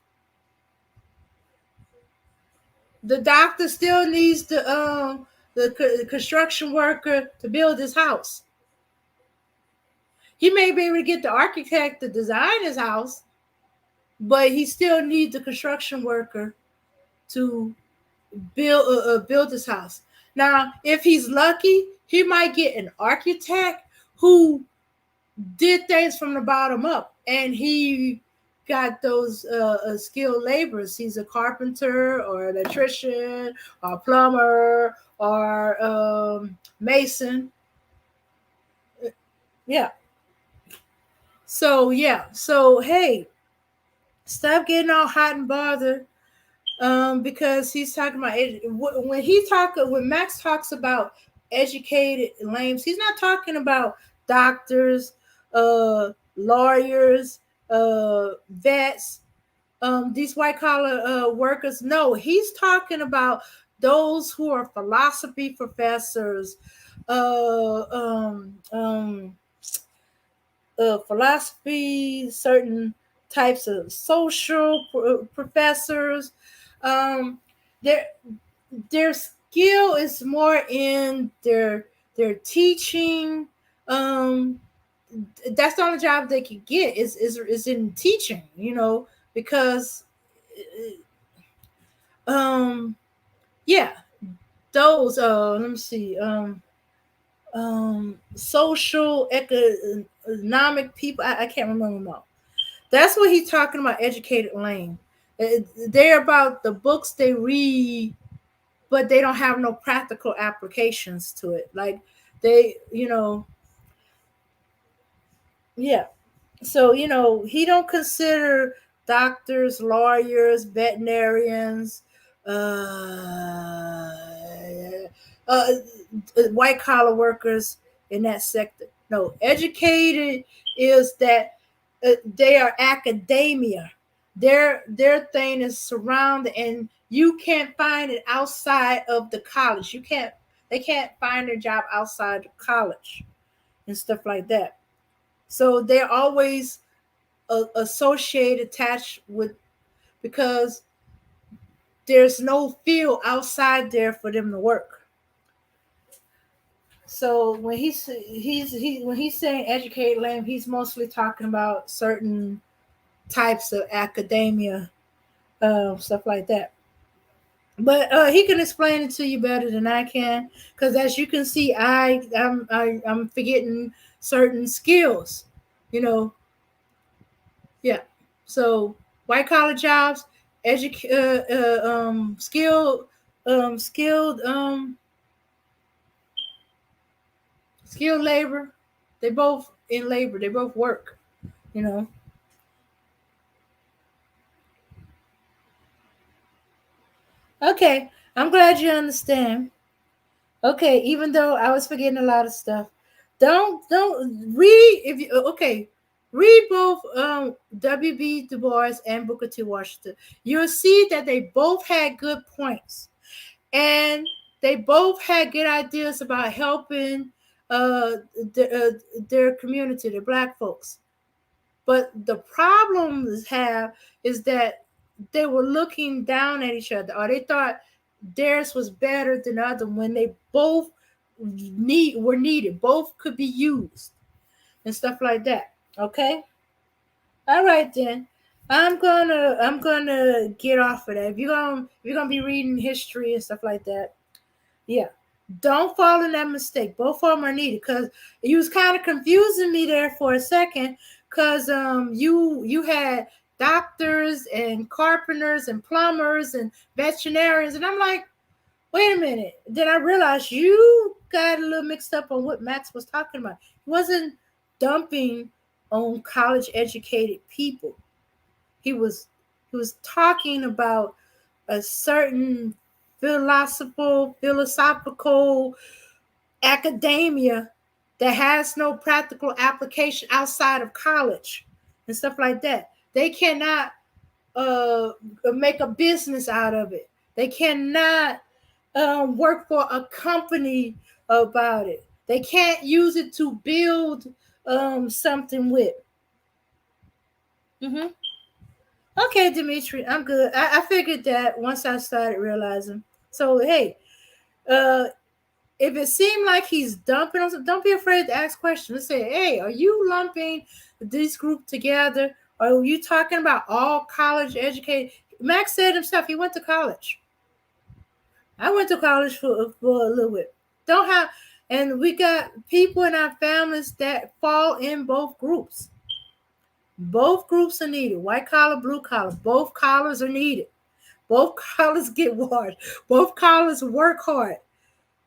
The doctor still needs the construction worker to build his house. He may be able to get the architect to design his house, but he still needs the construction worker to build his house. Now, if he's lucky, he might get an architect who did things from the bottom up, and he got those skilled laborers. He's a carpenter or electrician or plumber or mason. Yeah. So yeah. So hey, stop getting all hot and bothered. Because he's talking about when Max talks about educated lames, he's not talking about doctors, lawyers, vets, these white collar workers. No, he's talking about those who are philosophy professors, uh, um, um, philosophy, certain types of social professors. Um, their their skill is more in their teaching. Um, that's the only job they can get is in teaching. Because um, yeah, those let me see social economic people. I can't remember them all. That's what he's talking about. Educated lane. They're about the books they read, but they don't have no practical applications to it. Like they, yeah. So he don't consider doctors, lawyers, veterinarians, uh, uh, white collar workers in that sector. No, educated is that they are academia. Their thing is surrounded, and you can't find it outside of the college. They can't find their job outside of college and stuff like that. So they're always associated, attached with, because there's no field outside there for them to work. So when when he's saying educated land, he's mostly talking about certain types of academia, stuff like that. But he can explain it to you better than I can, because as you can see, I'm forgetting certain skills, you know. Yeah. So white collar jobs, skilled, skilled, skilled labor. They both in labor. They both work. You know. Okay, I'm glad you understand. Okay, even though I was forgetting a lot of stuff, don't read if you okay. Read both W.B. Du Bois and Booker T. Washington. You'll see that they both had good points, and they both had good ideas about helping their community, the Black folks. But the problems have is that they were looking down at each other, or they thought theirs was better than other when they both were needed, both could be used, and stuff like that. Okay, all right then. I'm gonna get off of that. If you're gonna be reading history and stuff like that, yeah. Don't fall in that mistake. Both of them are needed, because you was kind of confusing me there for a second, because you had doctors and carpenters and plumbers and veterinarians, and I'm like, wait a minute. Then I realized you got a little mixed up on what Max was talking about. He wasn't dumping on college educated people. He was talking about a certain philosophical academia that has no practical application outside of college and stuff like that. They cannot make a business out of it. They cannot work for a company about it. They can't use it to build something with. Mm-hmm. Okay, Dimitri, I'm good. I figured that once I started realizing. So hey, uh, if it seemed like he's dumping on, don't be afraid to ask questions. Let's say, hey, are you lumping this group together? Or are you talking about all college educated? Max said himself he went to college. I went to college for a little bit. Don't have, and we got people in our families that fall in both groups. Both groups are needed. White collar, blue collar. Both collars are needed. Both collars get washed. Both collars work hard.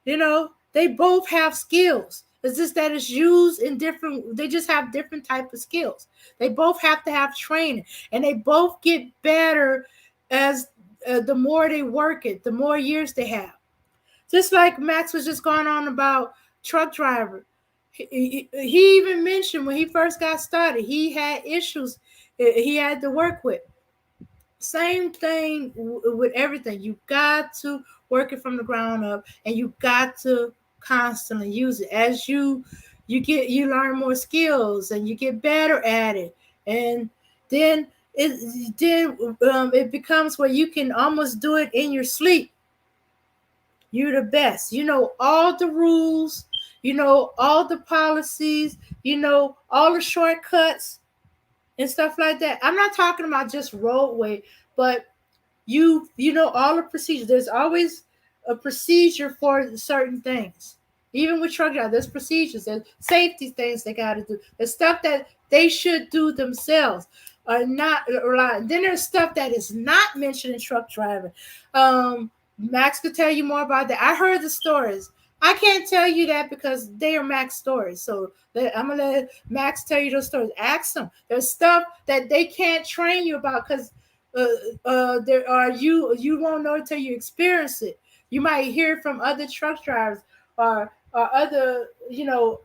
You know, they both have skills. It's just that it's used in different, they just have different type of skills. They both have to have training, and they both get better as the more they work it, the more years they have. Just like Max was just going on about truck driver. He even mentioned when he first got started, he had issues he had to work with. Same thing with everything. You got to work it from the ground up, and you got to constantly use it. As you learn more skills, and you get better at it, and then it becomes where you can almost do it in your sleep. You're the best. You know all the rules. You know all the policies. You know all the shortcuts and stuff like that. I'm not talking about just roadway, but you know all the procedures. There's always a procedure for certain things. Even with truck drivers, there's procedures, there's safety things they got to do. There's stuff that they should do themselves, or not. Then there's stuff that is not mentioned in truck driving. Max could tell you more about that. I heard the stories. I can't tell you that because they are Max stories. So I'm gonna let Max tell you those stories. Ask them. There's stuff that they can't train you about because there are you won't know until you experience it. You might hear from other truck drivers or or other,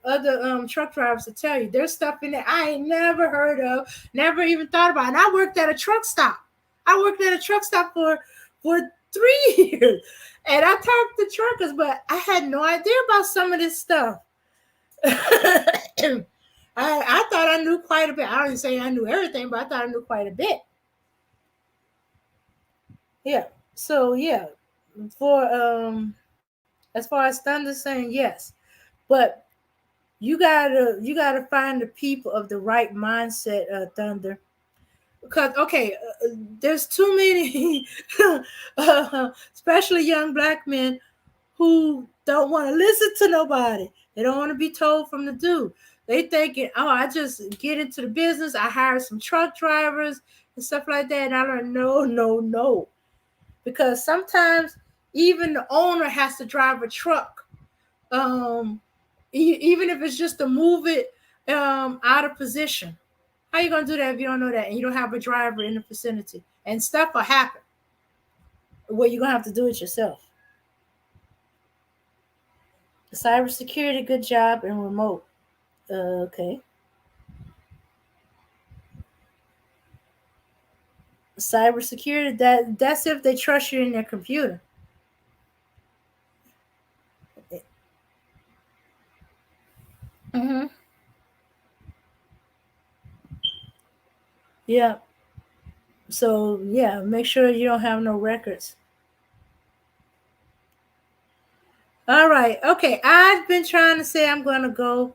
other truck drivers to tell you there's stuff in there I ain't never heard of, never even thought about. And I worked at a truck stop. I worked at a truck stop for 3 years, and I talked to truckers, but I had no idea about some of this stuff. I thought I knew quite a bit. I don't say I knew everything, but I thought I knew quite a bit. Yeah. So yeah, for as far as Thunder saying yes, but you gotta find the people of the right mindset, Thunder. Because okay, there's too many, especially young black men who don't want to listen to nobody. They don't want to be told from the dude. They thinking, oh, I just get into the business. I hire some truck drivers and stuff like that. And I learned, no, no, no, because sometimes even the owner has to drive a truck, um, even if it's just to move it out of position. How you gonna do that if you don't know that and you don't have a driver in the vicinity? And stuff will happen where you're gonna have to do it yourself. Cybersecurity, good job, and remote. Okay. Cybersecurity, that's if they trust you in their computer. Mm-hmm. Yeah. So yeah, make sure you don't have no records. All right. Okay. I've been trying to say I'm gonna go,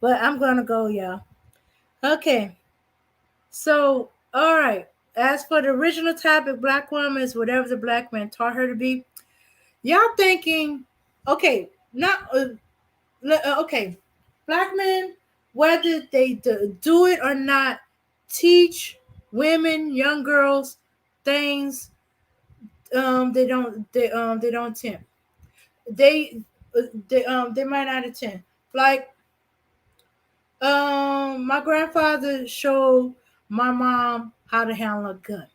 but I'm gonna go, y'all. Okay. So, all right. As for the original topic, black woman is whatever the black man taught her to be. Y'all thinking, okay, not okay, black men, whether they do it or not, teach women, young girls, things. They don't attempt. They they might not attend. Like my grandfather showed my mom how to handle a gun,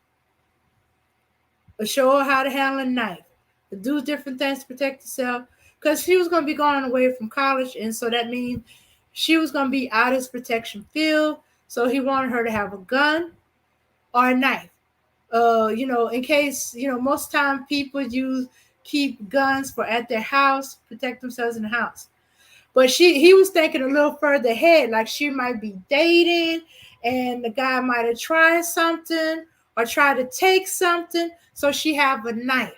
show her how to handle a knife, do different things to protect herself. Because she was going to be going away from college, and so that means she was going to be out of his protection field. So he wanted her to have a gun or a knife. In case, most time people keep guns for at their house, protect themselves in the house. But he was thinking a little further ahead, like she might be dating and the guy might have tried something or tried to take something, so she have a knife.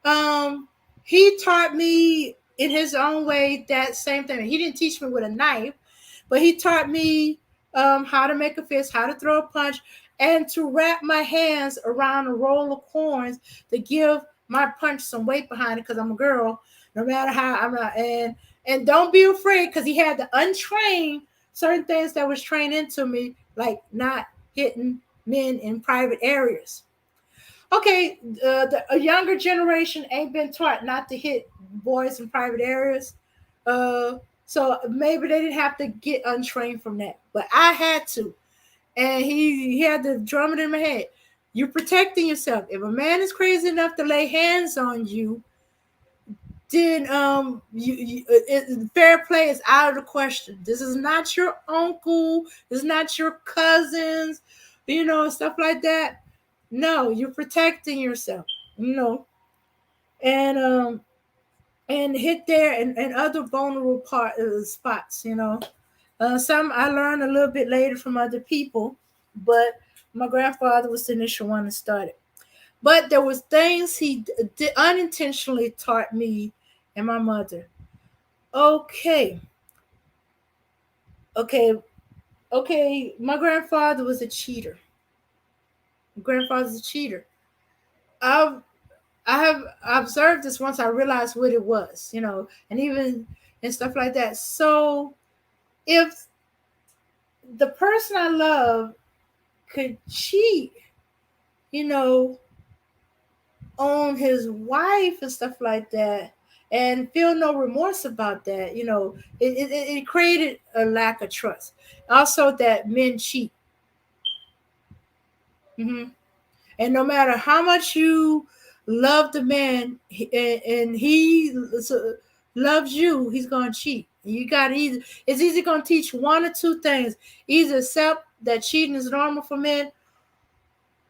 Um, he taught me in his own way that same thing. He didn't teach me with a knife, but he taught me how to make a fist, how to throw a punch, and to wrap my hands around a roll of coins to give my punch some weight behind it because I'm a girl. No matter how I'm not, and don't be afraid because he had to untrain certain things that was trained into me, like not hitting men in private areas. Okay, a younger generation ain't been taught not to hit boys in private areas. Uh, so maybe they didn't have to get untrained from that, but I had to, and he had to drum it in my head. You're protecting yourself. If a man is crazy enough to lay hands on you, then fair play is out of the question. This is not your uncle. This is not your cousins. Stuff like that. No, you're protecting yourself. And hit there and other vulnerable spots. Some I learned a little bit later from other people, but my grandfather was the initial one to start it. But there was things he unintentionally taught me and my mother. Okay, okay, okay. My grandfather was a cheater. My grandfather's a cheater. I've I have observed this once I realized what it was, and even and stuff like that. So if the person I love could cheat, you know, on his wife and stuff like that, and feel no remorse about that, it created a lack of trust. Also, that men cheat. Hmm. And no matter how much you love the man, and he loves you, he's gonna cheat. You got either it's either gonna teach one or two things: either accept that cheating is normal for men,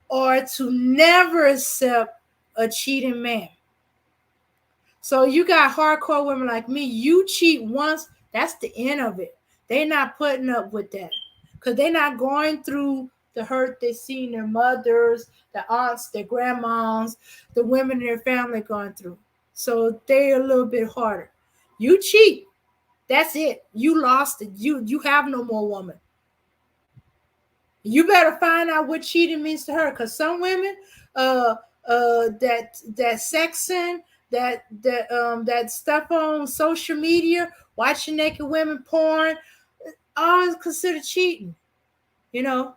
or to never accept a cheating man. So you got hardcore women like me. You cheat once, that's the end of it. They're not putting up with that because they're not going through the hurt they seen their mothers, their aunts, their grandmas, the women in their family going through. So they're a little bit harder. You cheat, that's it. You lost it. You have no more woman. You better find out what cheating means to her, because some women, uh, that sexing, that stuff on social media, watching naked women porn, all is considered cheating. You know,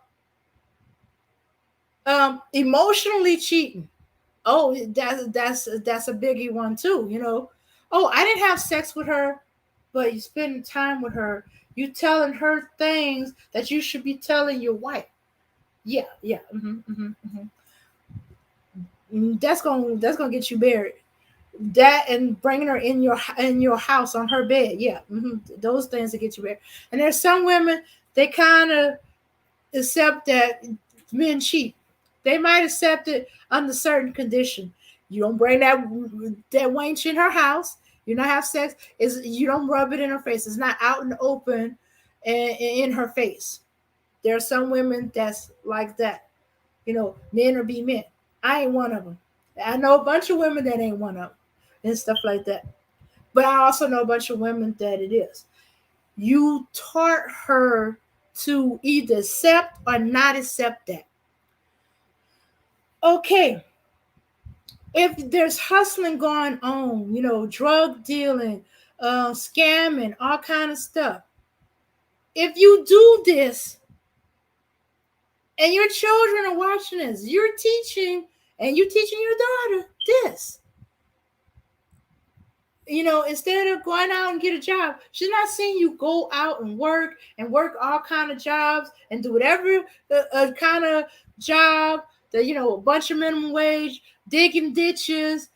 emotionally cheating. Oh, that's a biggie one too. You know, oh, I didn't have sex with her, but you spending time with her. You telling her things that you should be telling your wife. Yeah, yeah. That's gonna get you buried. That and bringing her in your house on her bed. Yeah, those things that get you buried. And there's some women, they kind of accept that men cheat. They might accept it under certain condition. You don't bring that wench in her house. You not have sex. Is you don't rub it in her face. It's not out in the open and in her face. There are some women that's like that. You know, men or be men. I ain't one of them. I know a bunch of women that ain't one of them and stuff like that. But I also know a bunch of women that it is. You taught her to either accept or not accept that. Okay, if there's hustling going on, you know, drug dealing, scamming, all kind of stuff. If you do this, and your children are watching this, you're teaching, and you're teaching your daughter this. You know, instead of going out and get a job, she's not seeing you go out and work all kind of jobs and do whatever kind of job that, you know, a bunch of minimum wage, digging ditches,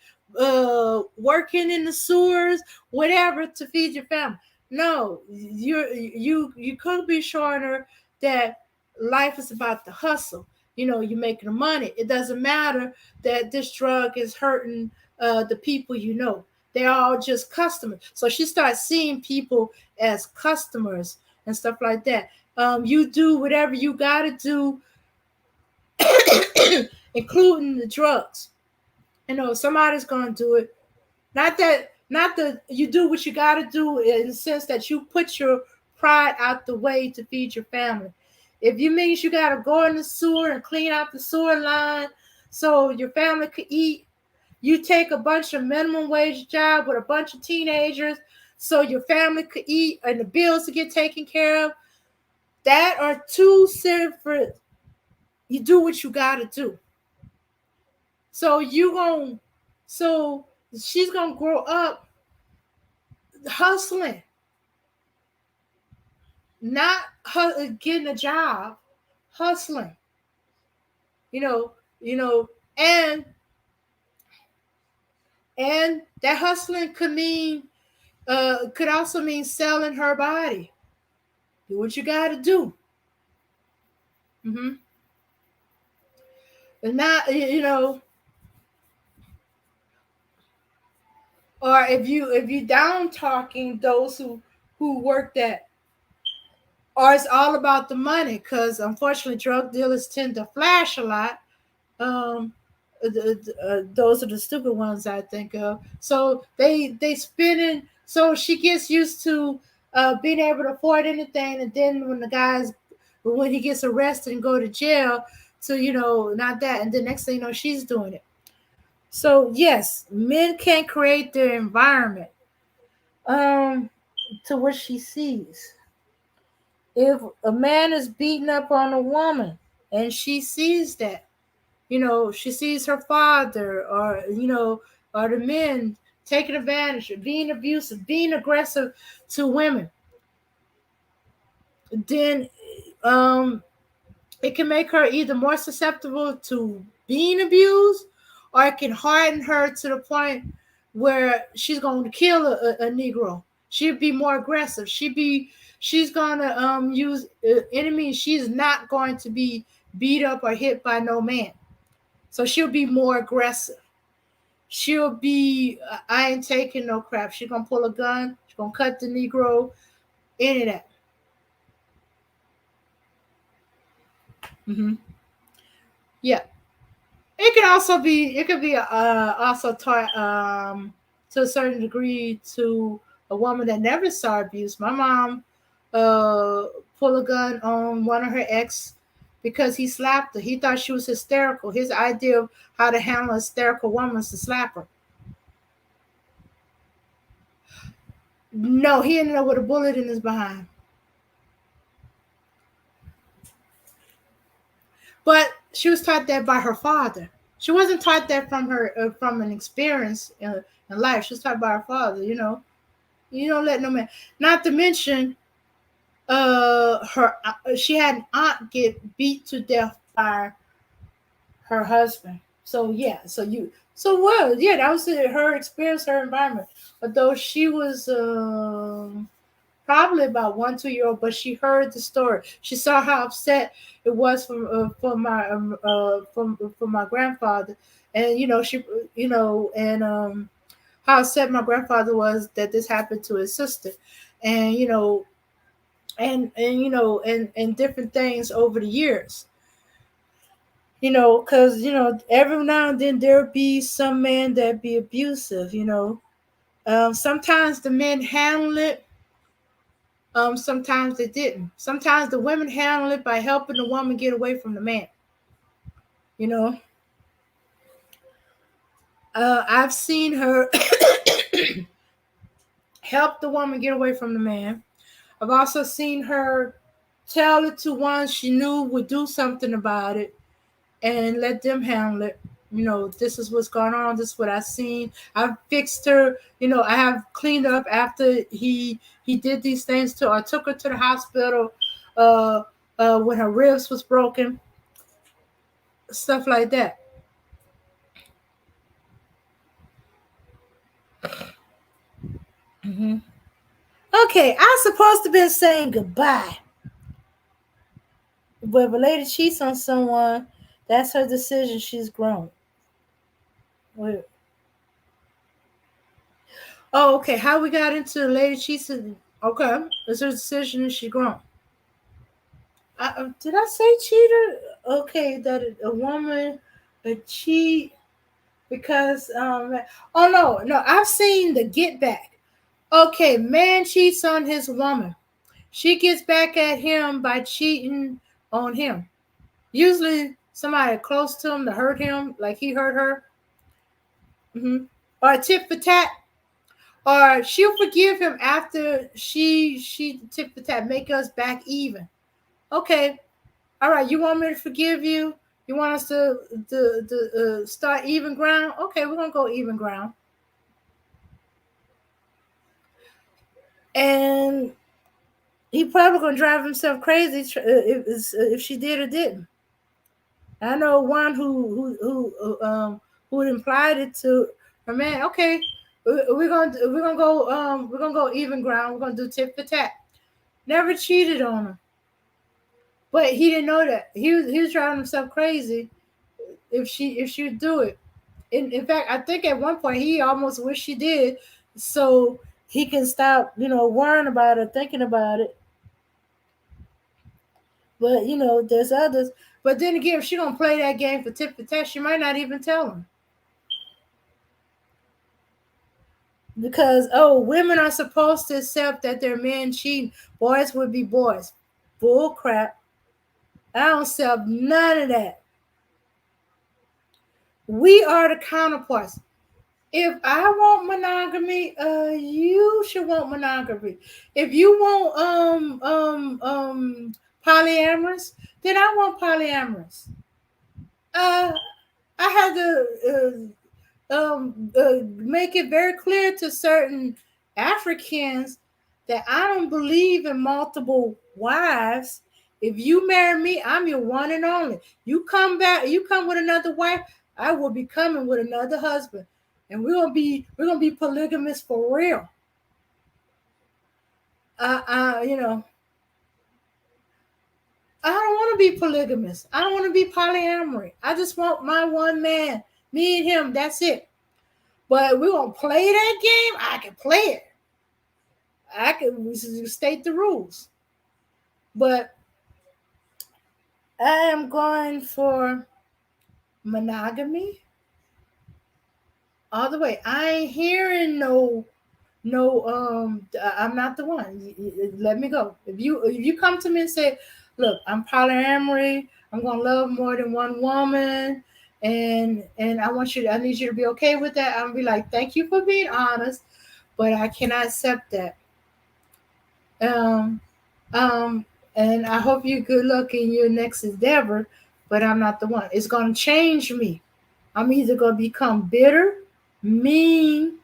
working in the sewers, whatever to feed your family. No, you could be showing her that life is about the hustle. You know, you're making the money. It doesn't matter that this drug is hurting the people you know. They're all just customers. So she starts seeing people as customers and stuff like that. You do whatever you got to do, including the drugs. You know, somebody's going to do it. Not that you do what you got to do in the sense that you put your pride out the way to feed your family. If you means you got to go in the sewer and clean out the sewer line so your family could eat, you take a bunch of minimum wage job with a bunch of teenagers so your family could eat and the bills to get taken care of. That are two separate. You do what you got to do. So she's gonna grow up hustling, not getting a job, hustling. You know, and that hustling could also mean selling her body. Do what you got to do. And not, you know, or if you down talking those who work that, or it's all about the money, because unfortunately drug dealers tend to flash a lot. Those are the stupid ones I think of. So they spending. So she gets used to being able to afford anything, and then when he gets arrested and go to jail, so you know, not that, and the next thing you know, she's doing it. So yes, men can create their environment to what she sees. If a man is beating up on a woman and she sees that, you know, she sees her father or, you know, or the men taking advantage, being abusive, being aggressive to women, then it can make her either more susceptible to being abused, or it can harden her to the point where she's going to kill a Negro. She'll be more aggressive. She's gonna use enemy. She's not going to be beat up or hit by no man. So she'll be more aggressive. She'll be I ain't taking no crap. She's gonna pull a gun. She's gonna cut the Negro. Any of that. Mm-hmm. Yeah. It can also be. It could be also taught to a certain degree to a woman that never saw abuse. My mom uh, pulled a gun on one of her ex because he slapped her. He thought she was hysterical. His idea of how to handle a hysterical woman is to slap her. No, he ended up with a bullet in his behind. But she was taught that by her father. She wasn't taught that from her from an experience in life. She was taught by her father. You don't let no man. Not to mention, her she had an aunt get beat to death by her husband. So yeah, yeah, that was her experience, her environment. Although she was probably about 1-2 year old, but she heard the story. She saw how upset it was from my grandfather, and how upset my grandfather was that this happened to his sister, and and different things over the years. Because every now and then there'll be some men that be abusive. Sometimes the men handle it. Sometimes they didn't. Sometimes the women handle it by helping the woman get away from the man. You know, I've seen her help the woman get away from the man. I've also seen her tell it to one she knew would do something about it and let them handle it. This is what's going on. This is what I've seen. I've fixed her. I have cleaned up after he did these things to her. I took her to the hospital when her ribs was broken. Stuff like that. Mm-hmm. Okay, I'm supposed to be saying goodbye. But if a lady cheats on someone, that's her decision. She's grown. Wait. Oh, okay. How we got into the lady cheating? Okay, it's her decision and she's grown. Did I say cheater? Okay, that a woman a cheat because oh no, I've seen the get back. Okay, man cheats on his woman. She gets back at him by cheating on him. Usually somebody close to him to hurt him, like he hurt her. Mm-hmm. Or tit for tat. Or she'll forgive him after she tit for tat, make us back even. Okay, all right. You want me to forgive you? You want us to start even ground? Okay, we're gonna go even ground. And he probably gonna drive himself crazy if she did or didn't. I know one who implied it to her man. Okay, we're gonna go even ground. We're gonna do tit for tat. Never cheated on her, but he didn't know that he was driving himself crazy if she would do it. In fact, I think at one point he almost wished she did, so he can stop worrying about it, thinking about it. But there's others. But then again, if she gonna play that game for tit for tat, she might not even tell him. Because women are supposed to accept that their men cheating. Boys would be boys. Bull crap. I don't accept none of that. We are the counterparts. If I want monogamy, you should want monogamy. If you want polyamorous, then I want polyamorous. I had to make it very clear to certain Africans that I don't believe in multiple wives. If you marry me, I'm your one and only. You come with another wife, I will be coming with another husband. and we're gonna be polygamous for real. You know, I don't want to be polygamous. I don't want to be polyamory. I just want my one man, me and him. That's it. But we're gonna play that game. I can play it. I can state the rules. But I am going for monogamy all the way. I ain't hearing no. I'm not the one. Let me go. If you come to me and say, look, I'm polyamory, I'm gonna love more than one woman, and I need you to be okay with that. I'm gonna be like, thank you for being honest, but I cannot accept that. Um um and I hope you good luck in your next endeavor, but I'm not the one. It's gonna change me. I'm either gonna become bitter, mean,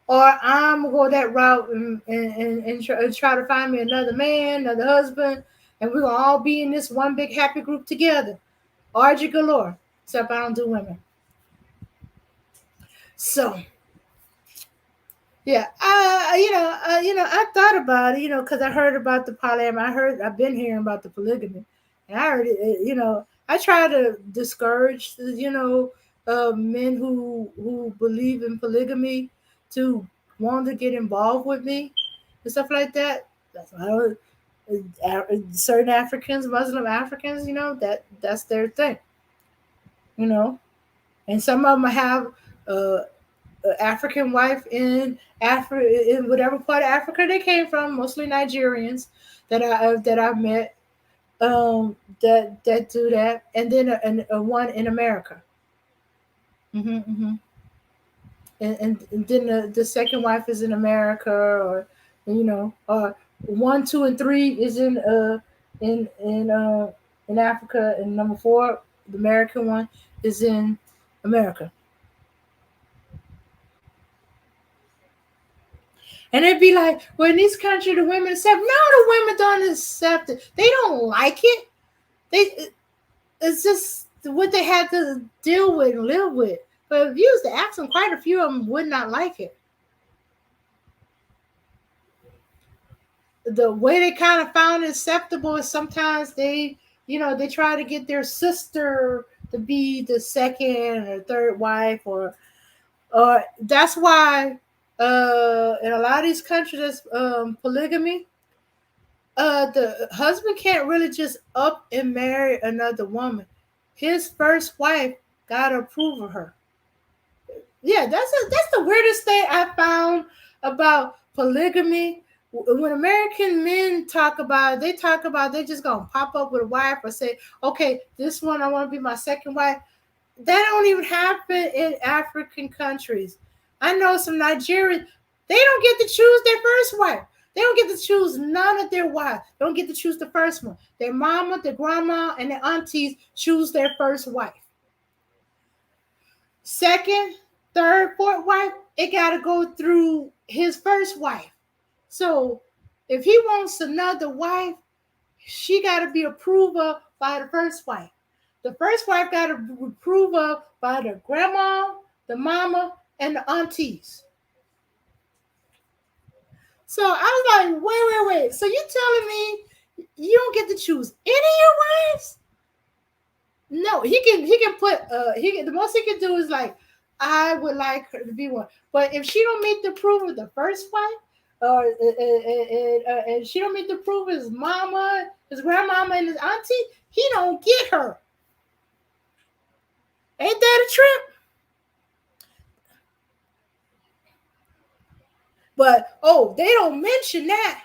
or I'm gonna go that route and try to find me another man, another husband, and we're gonna all be in this one big happy group together. Orgy galore. Except I don't do women. So yeah, I thought about it, because I heard about the polyamory. I've been hearing about the polygamy, and I heard it. I try to discourage, men who believe in polygamy to want to get involved with me and stuff like that. That's why certain Africans, Muslim Africans, that's their thing, you know, and some of them have. Uh, African wife in whatever part of Africa they came from, mostly Nigerians that I've met, that do that, and then a one in America. Mm-hmm. And then the second wife is in America, or 1, 2, and 3 is in Africa, and number 4, the American one, is in America. And it'd be like, well, in this country, the women accept. No, the women don't accept it. They don't like it. It's just what they had to deal with and live with. But if you was to ask them, quite a few of them would not like it. The way they kind of found it acceptable is sometimes they try to get their sister to be the second or third wife, or that's why in a lot of these countries that's polygamy, the husband can't really just up and marry another woman. His first wife gotta approve of her. Yeah, that's the weirdest thing I found about polygamy. When American men talk about it, they just gonna pop up with a wife or say, okay, this one I want to be my second wife. That don't even happen in African countries. I know some Nigerians, they don't get to choose their first wife. They don't get to choose none of their wives. They don't get to choose the first one. Their mama, their grandma, and their aunties choose their first wife. Second, third, fourth wife, it got to go through his first wife. So if he wants another wife, she got to be approved of by the first wife. The first wife got to be approved of by the grandma, the mama, and the aunties. So I was like, wait. So you telling me you don't get to choose any of your wives? No, he can put the most he can do is like, I would like her to be one. But if she don't meet the approval of the first wife, or and she don't meet the approval of his mama, his grandmama, and his auntie, he don't get her. Ain't that a trip? But they don't mention that.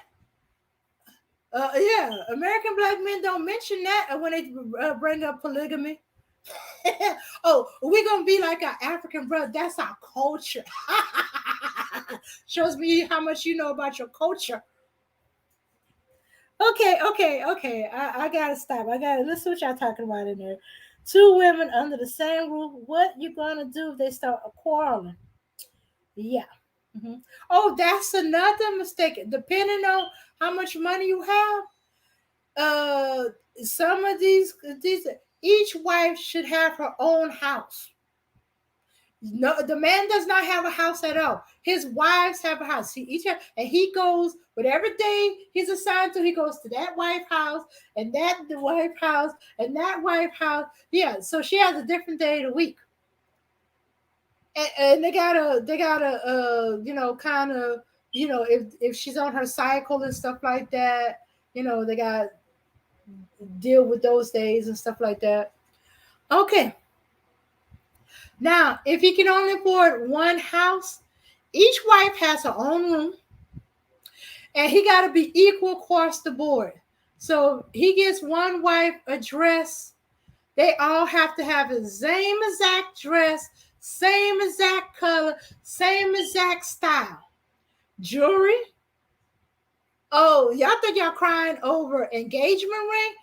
Yeah, American black men don't mention that when they bring up polygamy. We're gonna be like our African brother. That's our culture. Shows me how much you know about your culture. Okay. I gotta stop. I gotta listen to what y'all talking about in there. 2 women under the same roof. What you gonna do if they start quarreling? Yeah. Mm-hmm. Oh, that's another mistake. Depending on how much money you have, some of these each wife should have her own house. No, the man does not have a house at all. His wives have a house. And he goes whatever day he's assigned to. He goes to that wife house and that the wife house and that wife house. Yeah, so she has a different day of the week, and they gotta kind of if she's on her cycle and stuff like that, they got deal with those days and stuff like that. Okay. Now, if he can only afford one house, each wife has her own room, and he got to be equal across the board. So he gets one wife a dress. They all have to have the same exact dress, same exact color, same exact style. Jewelry. Oh, y'all think y'all crying over engagement ring?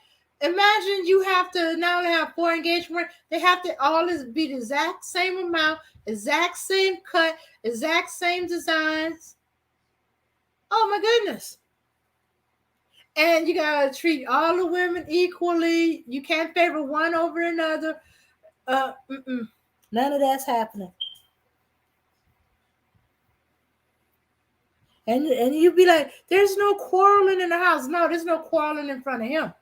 Imagine you have to not only have 4 engagement, they have to all be the exact same amount, exact same cut, exact same designs. Oh my goodness. And you gotta treat all the women equally. You can't favor one over another. None of that's happening. And you'd be like, there's no quarreling in the house. No, there's no quarreling in front of him.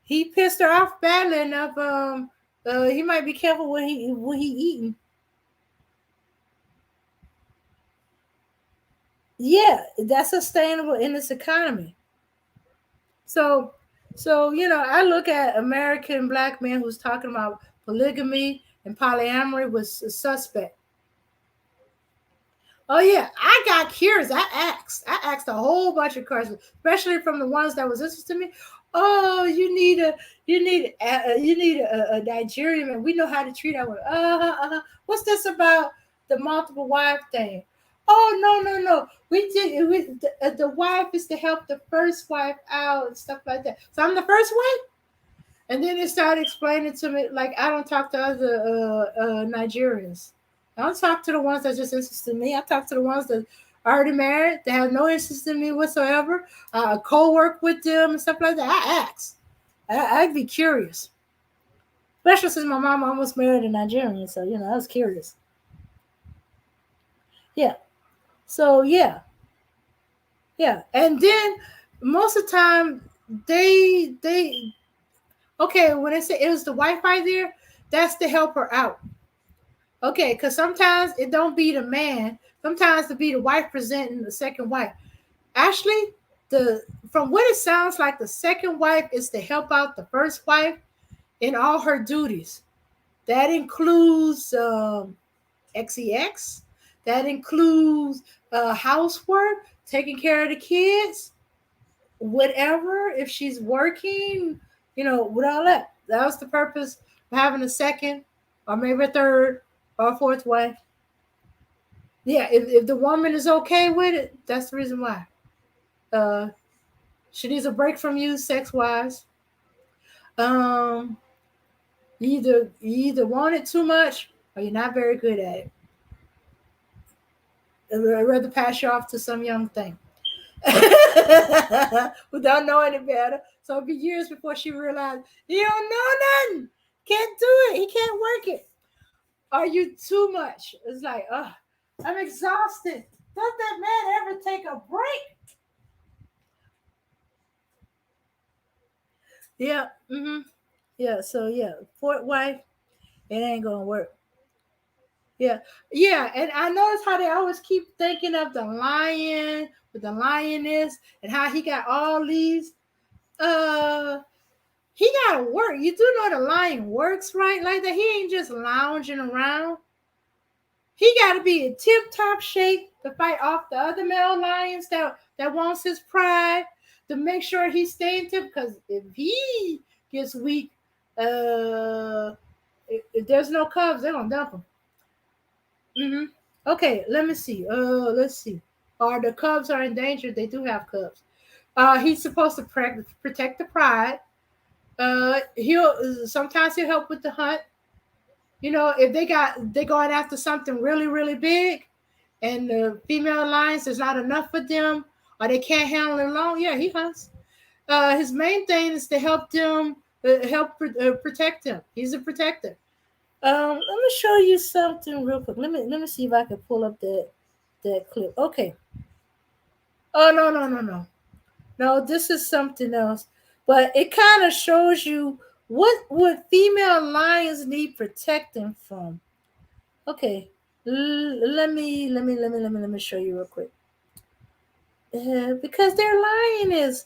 He pissed her off badly enough. He might be careful what he eating. Yeah, that's sustainable in this economy. So I look at American black men who's talking about polygamy and polyamory was suspect. Oh yeah, I got curious. I asked a whole bunch of questions, especially from the ones that was interested in me. Oh, you need a Nigerian man. We know how to treat our women. What's this about the multiple wife thing? Oh no. The wife is to help the first wife out and stuff like that. So I'm the first wife, and then they started explaining to me like I don't talk to other Nigerians. I don't talk to the ones that just interested in me. I talk to the ones that are already married, that have no interest in me whatsoever. Co-work with them and stuff like that. I ask. I'd be curious. Especially since my mom almost married a Nigerian. So, I was curious. Yeah. So, yeah. Yeah. And then most of the time, they okay, when they say it was the Wi-Fi there, that's to help her out. Okay, because sometimes it don't be the man. Sometimes it be the wife presenting the second wife. Actually, from what it sounds like, the second wife is to help out the first wife in all her duties. That includes XEX. That includes housework, taking care of the kids, whatever. If she's working, with all that. That was the purpose of having a second or maybe a third or fourth wife. Yeah, if the woman is okay with it, that's the reason why. She needs a break from you, sex wise. You either want it too much or you're not very good at it. I'd rather pass you off to some young thing who don't know any better. So it'll be years before she realized he don't know nothing. Can't do it. He can't work it. Are you too much? It's like, I'm exhausted. Does that man ever take a break? Yeah. Mm-hmm. Yeah. So yeah, fourth wife, it ain't gonna work. Yeah. Yeah. And I notice how they always keep thinking of the lion with the lioness and how he got all these. He gotta work. You do know the lion works, right? Like that. He ain't just lounging around. He got to be in tip-top shape to fight off the other male lions that wants his pride, to make sure he's staying tip. Because if he gets weak, if there's no cubs, they're gonna dump him. Mm-hmm. Okay, let me see. Let's see. The cubs are endangered? They do have cubs. He's supposed to protect the pride. Sometimes he'll help with the hunt. If they're going after something really, really big and the female lions, there's not enough for them or they can't handle it alone, yeah, he hunts. His main thing is to help them, protect them. He's a protector. Let me show you something real quick. Let me see if I can pull up that clip. Okay. Oh, no. This is something else, but it kind of shows you what would female lions need protecting from. Okay. Let me show you real quick. Because their lion is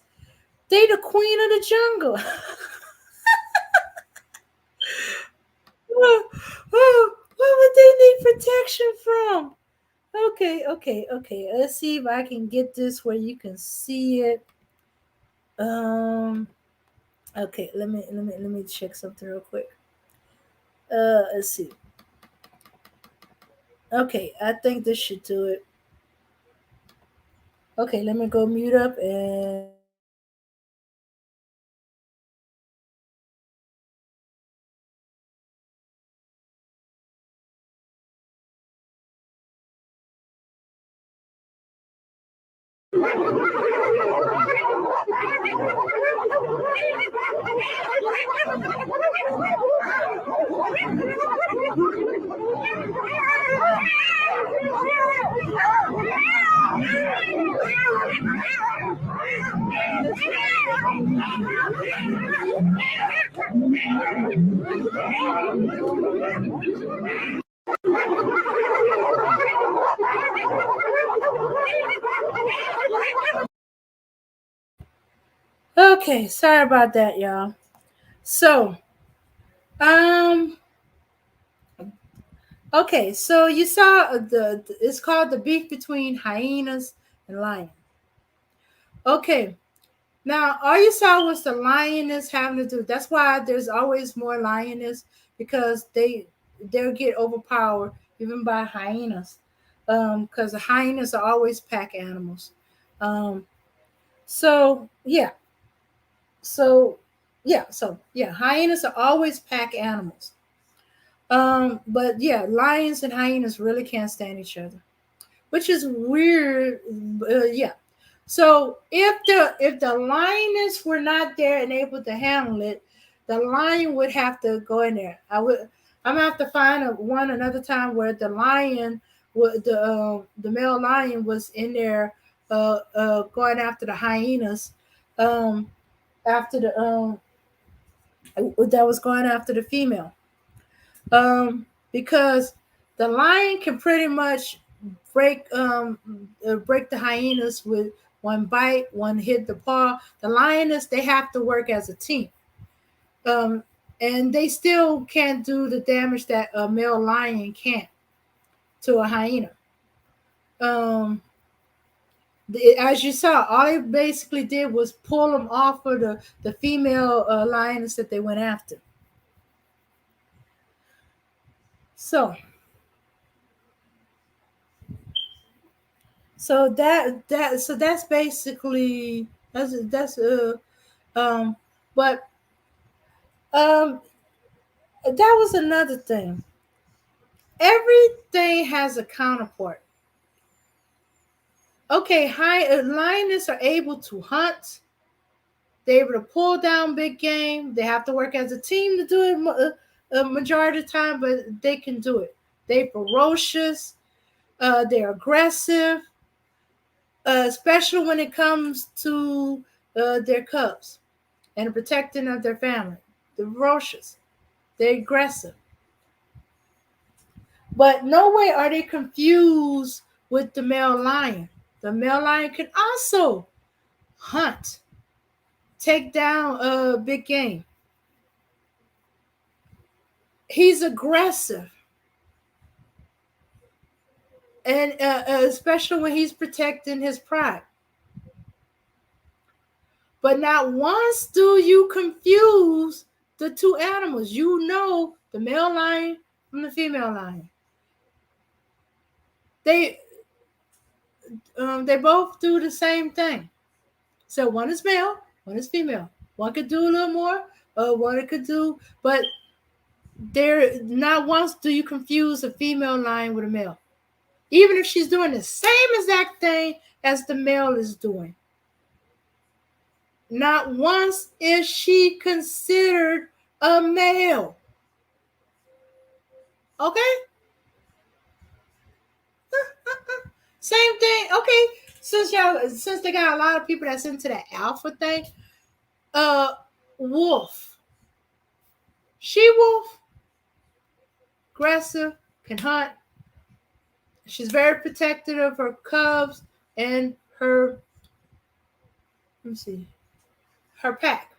they the queen of the jungle. What would they need protection from? Okay. Let's see if I can get this where you can see it. Um. Okay. Let me check something real quick. Let's see. Okay, I think this should do it. Okay, let me go mute up and. Okay, sorry about that, y'all. So, um, okay, so you saw it's called the beef between hyenas and lion. Okay, now all you saw was the lioness having to do. That's why there's always more lioness because they'll get overpowered even by hyenas. Because the hyenas are always pack animals. Um, so yeah, so hyenas are always pack animals. But yeah, lions and hyenas really can't stand each other, which is weird. Yeah. So if the lioness were not there and able to handle it, the lion would have to go in there. I'm gonna have to find one another time where the lion, the male lion was in there, going after the hyenas, um, after the that was going after the female, because the lion can pretty much break the hyenas with one bite, one hit the paw. The lioness, they have to work as a team, um, and they still can't do the damage that a male lion can to a hyena. Um, as you saw, all they basically did was pull them off of the female lioness that they went after. So that's basically that's um but um that was another thing. Everything has a counterpart. Okay, high lioness are able to hunt. They're able to pull down big game. They have to work as a team to do it a majority of the time, but they can do it. They're ferocious. They're aggressive, especially when it comes to their cubs and the protecting of their family. They're ferocious. They're aggressive. But no way are they confused with the male lion. The male lion can also hunt, take down a big game. He's aggressive, and especially when he's protecting his pride. But not once do you confuse the two animals. You know the male lion from the female lion. They they both do the same thing. So one is male, one is female. One could do a little more, one could do, but there not once do you confuse a female lion with a male, even if she's doing the same exact thing as the male is doing. Not once is she considered a male. Okay? Same thing. Okay. Since they got a lot of people that's into that alpha thing, wolf. She wolf, aggressive, can hunt. She's very protective of her cubs and her, let me see, her pack.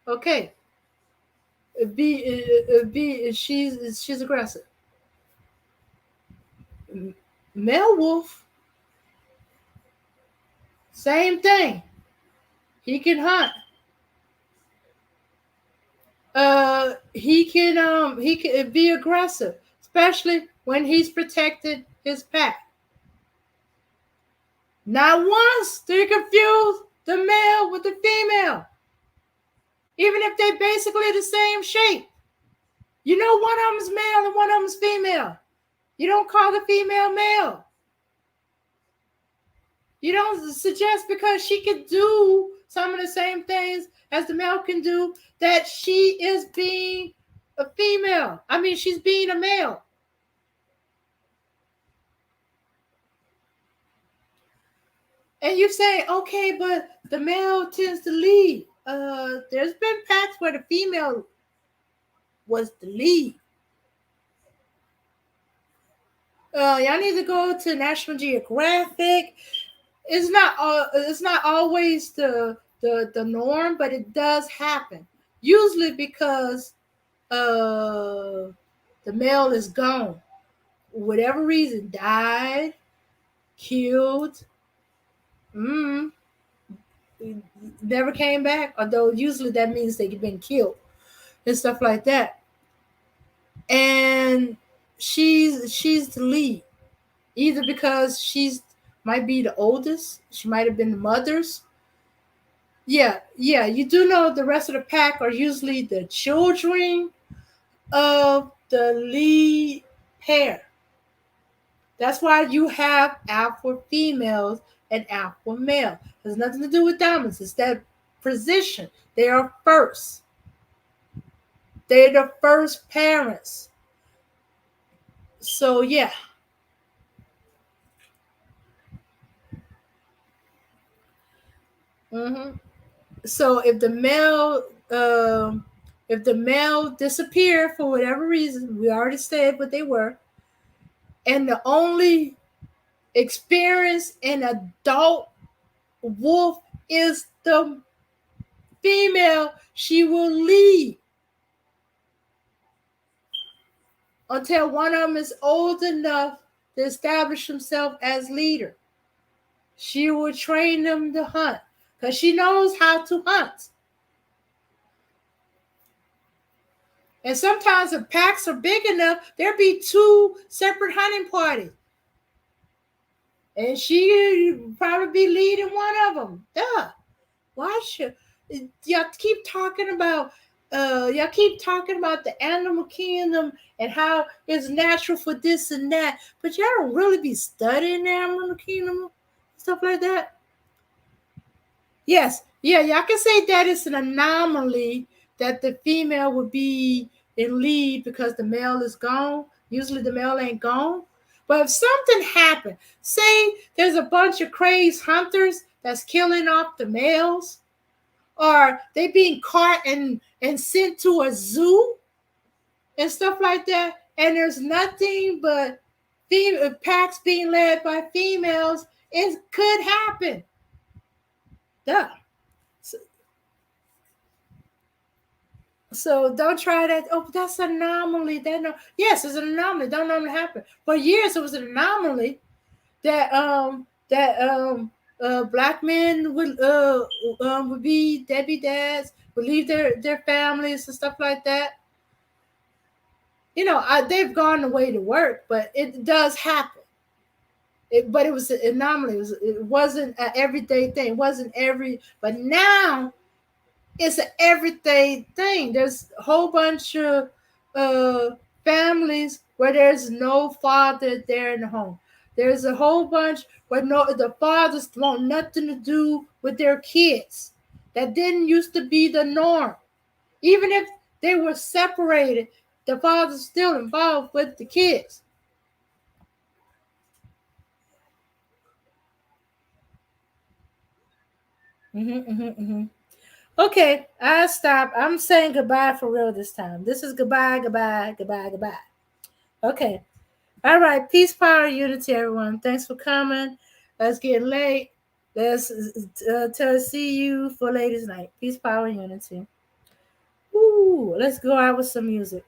Okay. She's aggressive. Male wolf, same thing. He can hunt. He can be aggressive, especially when he's protected his pack. Not once do you confuse the male with the female, even if they're basically the same shape. You know, one of them's male and one of them's female. You don't call the female male. You don't suggest because she can do some of the same things as the male can do that she is being a female. I mean, she's being a male. And you say, okay, but the male tends to lead. There's been packs where the female was the lead. Y'all need to go to National Geographic. It's not always the norm, but it does happen. Usually because the male is gone, whatever reason, died, killed, never came back. Although usually that means they've been killed and stuff like that. And she's the lead, either because she's might be the oldest, she might have been the mothers. Yeah, you do know the rest of the pack are usually the children of the lead pair. That's why you have alpha females and alpha male. It has nothing to do with dominance. It's that position. They are first. They're the first parents. So yeah. So if the male disappeared for whatever reason, we already said what they were, and the only experienced and adult wolf is the female, she will lead until one of them is old enough to establish himself as leader. She will train them to hunt because she knows how to hunt. And sometimes if packs are big enough, there'll be 2 separate hunting parties. And she probably be leading one of them. Duh. Why should y'all keep talking about the animal kingdom and how it's natural for this and that, but y'all don't really be studying the animal kingdom, stuff like that. Yes, y'all can say that it's an anomaly that the female would be in lead because the male is gone. Usually the male ain't gone. But if something happened, say there's a bunch of crazed hunters that's killing off the males, or they being caught and sent to a zoo and stuff like that, and there's nothing but packs being led by females, it could happen. Duh. So don't try that. Oh, that's an anomaly. Yes, it's an anomaly. Don't normally happen. For years, it was an anomaly that black men would be deadbeat dads, would leave their families and stuff like that. You know, they've gone away to work, but it does happen. But it was an anomaly. It wasn't an everyday thing. It wasn't but now it's an everyday thing. There's a whole bunch of families where there's no father there in the home. There's a whole bunch where the fathers want nothing to do with their kids. That didn't used to be the norm. Even if they were separated, the father's still involved with the kids. Okay, I stop. I'm saying goodbye for real this time. This is goodbye, goodbye, goodbye, goodbye. Okay. All right. Peace, power, unity, everyone. Thanks for coming. Let's get late. Let's see you for ladies' night. Peace, power, unity. Ooh, let's go out with some music.